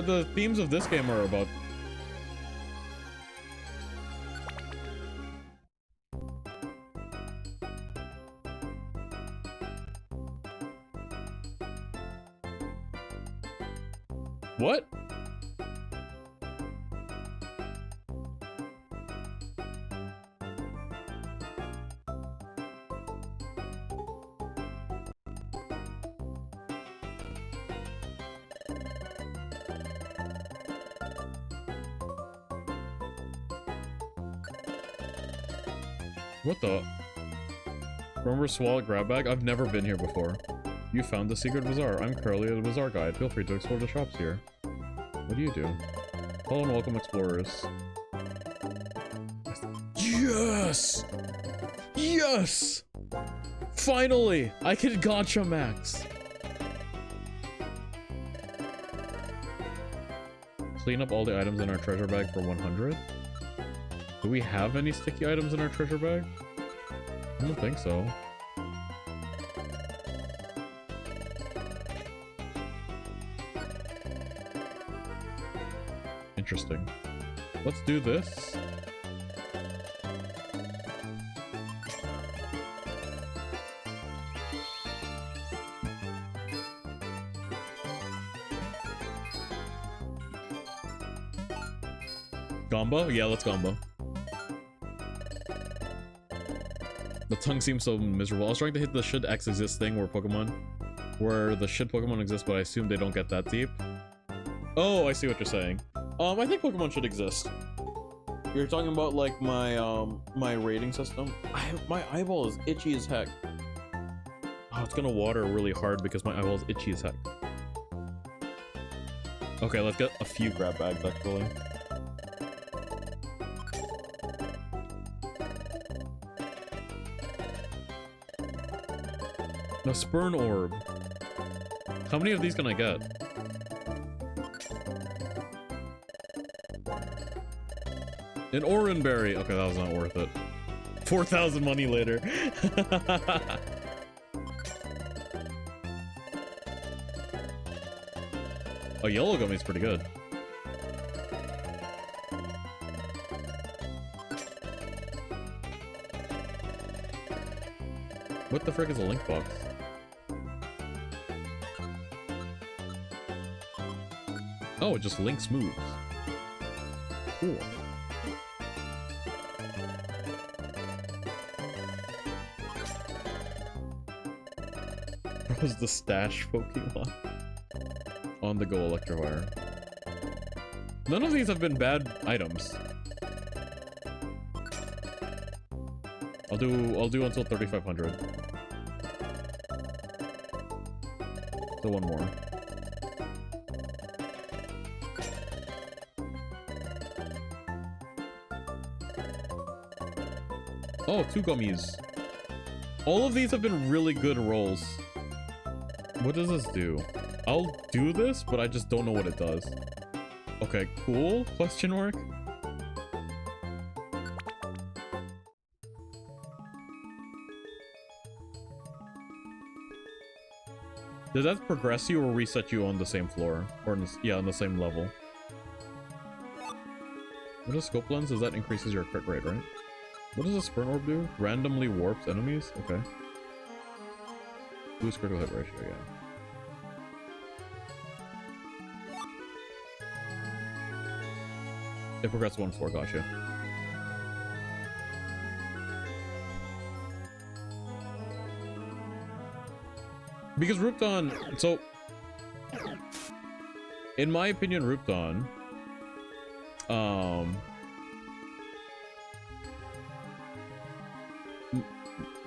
The themes of this game are about what? What the? Remember Swallow Grab Bag? I've never been here before. You found the secret bazaar. I'm Curly, the bazaar guide. Feel free to explore the shops here. What do you do? Hello and welcome, explorers. Yes! Yes! Finally! I can gacha max! Clean up all the items in our treasure bag for 100? Do we have any sticky items in our treasure bag? I don't think so. Interesting. Let's do this. Gombo? Yeah, let's gombo. The tongue seems so miserable. I was trying to hit the should X exist thing where the should Pokemon exist, but I assume they don't get that deep. Oh, I see what you're saying. I think Pokemon should exist. You're talking about like my my rating system. My eyeball is itchy as heck. Oh, it's gonna water really hard because my eyeball is itchy as heck. Okay, let's get a few grab bags actually. No, Spurn Orb. How many of these can I get? An Oranberry. Okay, that was not worth it. 4,000 money later. A yellow gummy's pretty good. What the frick is a link box? Oh, it just links moves. Cool. Was the stash Pokemon? On the go Electivire. None of these have been bad items. I'll do until 3,500. So one more. Oh, 2 gummies. All of these have been really good rolls. What does this do? I'll do this, but I just don't know what it does. Okay, cool? Question mark? Does that progress you or reset you on the same floor? Or, yeah, on the same level? What does Scope Lens? Does that increases your crit rate, right? What does a Spurn Orb do? Randomly warps enemies? Okay. Boost critical hit ratio, yeah. It progressed 1-4, gotcha. Because Rupton, so in my opinion, Rupton,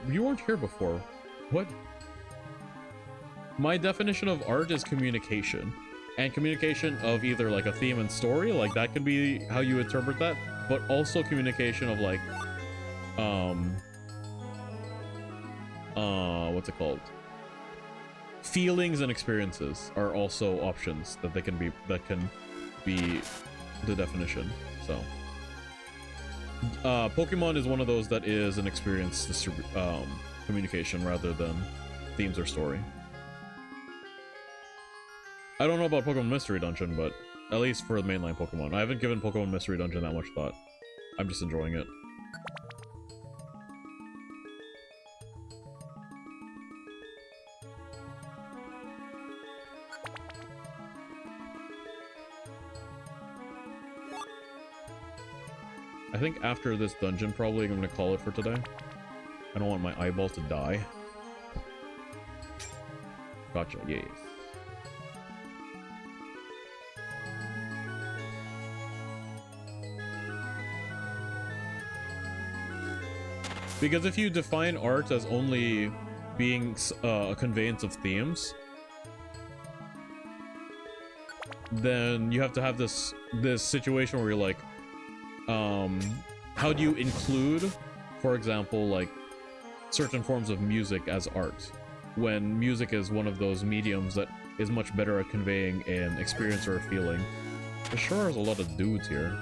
you weren't here before. What? My definition of art is communication. And communication of either like a theme and story, like that can be how you interpret that, but also communication of like, what's it called? Feelings and experiences are also options that can be the definition. So, Pokemon is one of those that is an experience communication rather than themes or story. I don't know about Pokemon Mystery Dungeon, but at least for the mainline Pokemon. I haven't given Pokemon Mystery Dungeon that much thought. I'm just enjoying it. I think after this dungeon, probably I'm gonna call it for today. I don't want my eyeball to die. Gotcha, yes. Because if you define art as only being a conveyance of themes, then you have to have this situation where you're like, how do you include, for example, like certain forms of music as art, when music is one of those mediums that is much better at conveying an experience or a feeling. There sure is a lot of dudes here.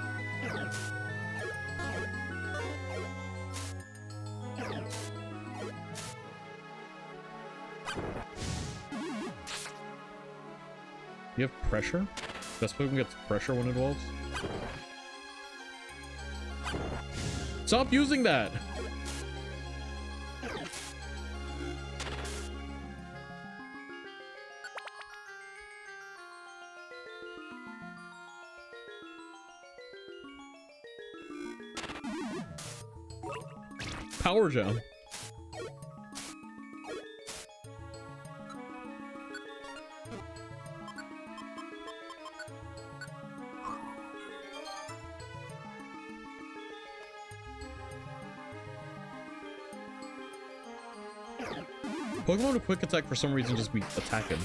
You have pressure? Best Pokemon gets pressure when it evolves? Stop using that! Power Gem. Pokemon with Quick Attack for some reason just be attacking.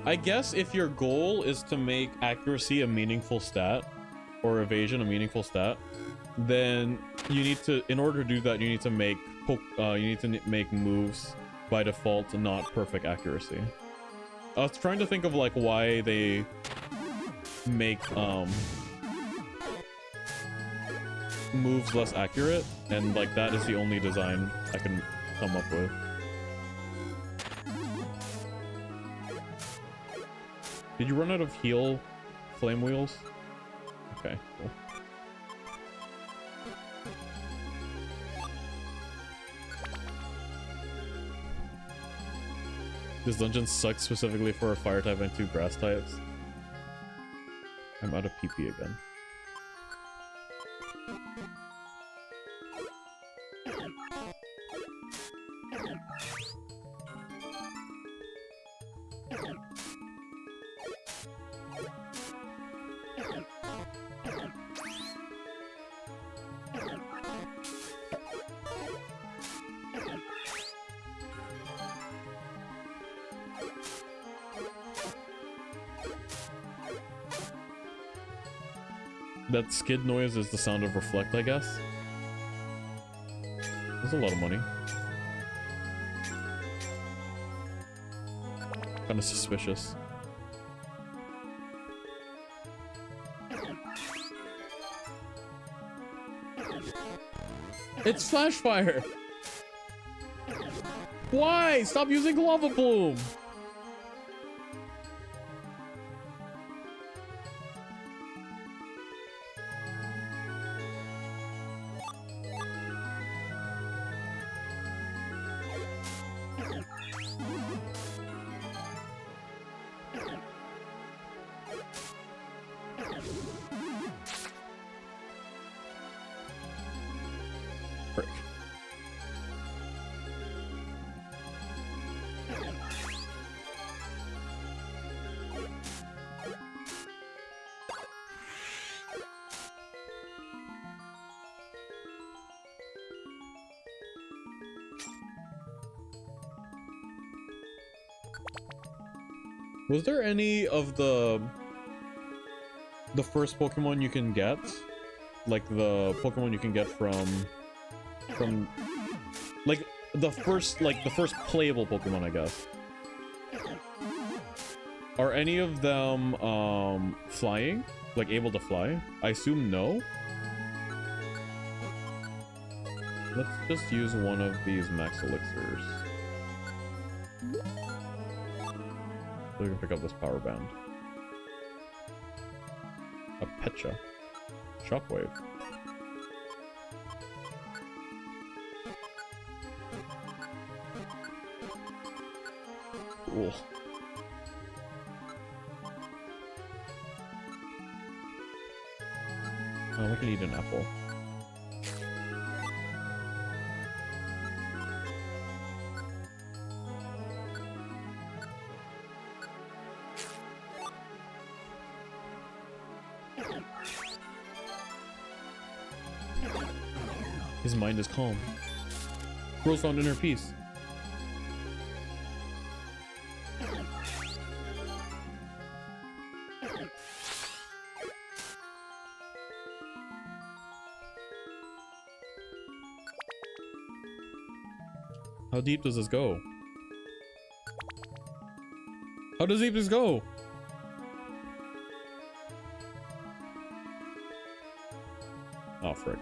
I guess if your goal is to make accuracy a meaningful stat, or evasion a meaningful stat, then you need to, in order to do that, you need to make moves by default not perfect accuracy. I was trying to think of like why they make moves less accurate, and like that is the only design I can come up with. Did you run out of heal flame wheels? Okay, cool. This dungeon sucks specifically for a fire type and 2 grass types. I'm out of PP again. That skid noise is the sound of reflect, I guess. That's a lot of money. Kind of suspicious. It's Flash Fire! Why? Stop using Lava Plume! Frick. Was there any of the first Pokemon you can get? Like the Pokemon you can get from like the first playable Pokemon, I guess. Are any of them flying? Like able to fly? I assume no. Let's just use one of these max elixirs. So we can pick up this power band. A Pecha. Shockwave. Cool. Oh, I can eat an apple. His mind is calm. Rose found inner peace. How deep does this go? How does deep this go? Oh, frick.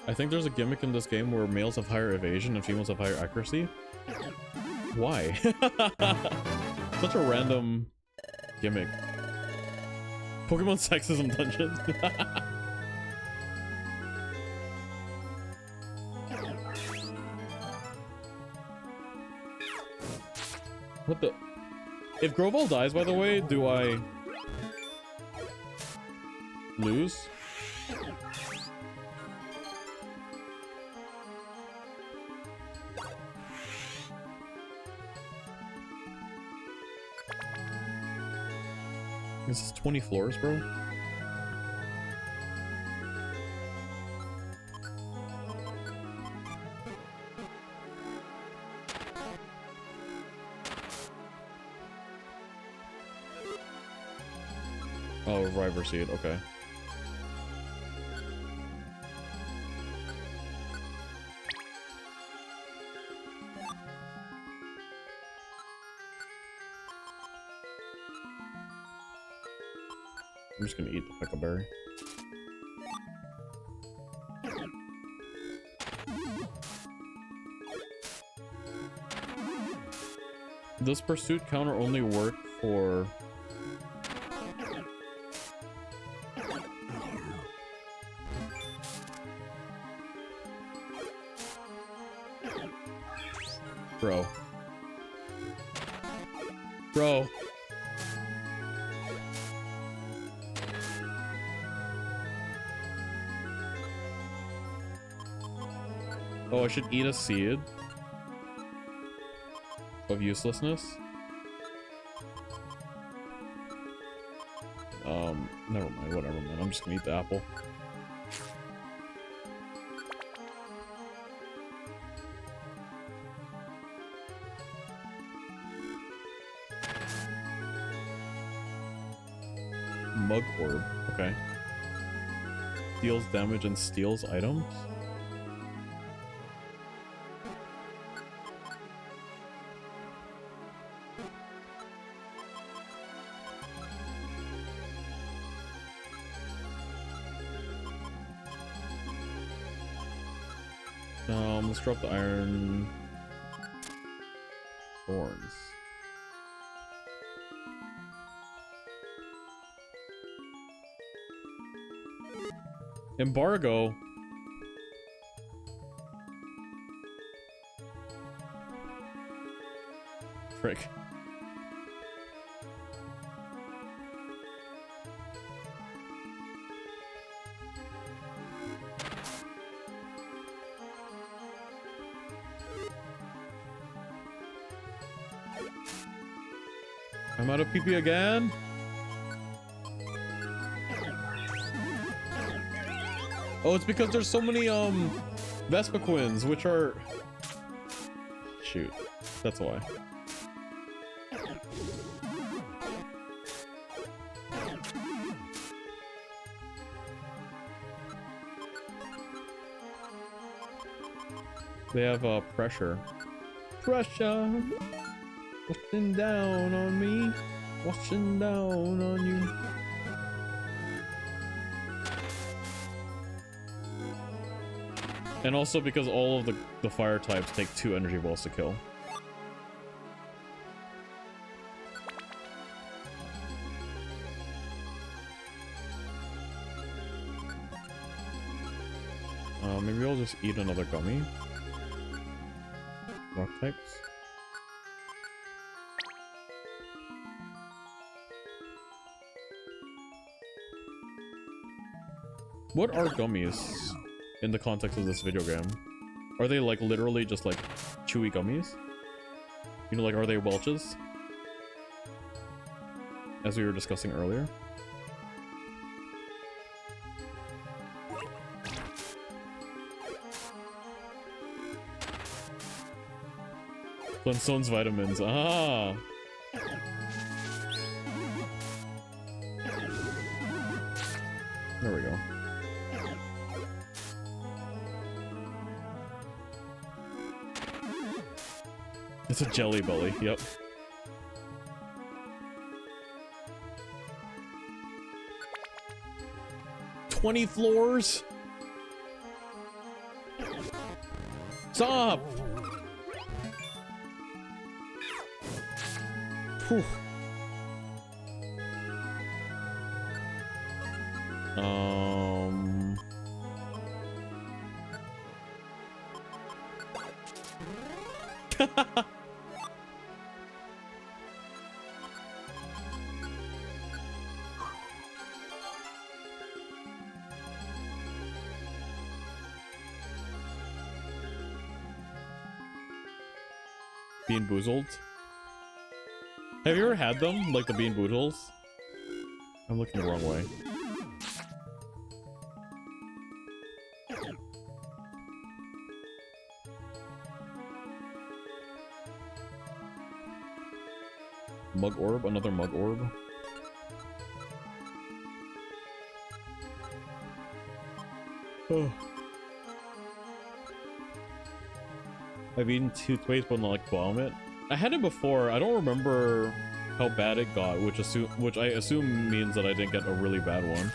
I think there's a gimmick in this game where males have higher evasion and females have higher accuracy. Why? Such a random gimmick. Pokemon sexism dungeon. What the? If Grovall dies, by the way, do I lose? This is 20 floors, bro. Oh, Reviver Seed, okay. I'm just gonna eat the Pekka Berry. Does Pursuit counter only work for... Bro. Bro. Oh, I should eat a seed of uselessness. Never mind, whatever, man. I'm just gonna eat the apple. Mug Orb, okay. Deals damage and steals items. Let's drop the iron thorns. Embargo. Frick. I'm out of PP again. Oh, it's because there's so many Vespiquens, which are... Shoot, that's why. They have pressure. Pressure! Watching down on me, watching down on you. And also because all of the fire types take 2 energy balls to kill. Maybe I'll just eat another gummy. Rock types. What are gummies in the context of this video game? Are they like literally just like chewy gummies? You know, like, are they Welch's? as we were discussing earlier. Flintstones vitamins. Ah. There we go. It's a Jelly Belly, yep. "20 floors? Stop! Whew. Bean Boozled? Have you ever had them? Like the Bean Boozles? I'm looking the wrong way. Mug Orb? Another Mug Orb? Oh. I've eaten toothpaste but not like vomit. I had it before. I don't remember how bad it got, which I assume means that I didn't get a really bad one.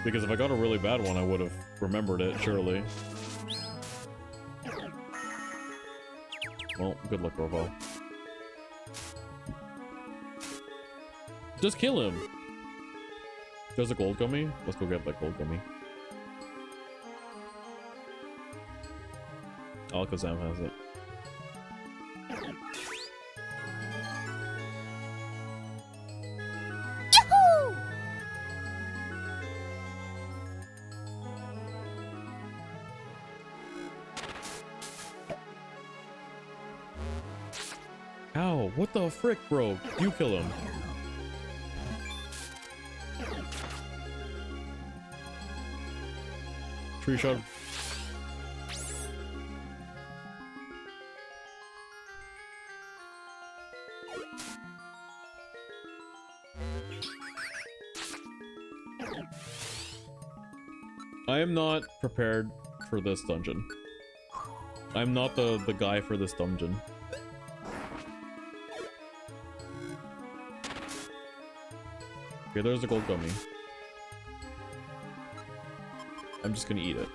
Because if I got a really bad one, I would have remembered it, surely. Well, good luck, Rovo. Just kill him! There's a gold gummy? Let's go get that gold gummy. Alakazam has it. Ow, what the frick, bro? You kill him. Tree shot. I am not prepared for this dungeon. I'm not the guy for this dungeon. Okay, there's the gold gummy. I'm just gonna eat it.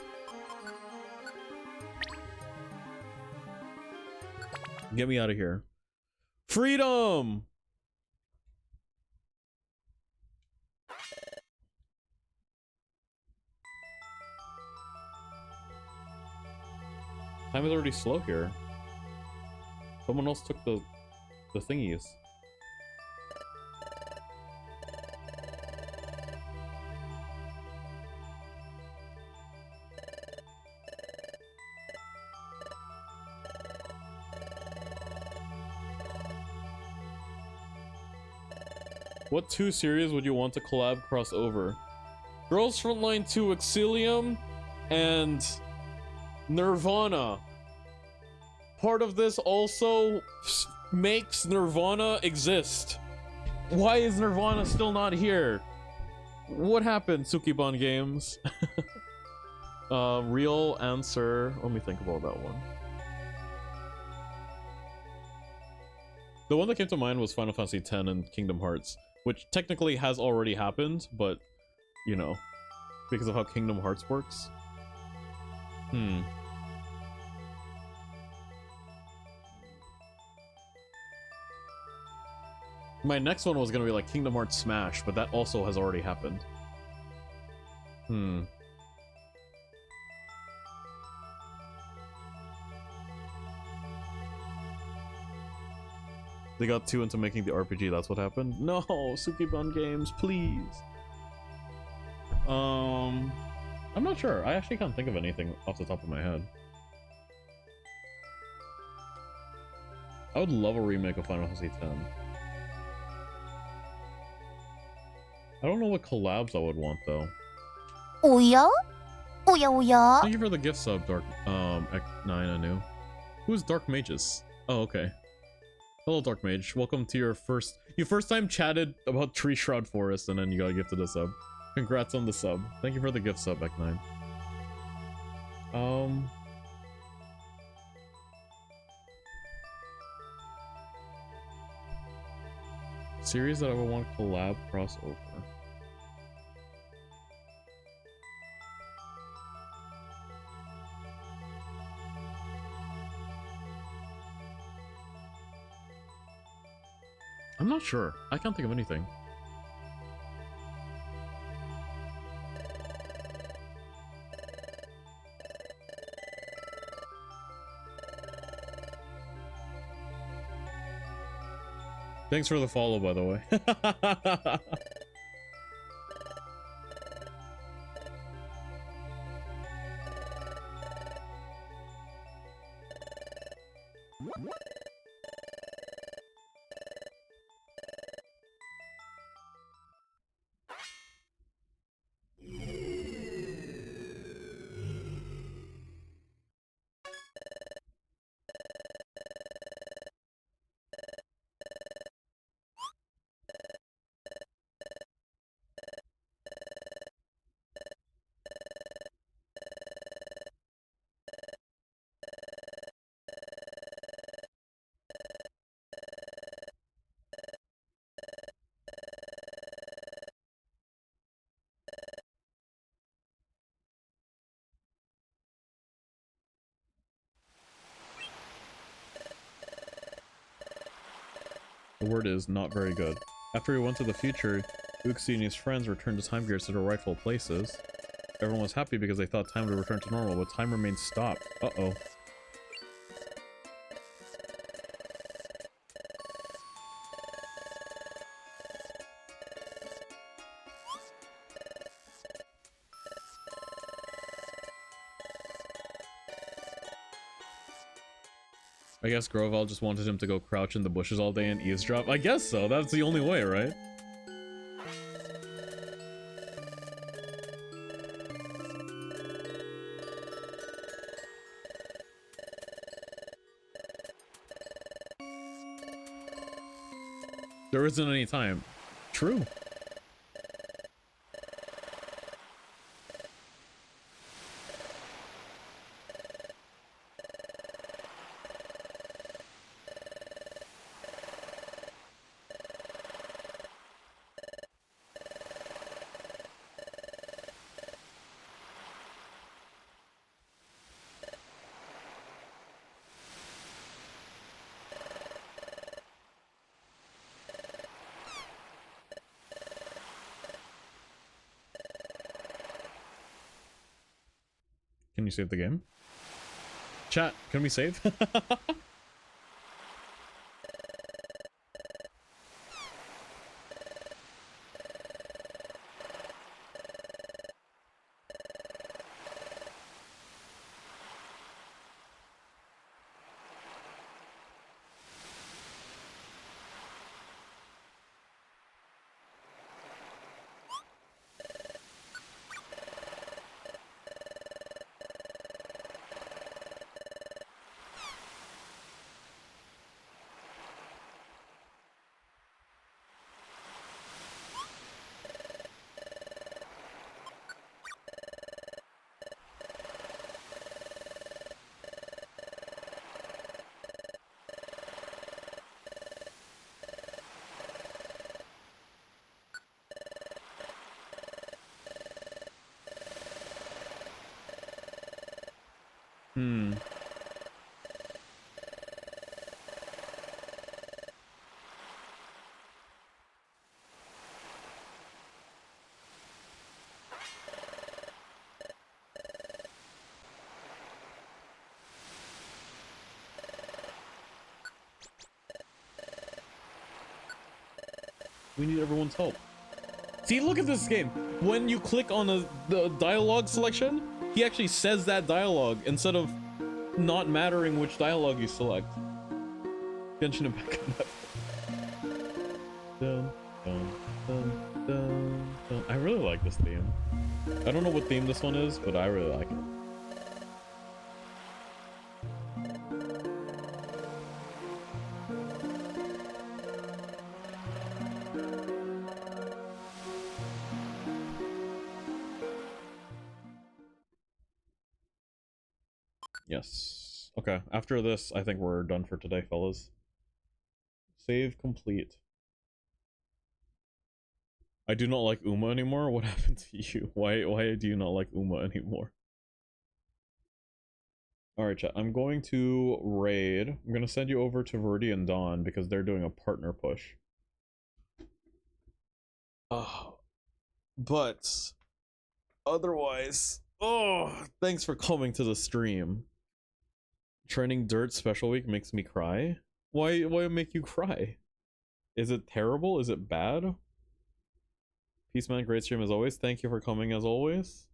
Get me out of here. Freedom! Time is already slow here. Someone else took the thingies. What two series would you want to collab crossover? Girls Frontline 2 Exilium and Nirvana. Part of this also makes Nirvana exist. Why is Nirvana still not here? What happened, Sukiban Games? Real answer. Let me think about that one. The one that came to mind was Final Fantasy X and Kingdom Hearts, which technically has already happened, but, you know, because of how Kingdom Hearts works. My next one was gonna be like Kingdom Hearts Smash, but that also has already happened. They got too into making the RPG, that's what happened? No, Sukiban Games, please. I'm not sure. I actually can't think of anything off the top of my head. I would love a remake of Final Fantasy X. I don't know what collabs I would want though. 오야? 오야 오야? Thank you for the gift sub, Dark X9 Anu. Who is Dark Mages? Oh, okay. Hello, Dark Mage. Welcome to your first time chatted about Tree Shroud Forest and then you got gifted a sub. Congrats on the sub. Thank you for the gift sub, X9. Series that I would want collab crossover. I'm not sure. I can't think of anything. Thanks for the follow, by the way. The word is not very good. After he went to the future, Uxie and his friends returned the time gears to their rightful places. Everyone was happy because they thought time would return to normal, but time remained stopped. Uh-oh. I guess Groval just wanted him to go crouch in the bushes all day and eavesdrop. I guess so. That's the only way, right? There isn't any time. True. Can you save the game? Chat, can we save? Hmm. We need everyone's help. See, look at this game. When you click on the dialogue selection, he actually says that dialogue instead of not mattering which dialogue you select. Genshin Impact. Dun, dun, dun, dun. I really like this theme. I don't know what theme this one is, but I really like it. Yes. Okay, after this, I think we're done for today, fellas. Save complete. I do not like Uma anymore. What happened to you? Why do you not like Uma anymore? Alright, chat. I'm going to raid. I'm gonna send you over to Verdi and Dawn because they're doing a partner push. But otherwise, thanks for coming to the stream. Training Dirt Special Week makes me cry. Why make you cry? Is it terrible? Is it bad? Peace, man. Great stream as always. Thank you for coming as always.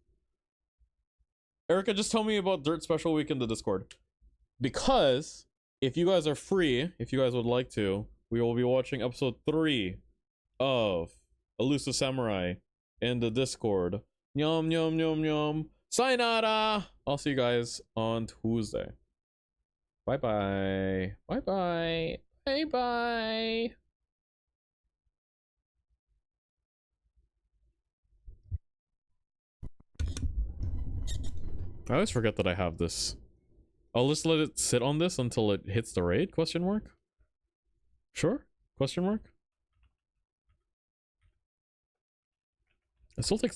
Erica, just tell me about Dirt Special Week in the Discord. Because if you guys are free, if you guys would like to, we will be watching episode 3 of Elusive Samurai in the Discord. Yum, yum, yum, yum. Sayonara! I'll see you guys on Tuesday. Bye-bye. Bye-bye. Bye-bye. I always forget that I have this. I'll just let it sit on this until it hits the raid? Question mark? Sure? Question mark? It still takes